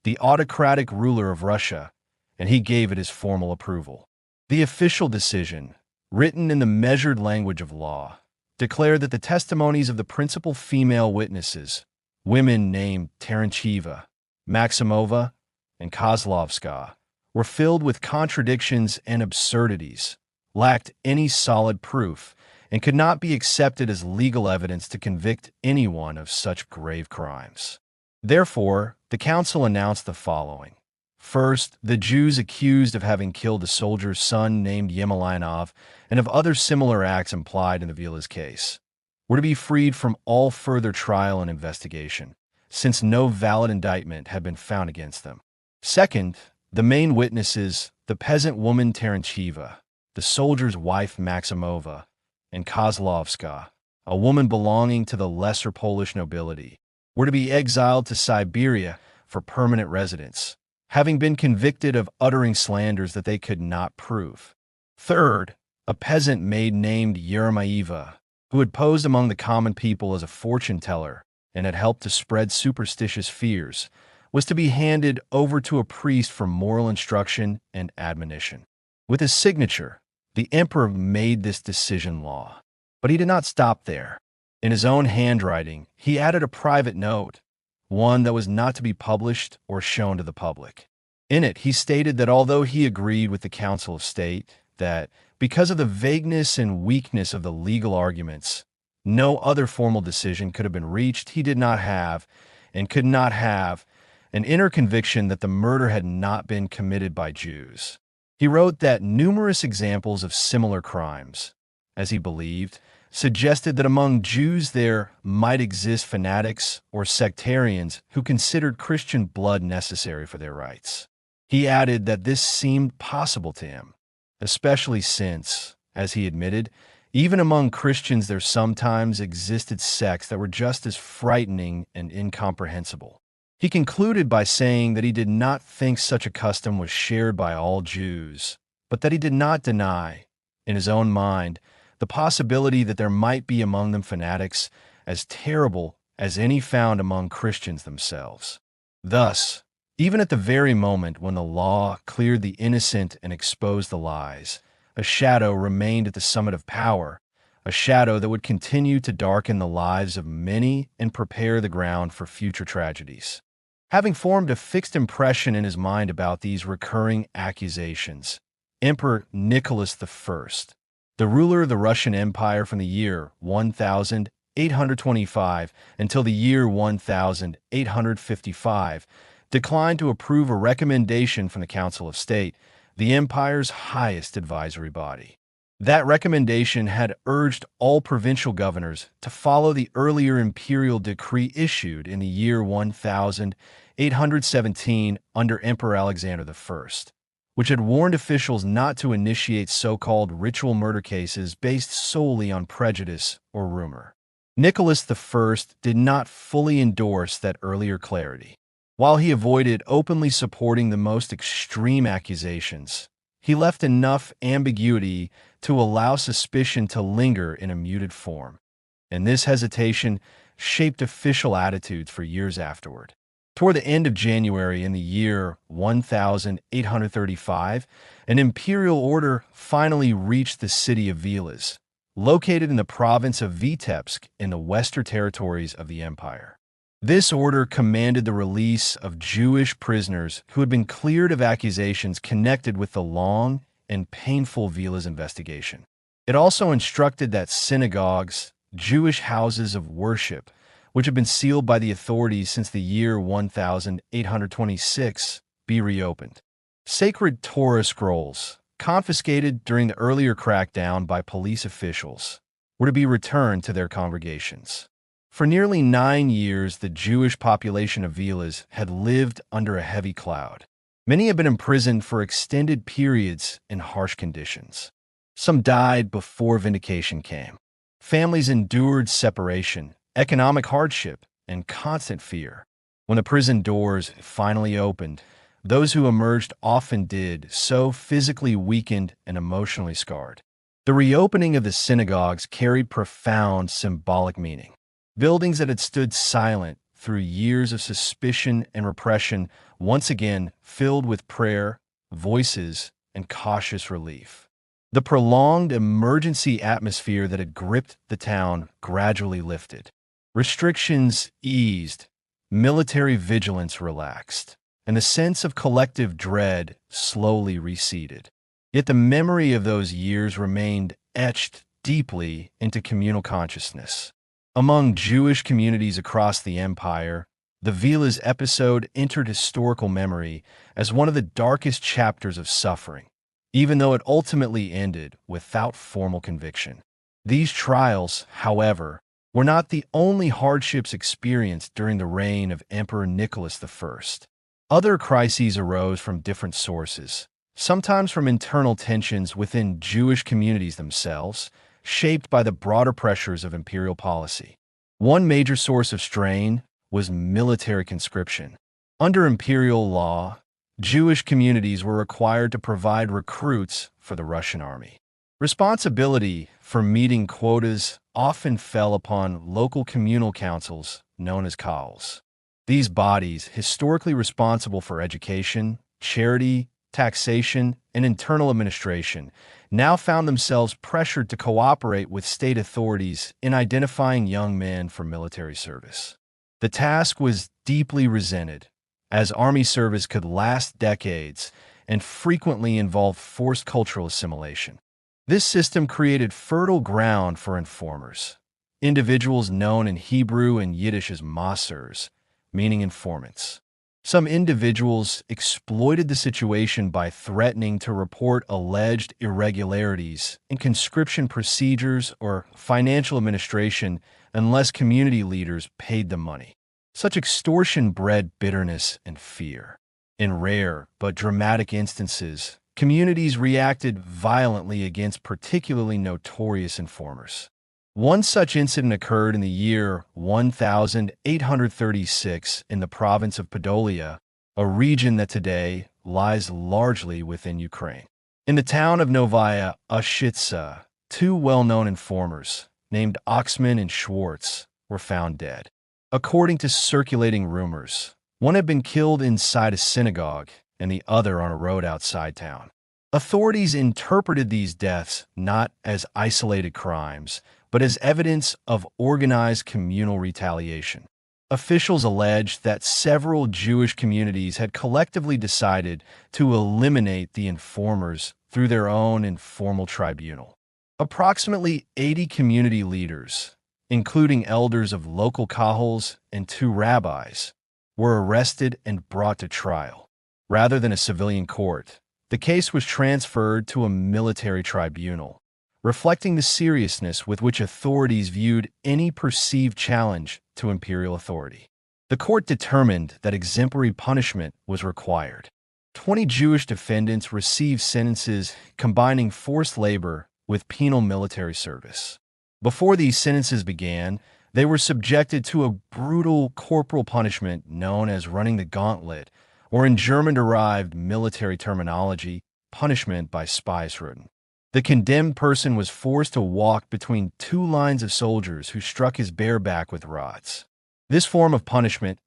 the autocratic ruler of Russia, and he gave it his formal approval. The official decision, written in the measured language of law, declared that the testimonies of the principal female witnesses, women named Terencheva, Maximova, and Kozlovska, were filled with contradictions and absurdities, lacked any solid proof, and could not be accepted as legal evidence to convict anyone of such grave crimes. Therefore, the council announced the following. First, the Jews accused of having killed a soldier's son named Yemelinov and of other similar acts implied in the Vilas case were to be freed from all further trial and investigation, since no valid indictment had been found against them. Second, the main witnesses, the peasant woman Terencheva, the soldier's wife Maximova, and Kozlovska, a woman belonging to the lesser Polish nobility, were to be exiled to Siberia for permanent residence, having been convicted of uttering slanders that they could not prove. Third, a peasant maid named Yeremaeva, who had posed among the common people as a fortune teller and had helped to spread superstitious fears, was to be handed over to a priest for moral instruction and admonition. With his signature, the emperor made this decision law. But he did not stop there. In his own handwriting, he added a private note, one that was not to be published or shown to the public. In it, he stated that although he agreed with the Council of State that, because of the vagueness and weakness of the legal arguments, No other formal decision could have been reached. He did not have, and could not have, an inner conviction that the murder had not been committed by Jews. He wrote that numerous examples of similar crimes, as he believed, suggested that among Jews there might exist fanatics or sectarians who considered Christian blood necessary for their rights. He added that this seemed possible to him, especially since, as he admitted, even among Christians there sometimes existed sects that were just as frightening and incomprehensible. He concluded by saying that he did not think such a custom was shared by all Jews, but that he did not deny, in his own mind, the possibility that there might be among them fanatics as terrible as any found among Christians themselves. Thus, even at the very moment when the law cleared the innocent and exposed the lies, a shadow remained at the summit of power, a shadow that would continue to darken the lives of many and prepare the ground for future tragedies. Having formed a fixed impression in his mind about these recurring accusations, Emperor Nicholas I, the ruler of the Russian Empire from the year 1825 until the year 1855, declined to approve a recommendation from the Council of State, the empire's highest advisory body. That recommendation had urged all provincial governors to follow the earlier imperial decree issued in the year 1817 under Emperor Alexander I, which had warned officials not to initiate so-called ritual murder cases based solely on prejudice or rumor. Nicholas I did not fully endorse that earlier clarity. While he avoided openly supporting the most extreme accusations, he left enough ambiguity to allow suspicion to linger in a muted form, and this hesitation shaped official attitudes for years afterward. Toward the end of January in the year 1835, an imperial order finally reached the city of Vilas, located in the province of Vitebsk in the western territories of the empire. This order commanded the release of Jewish prisoners who had been cleared of accusations connected with the long and painful Vilas investigation. It also instructed that synagogues, Jewish houses of worship, which had been sealed by the authorities since the year 1826, be reopened. Sacred Torah scrolls, confiscated during the earlier crackdown by police officials, were to be returned to their congregations. For nearly 9 years, the Jewish population of Vilas had lived under a heavy cloud. Many had been imprisoned for extended periods in harsh conditions. Some died before vindication came. Families endured separation, economic hardship, and constant fear. When the prison doors finally opened, those who emerged often did so physically weakened and emotionally scarred. The reopening of the synagogues carried profound symbolic meaning. Buildings that had stood silent through years of suspicion and repression once again filled with prayer, voices, and cautious relief. The prolonged emergency atmosphere that had gripped the town gradually lifted. Restrictions eased, military vigilance relaxed, and the sense of collective dread slowly receded. Yet the memory of those years remained etched deeply into communal consciousness. Among Jewish communities across the empire, the Vilas episode entered historical memory as one of the darkest chapters of suffering, even though it ultimately ended without formal conviction. These trials, however, were not the only hardships experienced during the reign of Emperor Nicholas I. Other crises arose from different sources, sometimes from internal tensions within Jewish communities themselves, shaped by the broader pressures of imperial policy. One major source of strain was military conscription. Under imperial law, Jewish communities were required to provide recruits for the Russian army. Responsibility for meeting quotas often fell upon local communal councils known as khals. These bodies, historically responsible for education, charity, taxation, and internal administration, now found themselves pressured to cooperate with state authorities in identifying young men for military service. The task was deeply resented, as army service could last decades and frequently involved forced cultural assimilation. This system created fertile ground for informers, individuals known in Hebrew and Yiddish as masers, meaning informants. Some individuals exploited the situation by threatening to report alleged irregularities in conscription procedures or financial administration unless community leaders paid them money. Such extortion bred bitterness and fear. In rare but dramatic instances, communities reacted violently against particularly notorious informers. One such incident occurred in the year 1836 in the province of Podolia, a region that today lies largely within Ukraine. In the town of Novaya Ushitsa, two well-known informers, named Oxman and Schwartz, were found dead. According to circulating rumors, one had been killed inside a synagogue and the other on a road outside town. Authorities interpreted these deaths not as isolated crimes, but as evidence of organized communal retaliation. Officials alleged that several Jewish communities had collectively decided to eliminate the informers through their own informal tribunal. Approximately 80 community leaders, including elders of local kahals and two rabbis, were arrested and brought to trial. Rather than a civilian court, the case was transferred to a military tribunal, reflecting the seriousness with which authorities viewed any perceived challenge to imperial authority. The court determined that exemplary punishment was required. 20 Jewish defendants received sentences combining forced labor with penal military service. Before these sentences began, they were subjected to a brutal corporal punishment known as running the gauntlet, or in German-derived military terminology, punishment by Speisrunden. The condemned person was forced to walk between two lines of soldiers who struck his bare back with rods. This form of punishment,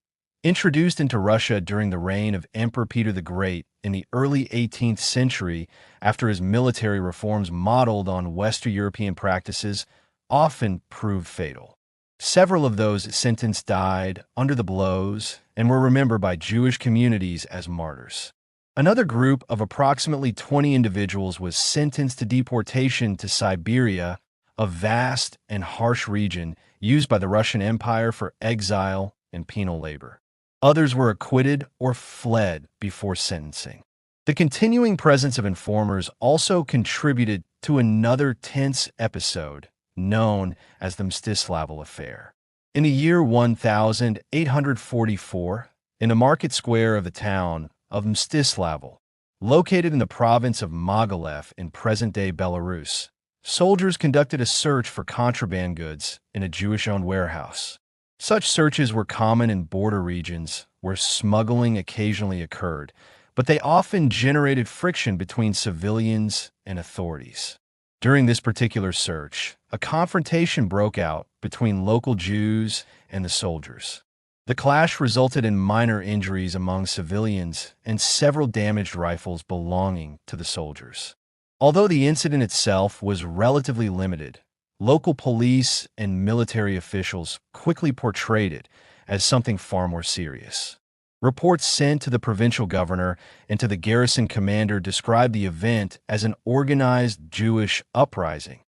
introduced into Russia during the reign of Emperor Peter the Great in the early 18th century after his military reforms modeled on Western European practices, often proved fatal. Several of those sentenced died under the blows and were remembered by Jewish communities as martyrs. Another group of approximately 20 individuals was sentenced to deportation to Siberia, a vast and harsh region used by the Russian Empire for exile and penal labor. Others were acquitted or fled before sentencing. The continuing presence of informers also contributed to another tense episode known as the Mstislav affair. In the year 1844, in the market square of the town of Mstislav, located in the province of Mogilev in present-day Belarus, soldiers conducted a search for contraband goods in a Jewish-owned warehouse. Such searches were common in border regions where smuggling occasionally occurred, but they often generated friction between civilians and authorities. During this particular search, a confrontation broke out between local Jews and the soldiers. The clash resulted in minor injuries among civilians and several damaged rifles belonging to the soldiers. Although the incident itself was relatively limited, local police and military officials quickly portrayed it as something far more serious. Reports sent to the provincial governor and to the garrison commander described the event as an organized Jewish uprising,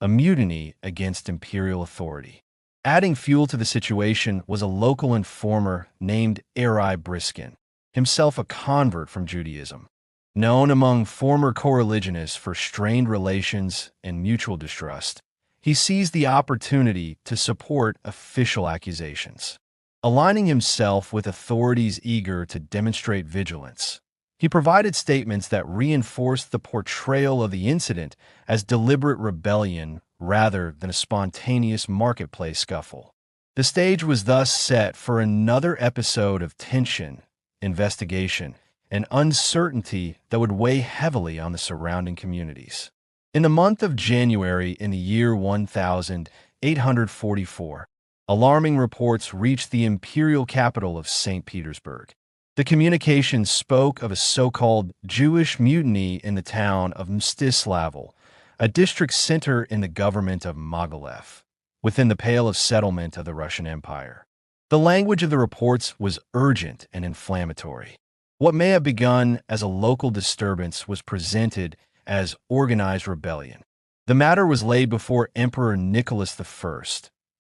a mutiny against imperial authority. Adding fuel to the situation was a local informer named Eri Briskin, himself a convert from Judaism. Known among former co-religionists for strained relations and mutual distrust, he seized the opportunity to support official accusations. Aligning himself with authorities eager to demonstrate vigilance, he provided statements that reinforced the portrayal of the incident as deliberate rebellion rather than a spontaneous marketplace scuffle. The stage was thus set for another episode of tension, investigation, and uncertainty that would weigh heavily on the surrounding communities. In the month of January in the year 1844, alarming reports reached the imperial capital of St. Petersburg. The communications spoke of a so-called Jewish mutiny in the town of Mstislav, a district center in the government of Mogilev, within the Pale of Settlement of the Russian Empire. The language of the reports was urgent and inflammatory. What may have begun as a local disturbance was presented as organized rebellion. The matter was laid before Emperor Nicholas I,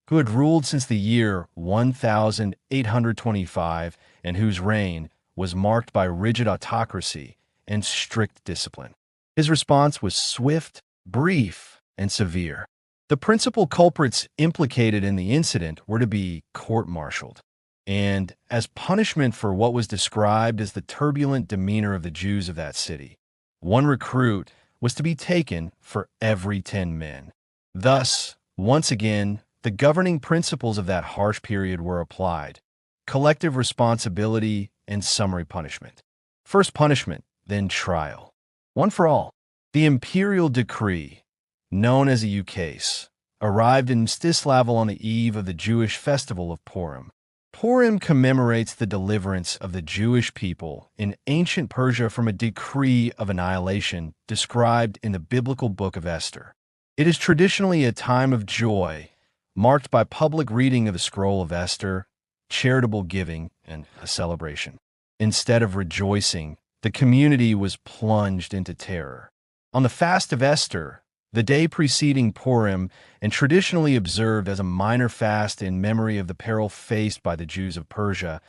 who had ruled since the year 1825 and whose reign was marked by rigid autocracy and strict discipline. His response was swift, brief, and severe. The principal culprits implicated in the incident were to be court-martialed, and as punishment for what was described as the turbulent demeanor of the Jews of that city, one recruit was to be taken for every 10 men. Thus, once again, the governing principles of that harsh period were applied: collective responsibility and summary punishment. First punishment, then trial. One for all. The imperial decree, known as a ukase, arrived in Mstislav on the eve of the Jewish festival of Purim. Purim commemorates the deliverance of the Jewish people in ancient Persia from a decree of annihilation described in the biblical book of Esther. It is traditionally a time of joy, marked by public reading of the scroll of Esther, charitable giving, and a celebration. Instead of rejoicing, the community was plunged into terror. On the fast of Esther, the day preceding Purim, and traditionally observed as a minor fast in memory of the peril faced by the Jews of Persia,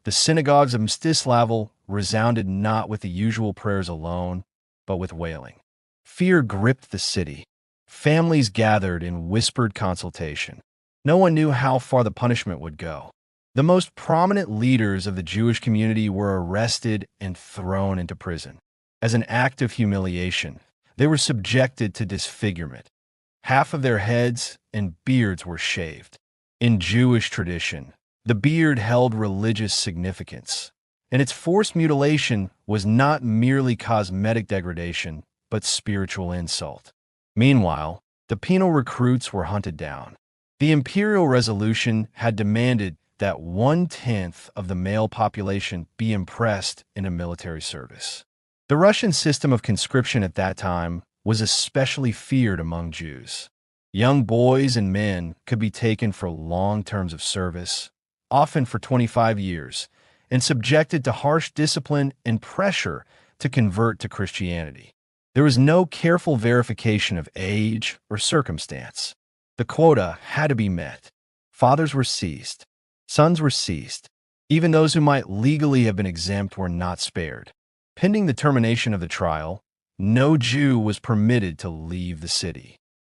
the synagogues of Mstislav resounded not with the usual prayers alone, but with wailing. Fear gripped the city. Families gathered in whispered consultation. No one knew how far the punishment would go. The most prominent leaders of the Jewish community were arrested and thrown into prison. As an act of humiliation, they were subjected to disfigurement. Half of their heads and beards were shaved. In Jewish tradition, the beard held religious significance, and its forced mutilation was not merely cosmetic degradation, but spiritual insult. Meanwhile, the penal recruits were hunted down. The imperial resolution had demanded that 1/10 of the male population be impressed into military service. The Russian system of conscription at that time was especially feared among Jews. Young boys and men could be taken for long terms of service, often for 25 years, and subjected to harsh discipline and pressure to convert to Christianity. There was no careful verification of age or circumstance. The quota had to be met. Fathers were seized. Sons were seized. Even those who might legally have been exempt were not spared. Pending the termination of the trial, no Jew was permitted to leave the city.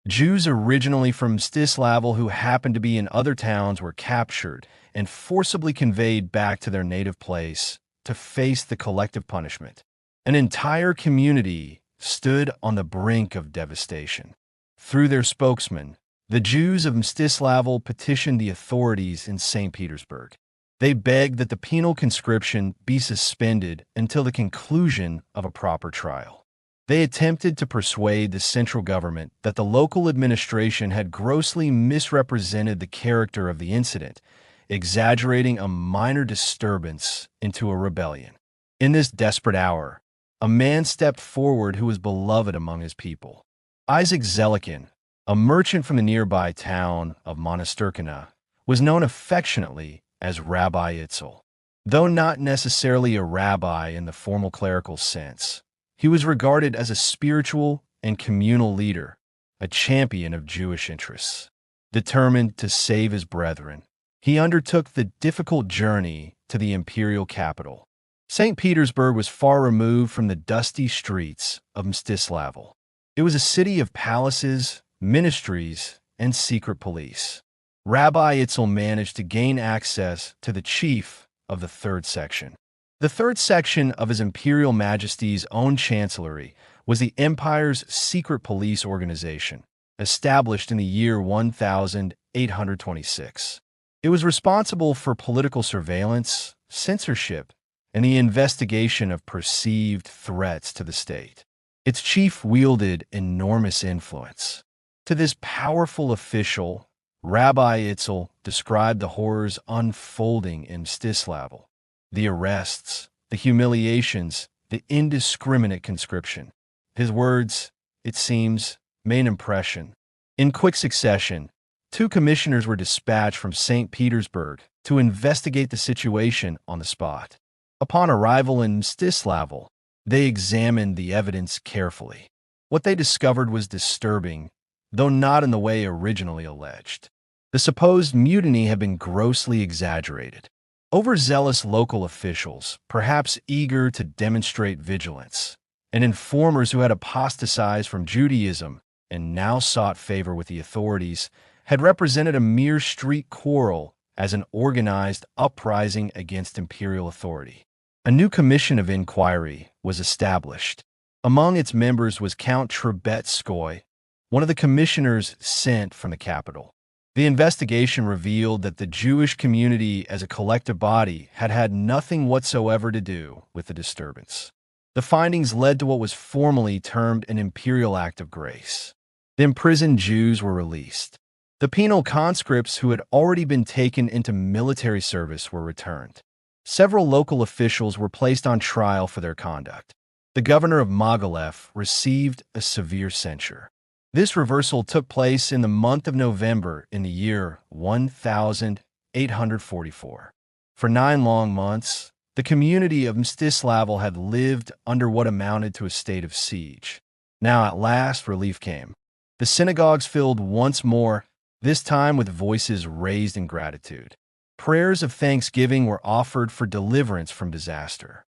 Jews originally from Mstislav who happened to be in other towns were captured and forcibly conveyed back to their native place to face the collective punishment. An entire community stood on the brink of devastation. Through their spokesman, the Jews of Mstislav petitioned the authorities in St. Petersburg. They begged that the penal conscription be suspended until the conclusion of a proper trial. They attempted to persuade the central government that the local administration had grossly misrepresented the character of the incident, exaggerating a minor disturbance into a rebellion. In this desperate hour, a man stepped forward who was beloved among his people. Isaac Zelikin, a merchant from the nearby town of Monastirkina, was known affectionately as Rabbi Itzel. Though not necessarily a rabbi in the formal clerical sense, he was regarded as a spiritual and communal leader, a champion of Jewish interests. Determined to save his brethren, he undertook the difficult journey to the imperial capital. St. Petersburg was far removed from the dusty streets of Mstislav. It was a city of palaces, ministries, and secret police. Rabbi Itzel managed to gain access to the chief of the third section. The third section of His Imperial Majesty's own chancellery was the empire's secret police organization, established in the year 1826. It was responsible for political surveillance, censorship, and the investigation of perceived threats to the state. Its chief wielded enormous influence. To this powerful official, Rabbi Itzel described the horrors unfolding in Mstislav: the arrests, the humiliations, the indiscriminate conscription. His words, it seems, made an impression. In quick succession, 2 commissioners were dispatched from St. Petersburg to investigate the situation on the spot. Upon arrival in Mstislav, they examined the evidence carefully. What they discovered was disturbing, though not in the way originally alleged. The supposed mutiny had been grossly exaggerated. Overzealous local officials, perhaps eager to demonstrate vigilance, and informers who had apostatized from Judaism and now sought favor with the authorities, had represented a mere street quarrel as an organized uprising against imperial authority. A new commission of inquiry was established. Among its members was Count Trubetskoy, one of the commissioners sent from the capital. The investigation revealed that the Jewish community as a collective body had had nothing whatsoever to do with the disturbance. The findings led to what was formally termed an imperial act of grace. The imprisoned Jews were released. The penal conscripts who had already been taken into military service were returned. Several local officials were placed on trial for their conduct. The governor of Mogilev received a severe censure. This reversal took place in the month of November in the year 1844. For 9 long months, the community of Mstislavl had lived under what amounted to a state of siege. Now at last relief came. The synagogues filled once more, this time with voices raised in gratitude. Prayers of thanksgiving were offered for deliverance from disaster.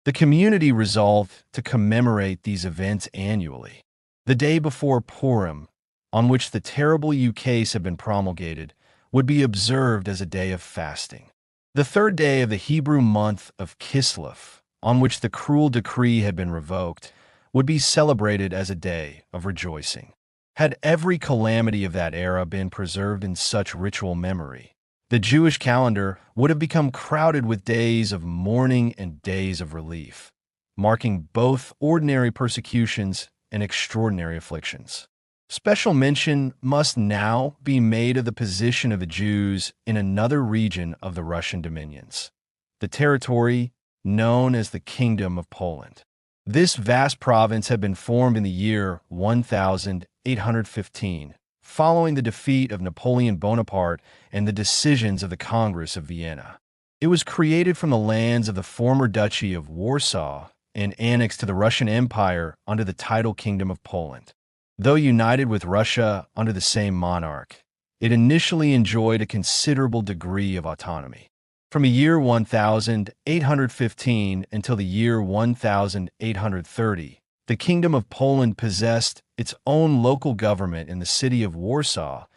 The community resolved to commemorate these events annually. The day before Purim, on which the terrible ukase had been promulgated, would be observed as a day of fasting. The 3rd day of the Hebrew month of Kislev, on which the cruel decree had been revoked, would be celebrated as a day of rejoicing. Had every calamity of that era been preserved in such ritual memory, the Jewish calendar would have become crowded with days of mourning and days of relief, marking both ordinary persecutions and extraordinary afflictions. Special mention must now be made of the position of the Jews in another region of the Russian dominions, the territory known as the Kingdom of Poland. This vast province had been formed in the year 1815, following the defeat of Napoleon Bonaparte and the decisions of the Congress of Vienna. It was created from the lands of the former Duchy of Warsaw and annexed to the Russian Empire under the title Kingdom of Poland. Though united with Russia under the same monarch, it initially enjoyed a considerable degree of autonomy. From the year 1815 until the year 1830, the Kingdom of Poland possessed its own local government in the city of Warsaw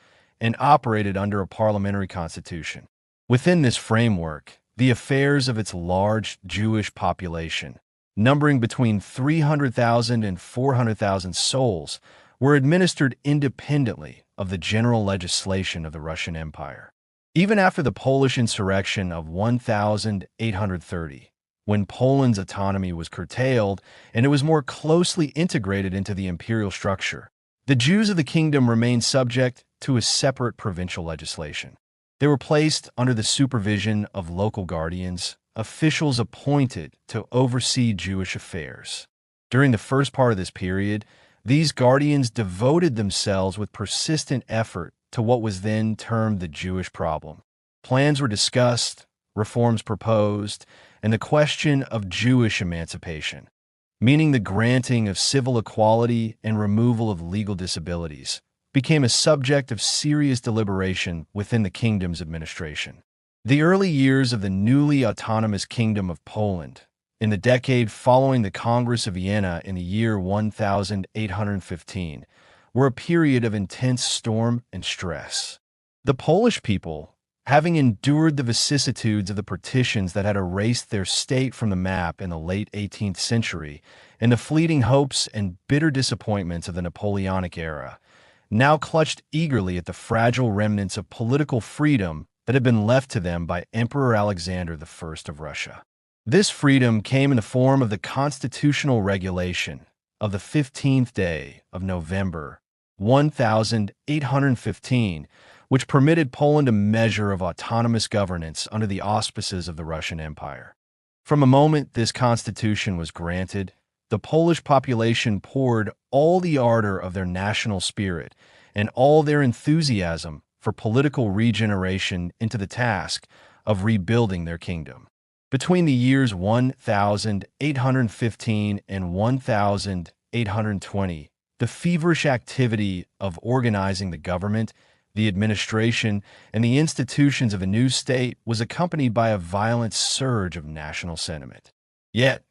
and operated under a parliamentary constitution. Within this framework, the affairs of its large Jewish population, numbering between 300,000 and 400,000 souls, were administered independently of the general legislation of the Russian Empire. Even after the Polish insurrection of 1830, when Poland's autonomy was curtailed and it was more closely integrated into the imperial structure, the Jews of the kingdom remained subject to a separate provincial legislation. They were placed under the supervision of local guardians, officials appointed to oversee Jewish affairs. During the first part of this period, these guardians devoted themselves with persistent effort to what was then termed the Jewish problem. Plans were discussed, reforms proposed, and the question of Jewish emancipation, meaning the granting of civil equality and removal of legal disabilities, became a subject of serious deliberation within the kingdom's administration. The early years of the newly autonomous Kingdom of Poland, in the decade following the Congress of Vienna in the year 1815, were a period of intense storm and stress. The Polish people, having endured the vicissitudes of the partitions that had erased their state from the map in the late 18th century and the fleeting hopes and bitter disappointments of the Napoleonic era, now clutched eagerly at the fragile remnants of political freedom that had been left to them by Emperor Alexander I of Russia. This freedom came in the form of the constitutional regulation of the 15th day of November 1815, which permitted Poland a measure of autonomous governance under the auspices of the Russian Empire. From the moment this constitution was granted, the Polish population poured all the ardor of their national spirit and all their enthusiasm for political regeneration into the task of rebuilding their kingdom. Between the years 1815 and 1820, the feverish activity of organizing the government The administration and the institutions of a new state was accompanied by a violent surge of national sentiment. Yet,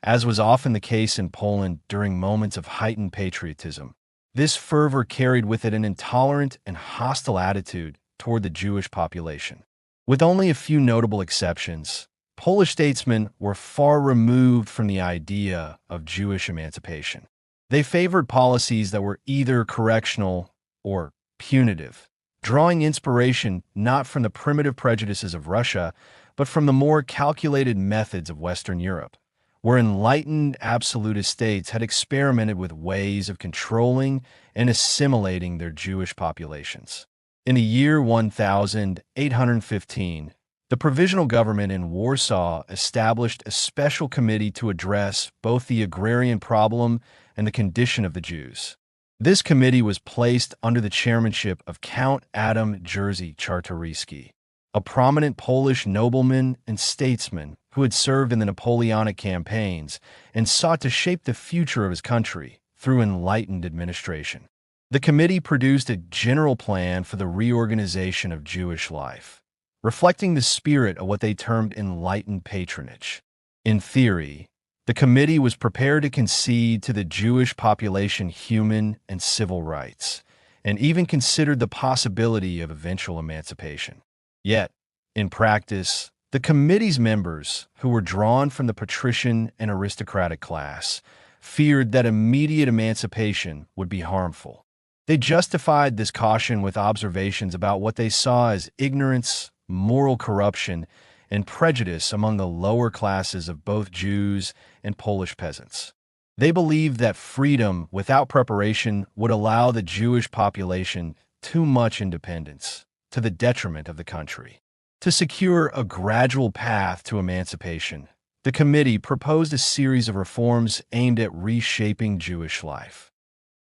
as was often the case in Poland during moments of heightened patriotism, this fervor carried with it an intolerant and hostile attitude toward the Jewish population. With only a few notable exceptions, Polish statesmen were far removed from the idea of Jewish emancipation. They favored policies that were either correctional or punitive, drawing inspiration not from the primitive prejudices of Russia, but from the more calculated methods of Western Europe, where enlightened absolutist states had experimented with ways of controlling and assimilating their Jewish populations. In the year 1815, the provisional government in Warsaw established a special committee to address both the agrarian problem and the condition of the Jews. This committee was placed under the chairmanship of Count Adam Jerzy Czartoryski, a prominent Polish nobleman and statesman who had served in the Napoleonic campaigns and sought to shape the future of his country through enlightened administration. The committee produced a general plan for the reorganization of Jewish life, reflecting the spirit of what they termed enlightened patronage. In theory, the committee was prepared to concede to the Jewish population human and civil rights, and even considered the possibility of eventual emancipation. Yet, in practice, the committee's members, who were drawn from the patrician and aristocratic class, feared that immediate emancipation would be harmful. They justified this caution with observations about what they saw as ignorance, moral corruption, and prejudice among the lower classes of both Jews and Polish peasants. They believed that freedom without preparation would allow the Jewish population too much independence, to the detriment of the country. To secure a gradual path to emancipation, the committee proposed a series of reforms aimed at reshaping Jewish life.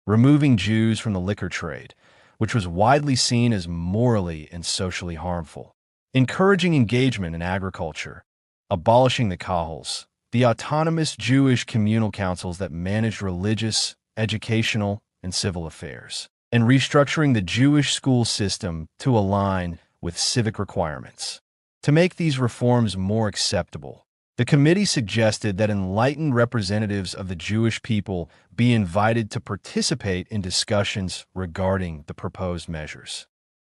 Removing Jews from the liquor trade, which was widely seen as morally and socially harmful. Encouraging engagement in agriculture, abolishing the kahals, the autonomous Jewish communal councils that managed religious, educational, and civil affairs, and restructuring the Jewish school system to align with civic requirements. To make these reforms more acceptable, the committee suggested that enlightened representatives of the Jewish people be invited to participate in discussions regarding the proposed measures.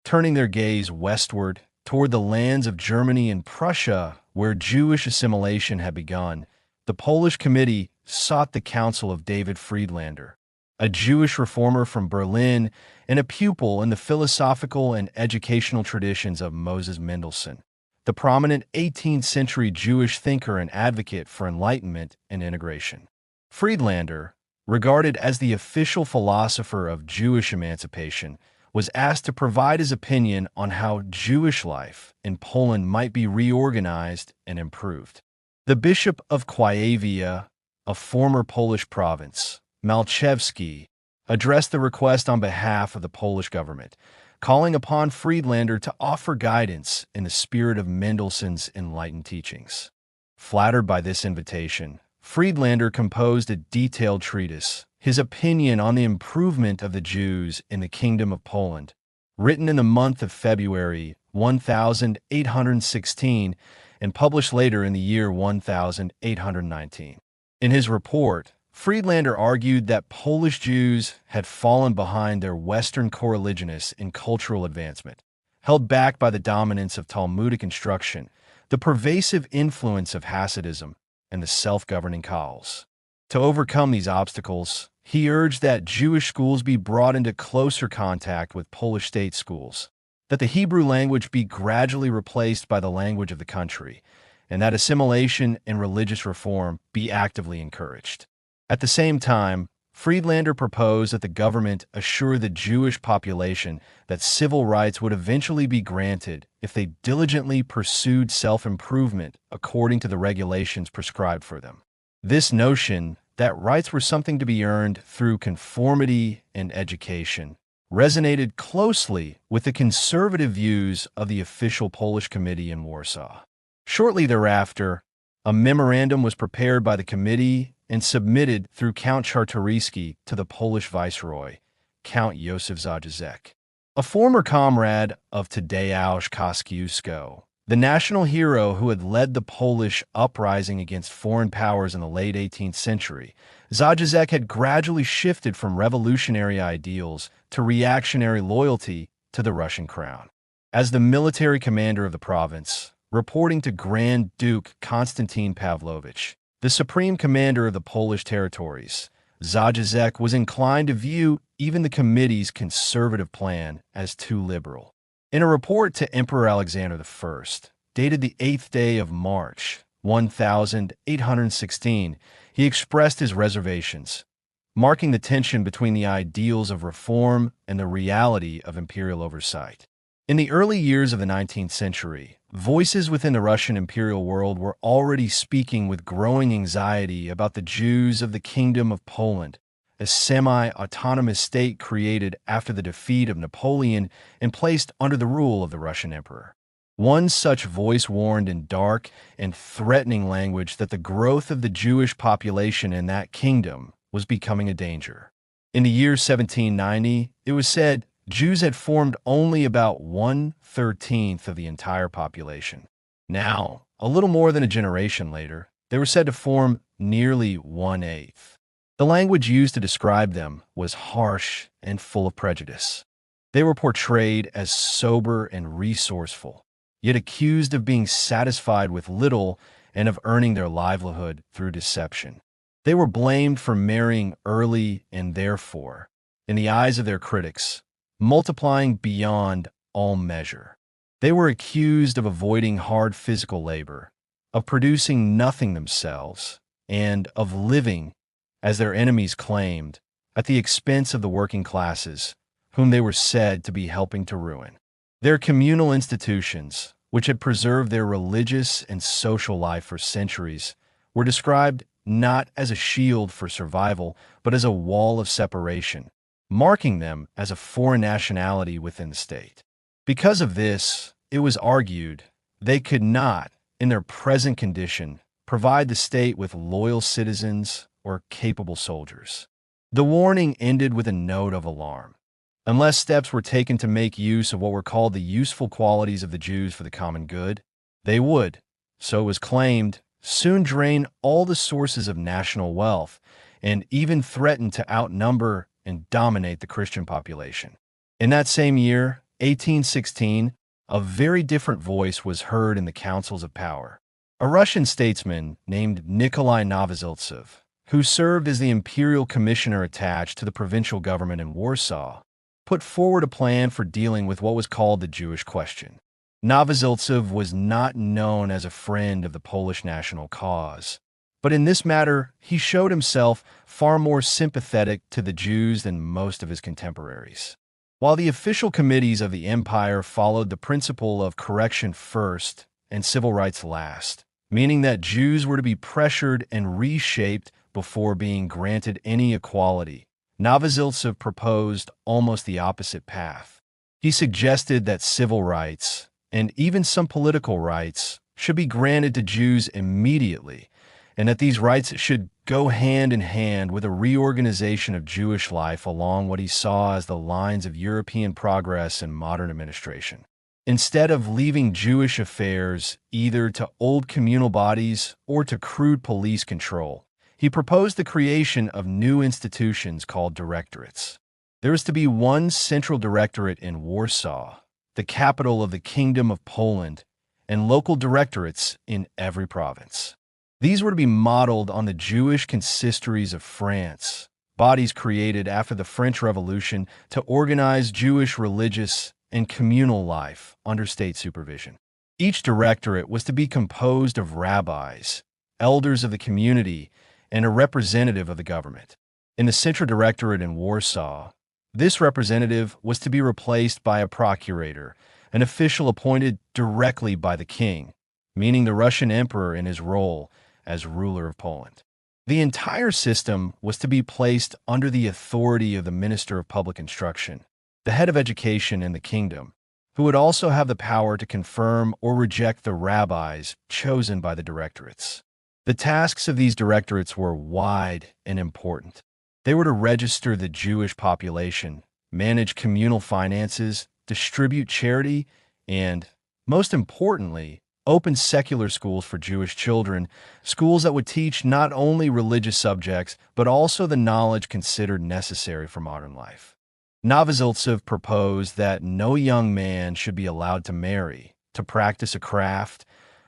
Turning their gaze westward, toward the lands of Germany and Prussia, where Jewish assimilation had begun, the Polish committee sought the counsel of David Friedlander, a Jewish reformer from Berlin and a pupil in the philosophical and educational traditions of Moses Mendelssohn, the prominent 18th-century Jewish thinker and advocate for enlightenment and integration. Friedlander, regarded as the official philosopher of Jewish emancipation, was asked to provide his opinion on how Jewish life in Poland might be reorganized and improved. The Bishop of Kuyavia, a former Polish province, Malchewski, addressed the request on behalf of the Polish government, calling upon Friedlander to offer guidance in the spirit of Mendelssohn's enlightened teachings. Flattered by this invitation, Friedlander composed a detailed treatise, his opinion on the improvement of the Jews in the Kingdom of Poland, written in the month of February 1816 and published later in the year 1819. In his report, Friedlander argued that Polish Jews had fallen behind their Western coreligionists in cultural advancement, held back by the dominance of Talmudic instruction, the pervasive influence of Hasidism, and the self-governing Kahals. To overcome these obstacles, he urged that Jewish schools be brought into closer contact with Polish state schools, that the Hebrew language be gradually replaced by the language of the country, and that assimilation and religious reform be actively encouraged. At the same time, Friedlander proposed that the government assure the Jewish population that civil rights would eventually be granted if they diligently pursued self-improvement according to the regulations prescribed for them. This notion that rights were something to be earned through conformity and education resonated closely with the conservative views of the official Polish committee in Warsaw. Shortly thereafter, a memorandum was prepared by the committee and submitted through Count Czartoryski to the Polish viceroy, Count Józef Zajaczek. a former comrade of Tadeusz Kosciuszko, the national hero who had led the Polish uprising against foreign powers in the late 18th century. Zajízek had gradually shifted from revolutionary ideals to reactionary loyalty to the Russian crown. As the military commander of the province, reporting to Grand Duke Konstantin Pavlovich, the supreme commander of the Polish territories, Zajízek was inclined to view even the committee's conservative plan as too liberal. In a report to Emperor Alexander I, dated the 8th day of March, 1816, he expressed his reservations, marking the tension between the ideals of reform and the reality of imperial oversight. In the early years of the 19th century, voices within the Russian imperial world were already speaking with growing anxiety about the Jews of the Kingdom of Poland, a semi-autonomous state created after the defeat of Napoleon and placed under the rule of the Russian emperor. One such voice warned in dark and threatening language that the growth of the Jewish population in that kingdom was becoming a danger. In the year 1790, it was said Jews had formed only about 1/13 of the entire population. Now, a little more than a generation later, they were said to form nearly 1/8. The language used to describe them was harsh and full of prejudice. They were portrayed as sober and resourceful, yet accused of being satisfied with little and of earning their livelihood through deception. They were blamed for marrying early and therefore, in the eyes of their critics, multiplying beyond all measure. They were accused of avoiding hard physical labor, of producing nothing themselves, and of living, as their enemies claimed, at the expense of the working classes, whom they were said to be helping to ruin. Their communal institutions, which had preserved their religious and social life for centuries, were described not as a shield for survival, but as a wall of separation, marking them as a foreign nationality within the state. Because of this, it was argued, they could not, in their present condition, provide the state with loyal citizens or capable soldiers. The warning ended with a note of alarm. Unless steps were taken to make use of what were called the useful qualities of the Jews for the common good, they would, so it was claimed, soon drain all the sources of national wealth and even threaten to outnumber and dominate the Christian population. In that same year, 1816, a very different voice was heard in the councils of power. A Russian statesman named Nikolai Novoziltsev, who served as the imperial commissioner attached to the provincial government in Warsaw, put forward a plan for dealing with what was called the Jewish question. Novoziltsev was not known as a friend of the Polish national cause, but in this matter he showed himself far more sympathetic to the Jews than most of his contemporaries. While the official committees of the empire followed the principle of correction first and civil rights last, meaning that Jews were to be pressured and reshaped before being granted any equality, Novoziltsev proposed almost the opposite path. He suggested that civil rights, and even some political rights, should be granted to Jews immediately, and that these rights should go hand in hand with a reorganization of Jewish life along what he saw as the lines of European progress and modern administration. Instead of leaving Jewish affairs either to old communal bodies or to crude police control, he proposed the creation of new institutions called directorates. There was to be one central directorate in Warsaw, the capital of the Kingdom of Poland, and local directorates in every province. These were to be modeled on the Jewish consistories of France, bodies created after the French Revolution to organize Jewish religious and communal life under state supervision. Each directorate was to be composed of rabbis, elders of the community, and a representative of the government. In the Central Directorate in Warsaw, this representative was to be replaced by a procurator, an official appointed directly by the king, meaning the Russian emperor in his role as ruler of Poland. The entire system was to be placed under the authority of the Minister of Public Instruction, the head of education in the kingdom, who would also have the power to confirm or reject the rabbis chosen by the directorates. The tasks of these directorates were wide and important. They were to register the Jewish population, manage communal finances, distribute charity, and, most importantly, open secular schools for Jewish children, schools that would teach not only religious subjects, but also the knowledge considered necessary for modern life. Novoziltsev proposed that no young man should be allowed to marry, to practice a craft,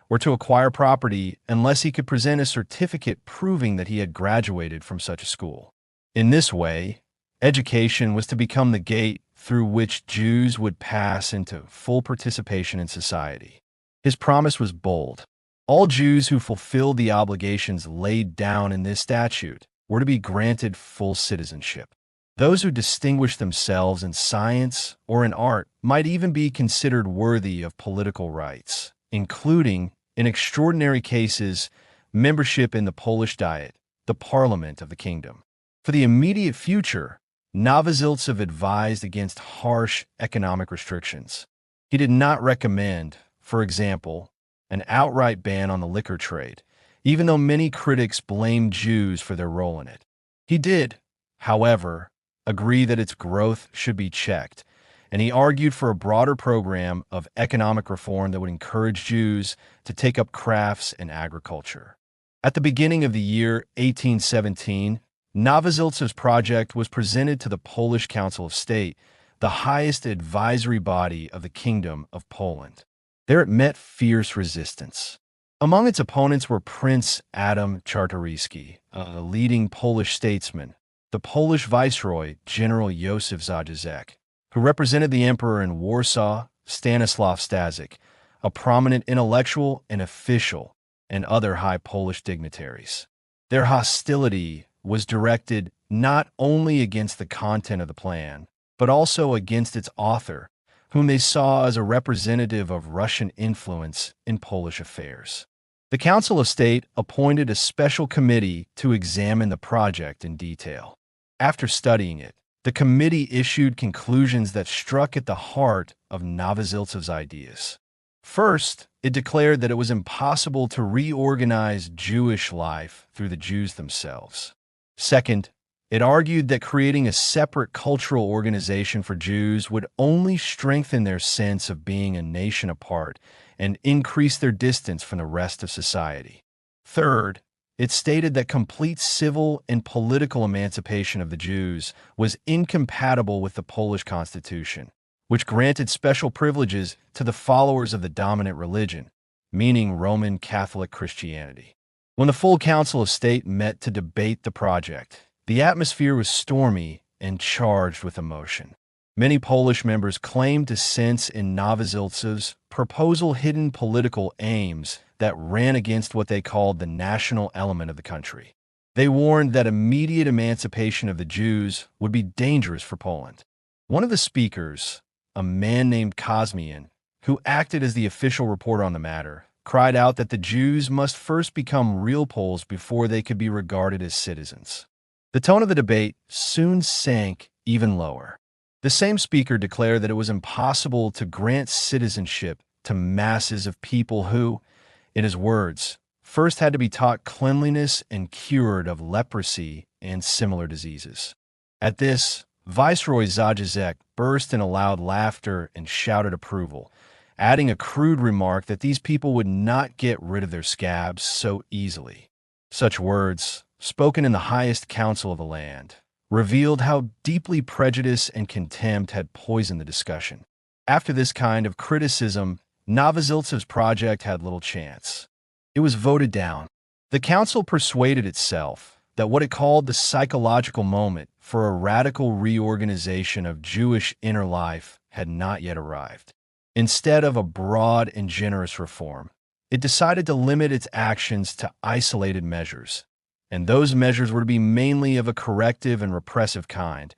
or to acquire property unless he could present a certificate proving that he had graduated from such a school. In this way, education was to become the gate through which Jews would pass into full participation in society. His promise was bold. All Jews who fulfilled the obligations laid down in this statute were to be granted full citizenship. Those who distinguished themselves in science or in art might even be considered worthy of political rights, including, in extraordinary cases, membership in the Polish Diet, the parliament of the kingdom. For the immediate future, Novoziltsev advised against harsh economic restrictions. He did not recommend, for example, an outright ban on the liquor trade, even though many critics blamed Jews for their role in it. He did, however, agree that its growth should be checked, and he argued for a broader program of economic reform that would encourage Jews to take up crafts and agriculture. At the beginning of the year 1817, Novoziltsev's project was presented to the Polish Council of State, the highest advisory body of the Kingdom of Poland. There it met fierce resistance. Among its opponents were Prince Adam Czartoryski, a leading Polish statesman, the Polish Viceroy, General Józef Zajíczek, who represented the emperor in Warsaw, Stanislaw Staszic, a prominent intellectual and official, and other high Polish dignitaries. Their hostility was directed not only against the content of the plan, but also against its author, whom they saw as a representative of Russian influence in Polish affairs. The Council of State appointed a special committee to examine the project in detail. After studying it, the committee issued conclusions that struck at the heart of Novoziltsev's ideas. First, it declared that it was impossible to reorganize Jewish life through the Jews themselves. Second, it argued that creating a separate cultural organization for Jews would only strengthen their sense of being a nation apart and increase their distance from the rest of society. Third, it stated that complete civil and political emancipation of the Jews was incompatible with the Polish constitution, which granted special privileges to the followers of the dominant religion, meaning Roman Catholic Christianity. When the full Council of State met to debate the project, the atmosphere was stormy and charged with emotion. Many Polish members claimed to sense in Novoziltsev's proposal hidden political aims that ran against what they called the national element of the country. They warned that immediate emancipation of the Jews would be dangerous for Poland. One of the speakers, a man named Kosmian, who acted as the official reporter on the matter, cried out that the Jews must first become real Poles before they could be regarded as citizens. The tone of the debate soon sank even lower. The same speaker declared that it was impossible to grant citizenship to masses of people who, in his words, first had to be taught cleanliness and cured of leprosy and similar diseases. At this, Viceroy Zajíczek burst in loud laughter and shouted approval, adding a crude remark that these people would not get rid of their scabs so easily. Such words, spoken in the highest council of the land, revealed how deeply prejudice and contempt had poisoned the discussion. After this kind of criticism, Novoziltsev's project had little chance. It was voted down. The council persuaded itself that what it called the psychological moment for a radical reorganization of Jewish inner life had not yet arrived. Instead of a broad and generous reform, it decided to limit its actions to isolated measures, and those measures were to be mainly of a corrective and repressive kind,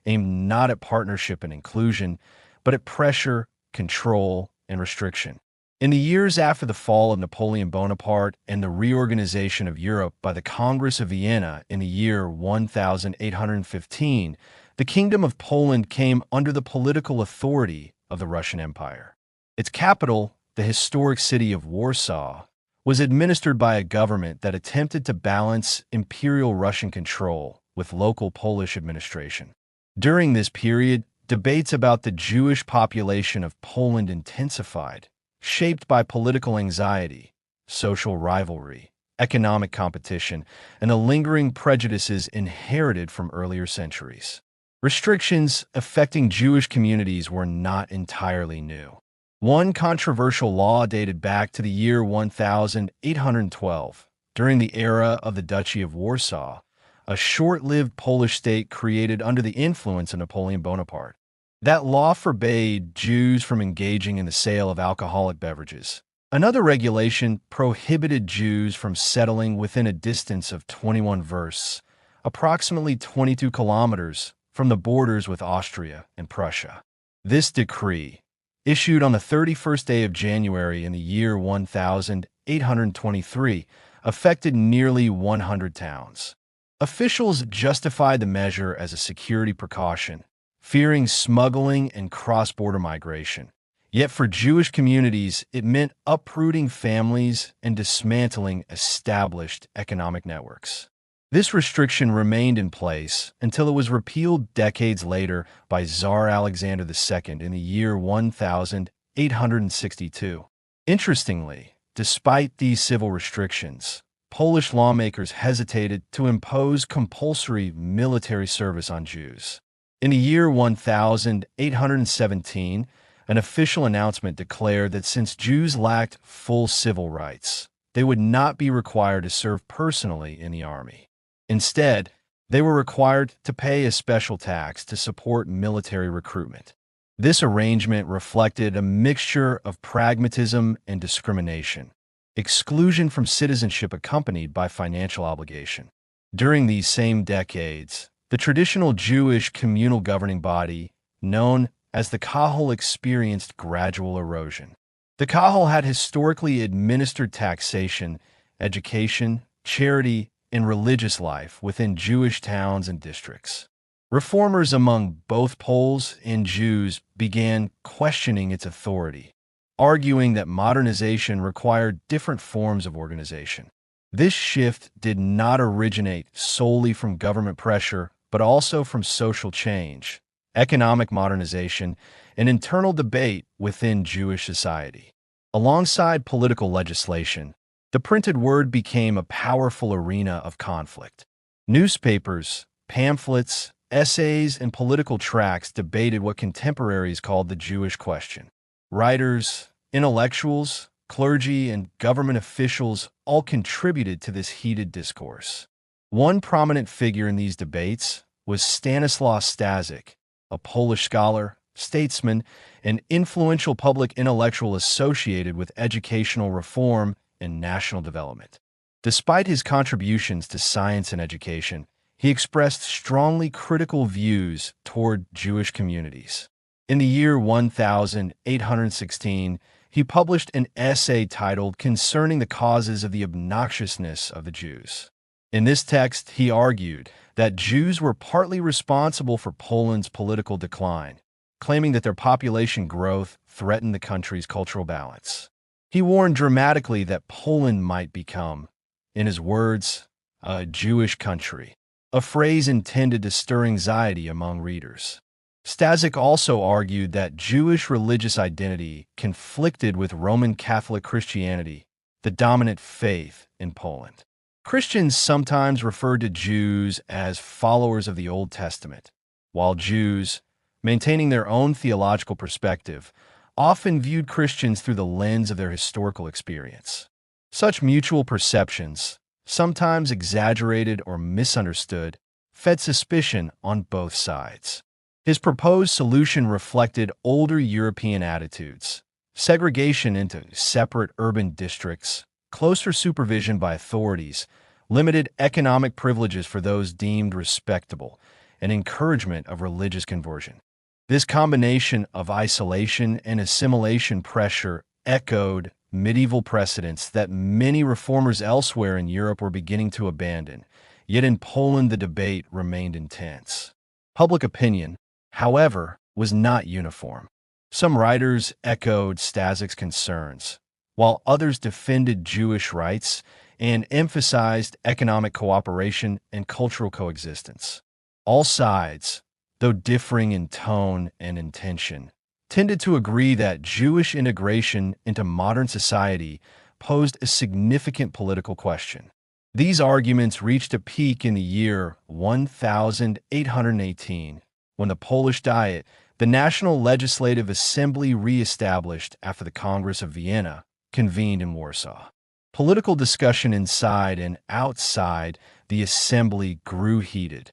aimed not at partnership and inclusion, but at pressure, control, and restriction. In the years after the fall of Napoleon Bonaparte and the reorganization of Europe by the Congress of Vienna in the year 1815, the Kingdom of Poland came under the political authority of the Russian Empire. Its capital, the historic city of Warsaw, was administered by a government that attempted to balance imperial Russian control with local Polish administration. During this period, debates about the Jewish population of Poland intensified, shaped by political anxiety, social rivalry, economic competition, and the lingering prejudices inherited from earlier centuries. Restrictions affecting Jewish communities were not entirely new. One controversial law dated back to the year 1812, during the era of the Duchy of Warsaw, a short-lived Polish state created under the influence of Napoleon Bonaparte. That law forbade Jews from engaging in the sale of alcoholic beverages. Another regulation prohibited Jews from settling within a distance of 21 versts, approximately 22 kilometers, from the borders with Austria and Prussia. This decree, issued on the 31st day of January in the year 1823, affected nearly 100 towns. Officials justified the measure as a security precaution, fearing smuggling and cross-border migration. Yet for Jewish communities, it meant uprooting families and dismantling established economic networks. This restriction remained in place until it was repealed decades later by Tsar Alexander II in the year 1862. Interestingly, despite these civil restrictions, Polish lawmakers hesitated to impose compulsory military service on Jews. In the year 1817, an official announcement declared that since Jews lacked full civil rights, they would not be required to serve personally in the army. Instead, they were required to pay a special tax to support military recruitment. This arrangement reflected a mixture of pragmatism and discrimination, exclusion from citizenship accompanied by financial obligation. During these same decades, the traditional Jewish communal governing body, known as the Kahal, experienced gradual erosion. The Kahal had historically administered taxation, education, charity, and religious life within Jewish towns and districts. Reformers among both Poles and Jews began questioning its authority, arguing that modernization required different forms of organization. This shift did not originate solely from government pressure, but also from social change, economic modernization, and internal debate within Jewish society. Alongside political legislation, the printed word became a powerful arena of conflict. Newspapers, pamphlets, essays, and political tracts debated what contemporaries called the Jewish question. Writers, intellectuals, clergy, and government officials all contributed to this heated discourse. One prominent figure in these debates was Stanislaw Staszic, a Polish scholar, statesman, and influential public intellectual associated with educational reform and national development. Despite his contributions to science and education, he expressed strongly critical views toward Jewish communities. In the year 1816, he published an essay titled Concerning the Causes of the Obnoxiousness of the Jews. In this text, he argued that Jews were partly responsible for Poland's political decline, claiming that their population growth threatened the country's cultural balance. He warned dramatically that Poland might become, in his words, a Jewish country, a phrase intended to stir anxiety among readers. Staszic also argued that Jewish religious identity conflicted with Roman Catholic Christianity, the dominant faith in Poland. Christians sometimes referred to Jews as followers of the Old Testament, while Jews, maintaining their own theological perspective, often viewed Christians through the lens of their historical experience. Such mutual perceptions, sometimes exaggerated or misunderstood, fed suspicion on both sides. His proposed solution reflected older European attitudes: segregation into separate urban districts, closer supervision by authorities, limited economic privileges for those deemed respectable, and encouragement of religious conversion. This combination of isolation and assimilation pressure echoed medieval precedents that many reformers elsewhere in Europe were beginning to abandon, yet in Poland the debate remained intense. Public opinion, however, was not uniform. Some writers echoed Stasic's concerns, while others defended Jewish rights and emphasized economic cooperation and cultural coexistence. All sides, though differing in tone and intention, tended to agree that Jewish integration into modern society posed a significant political question. These arguments reached a peak in the year 1818, when the Polish Diet, the National Legislative Assembly re-established after the Congress of Vienna, convened in Warsaw. Political discussion inside and outside the assembly grew heated.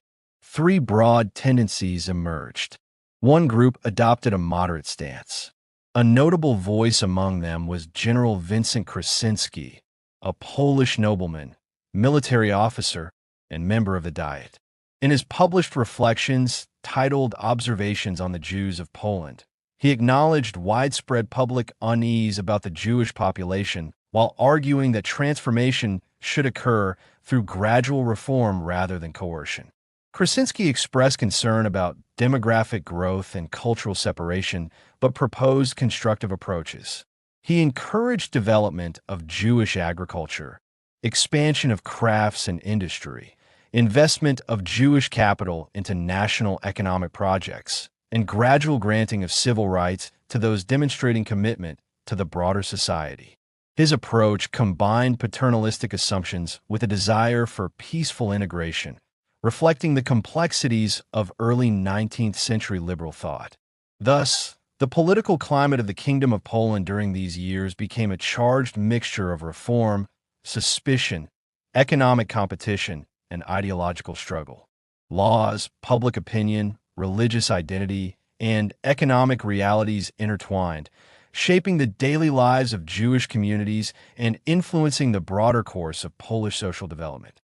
Three broad tendencies emerged. One group adopted a moderate stance. A notable voice among them was General Vincent Krasinski, a Polish nobleman, military officer, and member of the Diet. In his published reflections, titled Observations on the Jews of Poland, he acknowledged widespread public unease about the Jewish population while arguing that transformation should occur through gradual reform rather than coercion. Krasinski expressed concern about demographic growth and cultural separation, but proposed constructive approaches. He encouraged development of Jewish agriculture, expansion of crafts and industry, investment of Jewish capital into national economic projects, and gradual granting of civil rights to those demonstrating commitment to the broader society. His approach combined paternalistic assumptions with a desire for peaceful integration, reflecting the complexities of early 19th century liberal thought. Thus, the political climate of the Kingdom of Poland during these years became a charged mixture of reform, suspicion, economic competition, and ideological struggle. Laws, public opinion, religious identity, and economic realities intertwined, shaping the daily lives of Jewish communities and influencing the broader course of Polish social development.